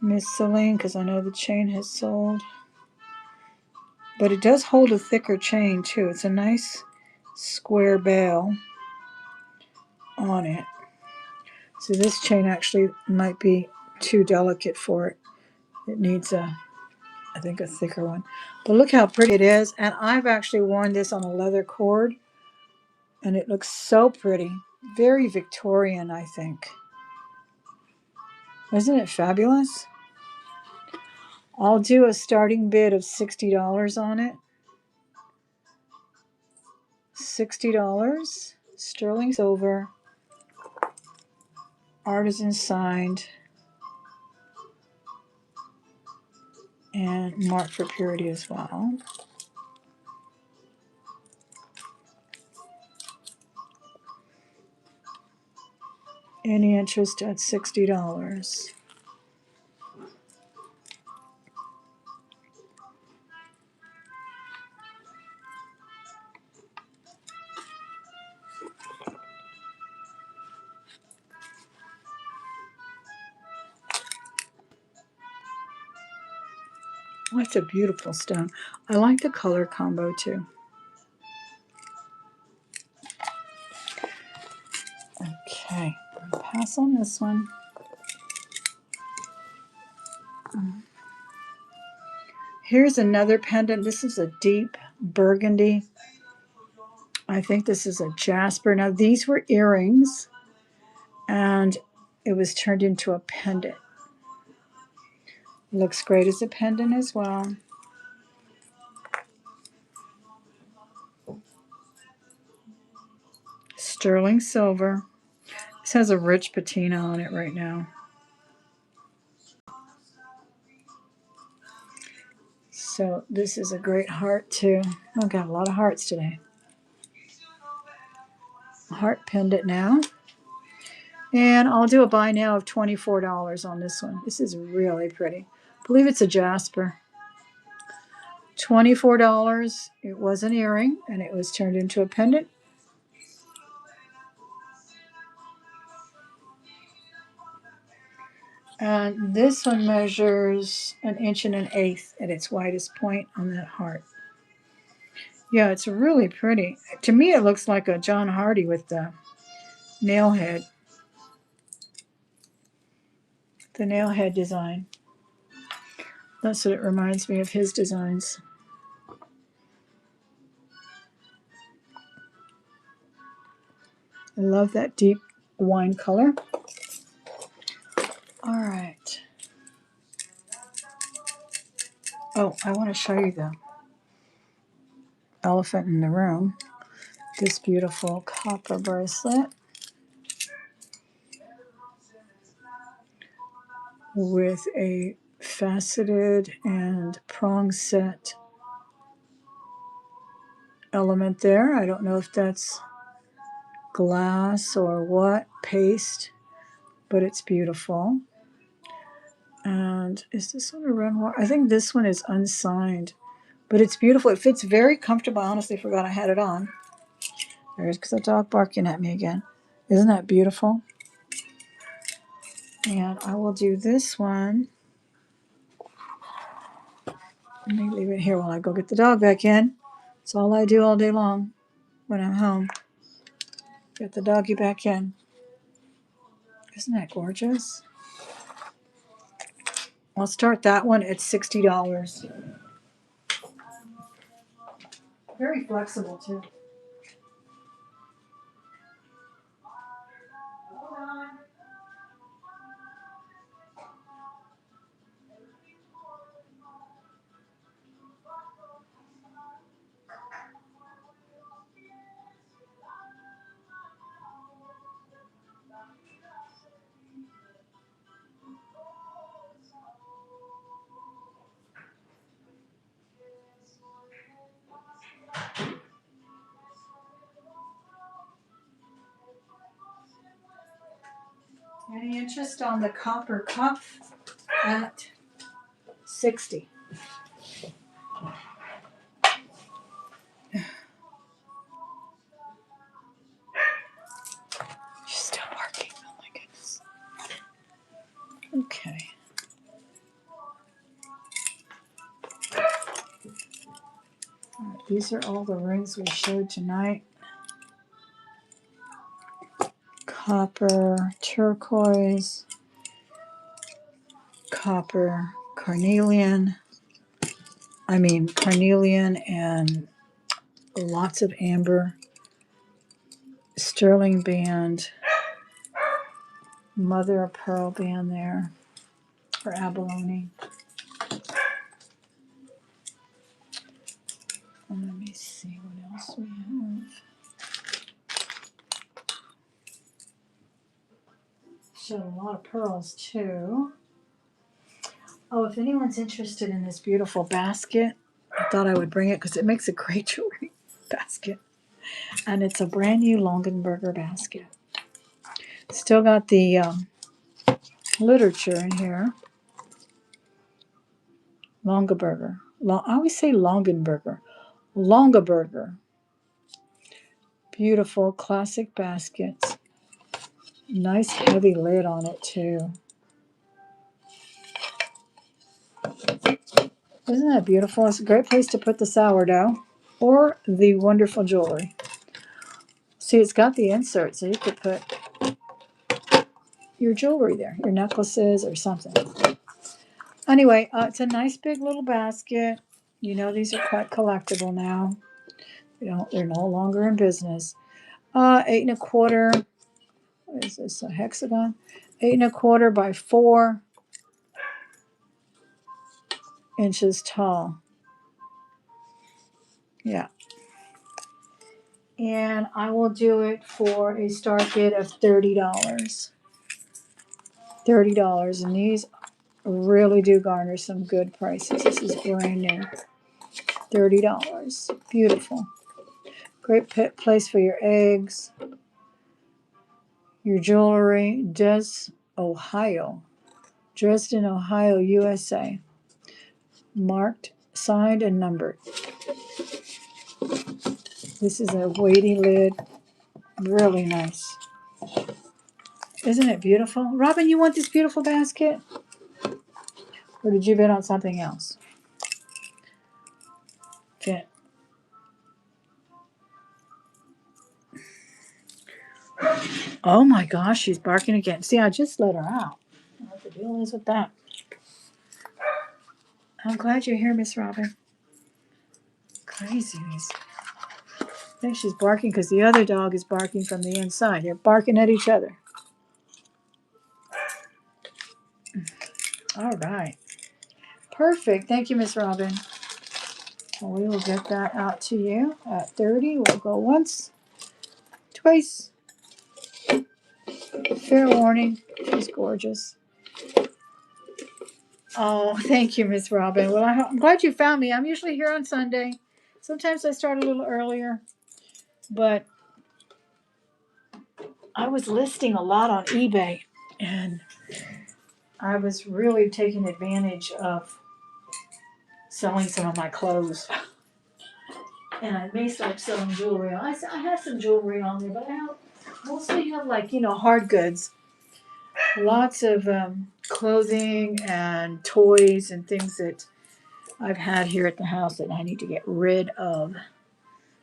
Miss Celine, because I know the chain has sold. But it does hold a thicker chain too. It's a nice square bail on it. So this chain actually might be too delicate for it. It needs I think a thicker one. But look how pretty it is. And I've actually worn this on a leather cord. And it looks so pretty. Very Victorian, I think. Isn't it fabulous? I'll do a starting bid of $60 on it. $60. Sterling silver. Artisan signed. And marked for purity as well. Any interest at $60? That's a beautiful stone. I like the color combo too. Okay, pass on this one. Here's another pendant. This is a deep burgundy. I think this is a jasper. Now these were earrings and it was turned into a pendant. Looks great as a pendant as well. Sterling silver. This has a rich patina on it right now. So this is a great heart too. I've got a lot of hearts today. Heart pendant now. And I'll do a buy now of $24 on this one. This is really pretty. I believe it's a jasper. $24. It was an earring and it was turned into a pendant. And this one measures 1.1 inches at its widest point on that heart. Yeah, it's really pretty. To me, it looks like a John Hardy with the nail head. The nail head design. That's what it reminds me of, his designs. I love that deep wine color. All right. Oh, I want to show you the elephant in the room. This beautiful copper bracelet with a faceted and prong set element there. I don't know if that's glass or what, paste, but it's beautiful. And is this one a Renoir? I think this one is unsigned, but it's beautiful. It fits very comfortable. I honestly forgot I had it on. There's the dog barking at me again. Isn't that beautiful? And I will do this one. Let me leave it here while I go get the dog back in. It's all I do all day long when I'm home. Get the doggy back in. Isn't that gorgeous? I'll start that one at $60. Very flexible too. Any interest on the copper cuff at $60? She's still working. Oh my goodness. Okay. All right, these are all the rings we showed tonight. Copper, turquoise, copper, carnelian and lots of amber, sterling band, mother of pearl band there for abalone. And let me see what else we have. Showed a lot of pearls too. Oh, if anyone's interested in this beautiful basket, I thought I would bring it because it makes a great jewelry basket. And it's a brand new Longenberger basket. Still got the literature in here. Longaberger. I always say Longenberger. Longaberger. Beautiful classic baskets. Nice heavy lid on it too. Isn't that beautiful? It's a great place to put the sourdough or the wonderful jewelry. See, it's got the insert, so you could put your jewelry there, your necklaces or something. Anyway, it's a nice big little basket. You know these are quite collectible now. They're no longer in business. 8 1/4. What is this? A hexagon? 8 1/4 by 4. inches tall. Yeah. And I will do it for a start bid of $30. $30. And these really do garner some good prices. This is brand new. $30. Beautiful. Great place for your eggs, your jewelry. Ohio. Dresden, Ohio, USA. Marked, signed, and numbered. This is a weighty lid. Really nice. Isn't it beautiful? Robin, you want this beautiful basket? Or did you bid on something else? Okay. Oh my gosh, she's barking again. See, I just let her out. I don't know what the deal is with that. I'm glad you're here, Miss Robin. Crazy. I think she's barking because the other dog is barking from the inside. They're barking at each other. All right. Perfect. Thank you, Miss Robin. Well, we will get that out to you at 30. We'll go once, twice. Fair warning. She's gorgeous. Oh, thank you, Miss Robin. Well, I'm glad you found me. I'm usually here on Sunday. Sometimes I start a little earlier, but I was listing a lot on eBay, and I was really taking advantage of selling some of my clothes. And I may start selling jewelry. I have some jewelry on there, but I mostly have hard goods. Lots of clothing and toys and things that I've had here at the house that I need to get rid of.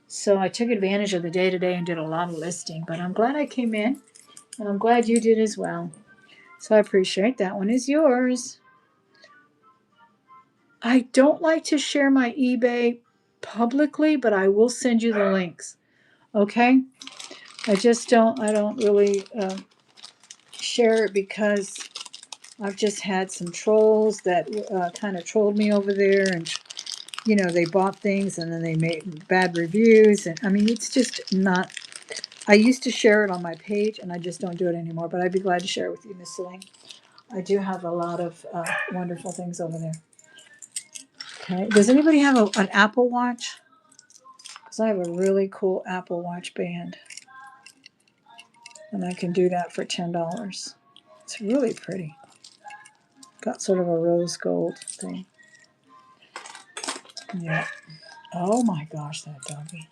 So I took advantage of the day today and did a lot of listing. But I'm glad I came in, and I'm glad you did as well. So I appreciate that. One is yours. I don't like to share my eBay publicly, but I will send you the links. Okay? I don't really share it because I've just had some trolls that kind of trolled me over there, and they bought things and then they made bad reviews, and I mean, it's just not. I used to share it on my page, and I just don't do it anymore. But I'd be glad to share it with you, Miss Celine. I do have a lot of wonderful things over there. Okay. Does anybody have an Apple Watch? Because I have a really cool Apple Watch band, and I can do that for $10. It's really pretty. Got sort of a rose gold thing. Yeah. Oh my gosh, that doggy.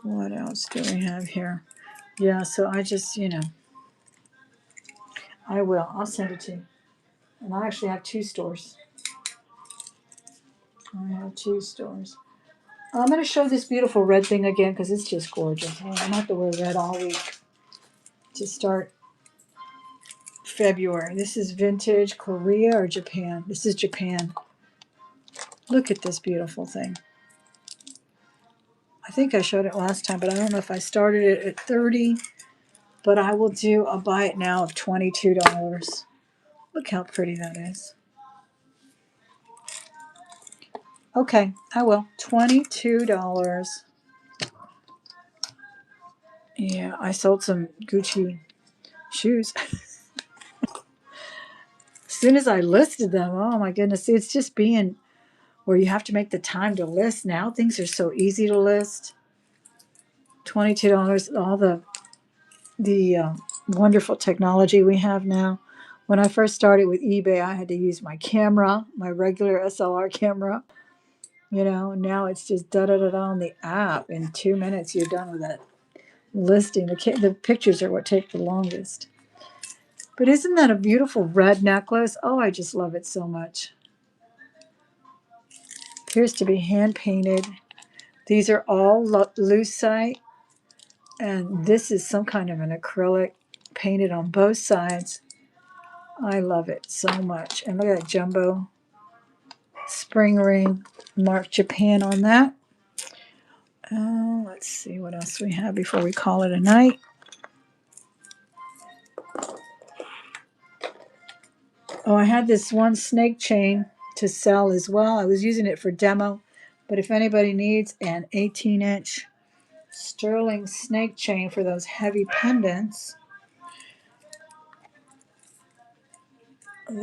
What else do we have here? Yeah, so I just, I will. I'll send it to you. And I actually have two stores. I have two stores. I'm going to show this beautiful red thing again because it's just gorgeous. I'm going to have to wear red all week to start February. This is vintage Korea or Japan. This is Japan. Look at this beautiful thing. I think I showed it last time, but I don't know if I started it at 30. But I will do a buy it now of $22. Look how pretty that is. Okay, I will. $22. Yeah, I sold some Gucci shoes. As soon as I listed them, oh my goodness, it's just being where you have to make the time to list. Now things are so easy to list. $22, all the wonderful technology we have now. When I first started with eBay, I had to use my camera, my regular SLR camera. Now it's just da-da-da-da on the app. In 2 minutes, you're done with it. Listing. The pictures are what take the longest. But isn't that a beautiful red necklace? Oh, I just love it so much. Appears to be hand painted. These are all lucite, and this is some kind of an acrylic painted on both sides. I love it so much. And look at that jumbo spring ring, marked Japan on that. Let's see what else we have before we call it a night. Oh, I had this one snake chain to sell as well. I was using it for demo, but if anybody needs an 18-inch sterling snake chain for those heavy pendants, I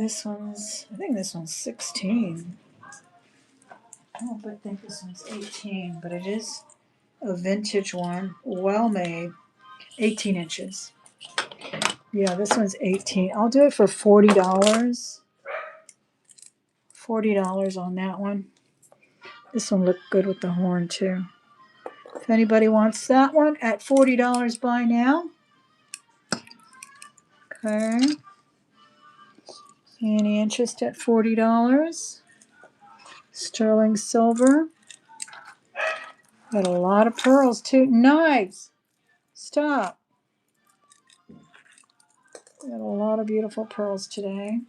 think this one's 16. I don't think this one's 18, but it is a vintage one, well made, 18 inches. Yeah, this one's 18. I'll do it for $40. $40 on that one. This one looked good with the horn too. If anybody wants that one at $40, buy now. Okay. Any interest at $40? Sterling silver. Got a lot of pearls too. Knives. Stop. Got a lot of beautiful pearls today.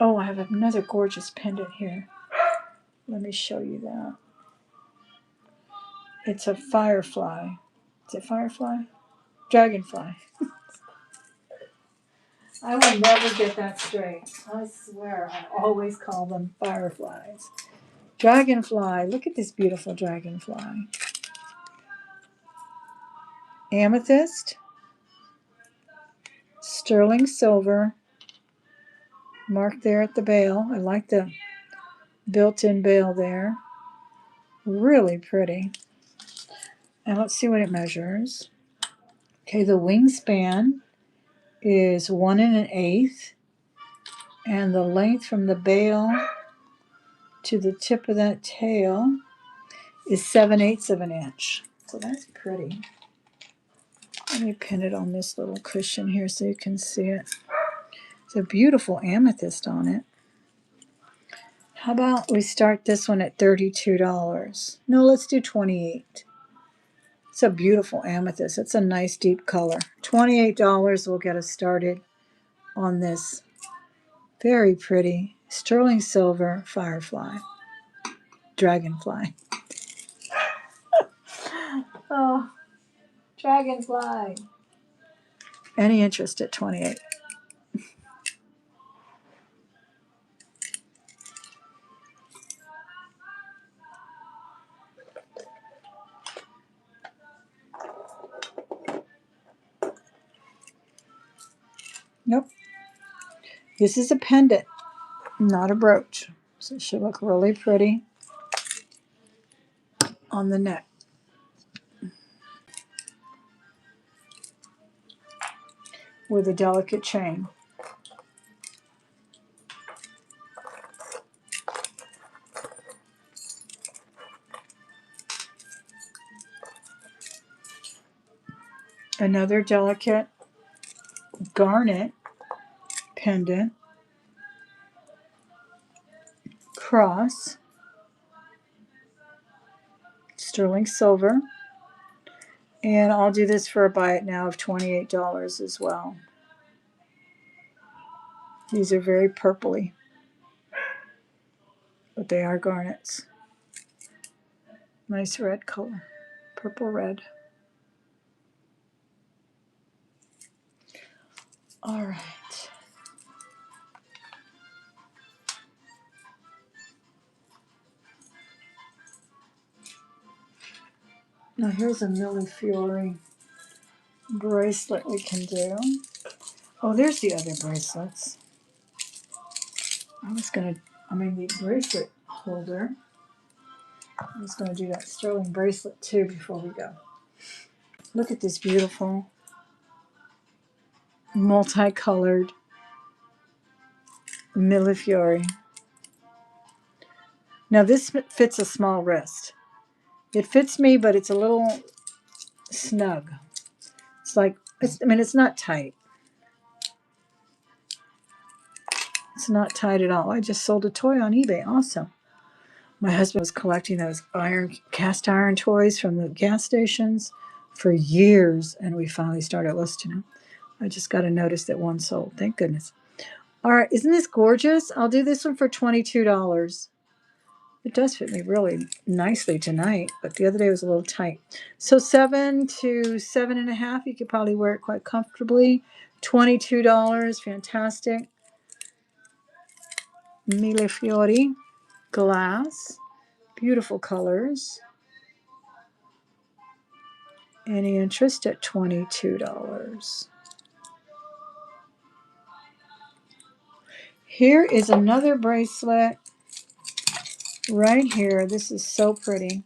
Oh, I have another gorgeous pendant here. Let me show you that. It's a firefly. Is it firefly? Dragonfly. I will never get that straight. I swear, I always call them fireflies. Dragonfly. Look at this beautiful dragonfly. Amethyst. Sterling silver. Marked there at the bail. I like the built-in bail there. Really pretty. And let's see what it measures. Okay, the wingspan is 1 1/8. And the length from the bail to the tip of that tail is 7/8 of an inch. So that's pretty. Let me pin it on this little cushion here so you can see it. It's a beautiful amethyst on it. How about we start this one at $32? No, let's do $28. It's a beautiful amethyst. It's a nice deep color. $28 will get us started on this very pretty sterling silver firefly. Dragonfly. Oh, dragonfly. Any interest at 28? Nope. This is a pendant, not a brooch. So it should look really pretty on the neck. With a delicate chain. Another delicate garnet pendant. Cross. Sterling silver. And I'll do this for a buy it now of $28 as well. These are very purpley, but they are garnets. Nice red color, purple red. All right. Now here's a Millefiori bracelet we can do. Oh, there's the other bracelets. The bracelet holder. I was going to do that sterling bracelet too before we go. Look at this beautiful multicolored Millefiori. Now this fits a small wrist. It fits me, but it's a little snug. It's like, it's not tight. It's not tight at all. I just sold a toy on eBay also. My husband was collecting those cast iron toys from the gas stations for years, and we finally started listing them. I just got a notice that one sold. Thank goodness. All right, isn't this gorgeous? I'll do this one for $22. It does fit me really nicely tonight, but the other day was a little tight. So 7 to 7.5, you could probably wear it quite comfortably. $22, fantastic. Mille Fiori glass, beautiful colors. Any interest at $22. Here is another bracelet right here. This is so pretty.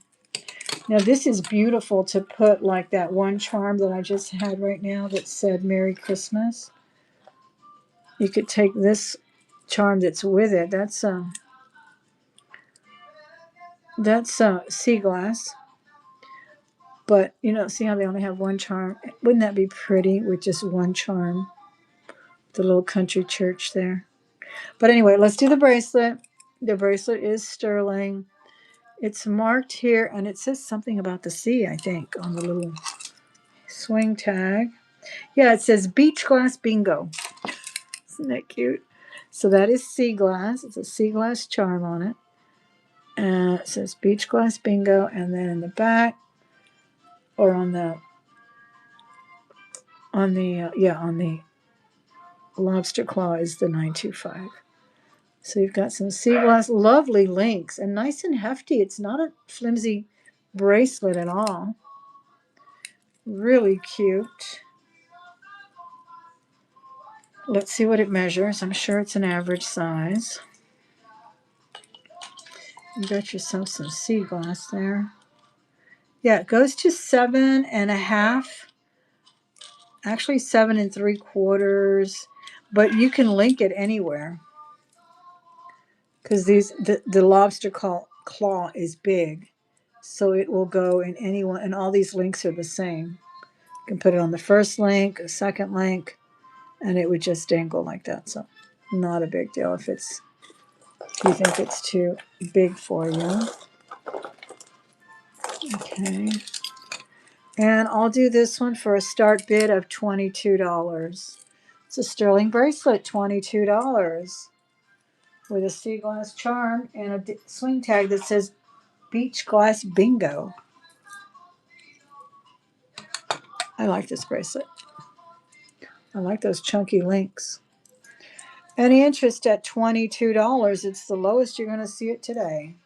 Now this is beautiful to put like that one charm that I just had right now that said Merry Christmas. You could take this charm that's with it. That's sea glass. But you know, see how they only have one charm? Wouldn't that be pretty with just one charm? The little country church there. But anyway, let's do the bracelet. The bracelet is sterling. It's marked here, and it says something about the sea, I think, on the little swing tag. Yeah, it says Beach Glass Bingo. Isn't that cute? So that is sea glass. It's a sea glass charm on it. And it says Beach Glass Bingo. And then in the back, or on the lobster claw is the 925. So you've got some sea glass, lovely links, and nice and hefty. It's not a flimsy bracelet at all. Really cute. Let's see what it measures. I'm sure it's an average size. You got yourself some sea glass there. Yeah, it goes to 7.5. Actually 7.75. But you can link it anywhere. Because the lobster claw is big. So it will go in any one, and all these links are the same. You can put it on the first link, a second link, and it would just dangle like that. So not a big deal if you think it's too big for you. Okay. And I'll do this one for a start bid of $22. It's a sterling bracelet, $22, with a sea glass charm and a swing tag that says Beach Glass Bingo. I like this bracelet. I like those chunky links. Any interest at $22? It's the lowest you're going to see it today.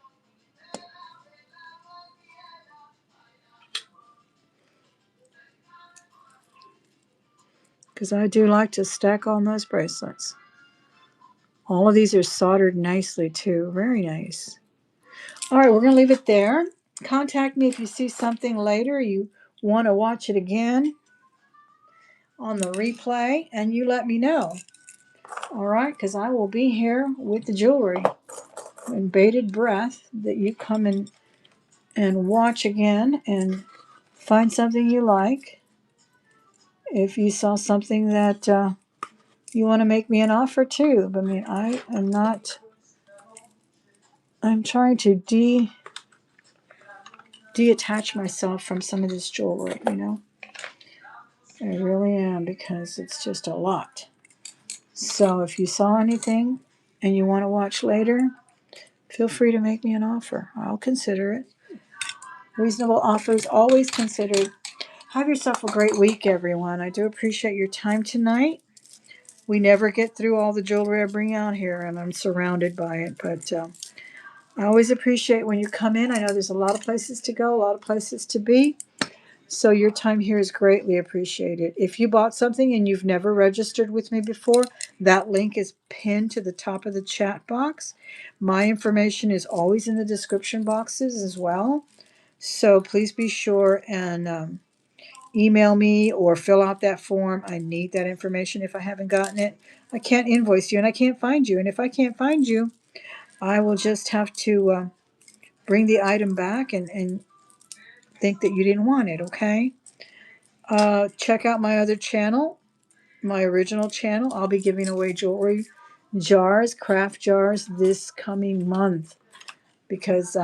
Because I do like to stack on those bracelets. All of these are soldered nicely too. Very nice. All right, we're going to leave it there. Contact me if you see something later, you want to watch it again on the replay, and you let me know. All right, because I will be here with the jewelry in bated breath that you come in and watch again and find something you like. If you saw something that you want to make me an offer too. I mean, I am not, I'm trying to detach myself from some of this jewelry, you know. I really am, because it's just a lot. So if you saw anything and you want to watch later, feel free to make me an offer. I'll consider it. Reasonable offers always considered. Have yourself a great week, everyone. I do appreciate your time tonight. We never get through all the jewelry I bring out here, and I'm surrounded by it. But I always appreciate when you come in. I know there's a lot of places to go, a lot of places to be. So your time here is greatly appreciated. If you bought something and you've never registered with me before, that link is pinned to the top of the chat box. My information is always in the description boxes as well. So please be sure and email me or fill out that form. I need that information if I haven't gotten it. I can't invoice you and I can't find you. And if I can't find you, I will just have to bring the item back and think that you didn't want it, okay? Check out my other channel, my original channel. I'll be giving away jewelry jars, craft jars this coming month, because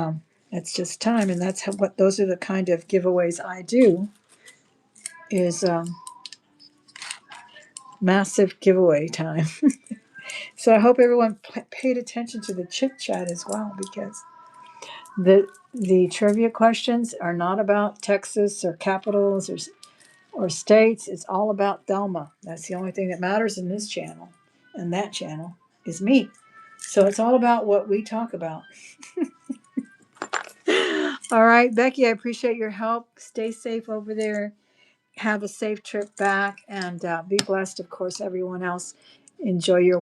it's just time, and that's what those are the kind of giveaways I do, is massive giveaway time. So I hope everyone paid attention to the chit chat as well, because The trivia questions are not about Texas or capitals or states. It's all about Thelma. That's the only thing that matters in this channel. And that channel is me. So it's all about what we talk about. All right, Becky, I appreciate your help. Stay safe over there. Have a safe trip back and be blessed, of course, everyone else. Enjoy your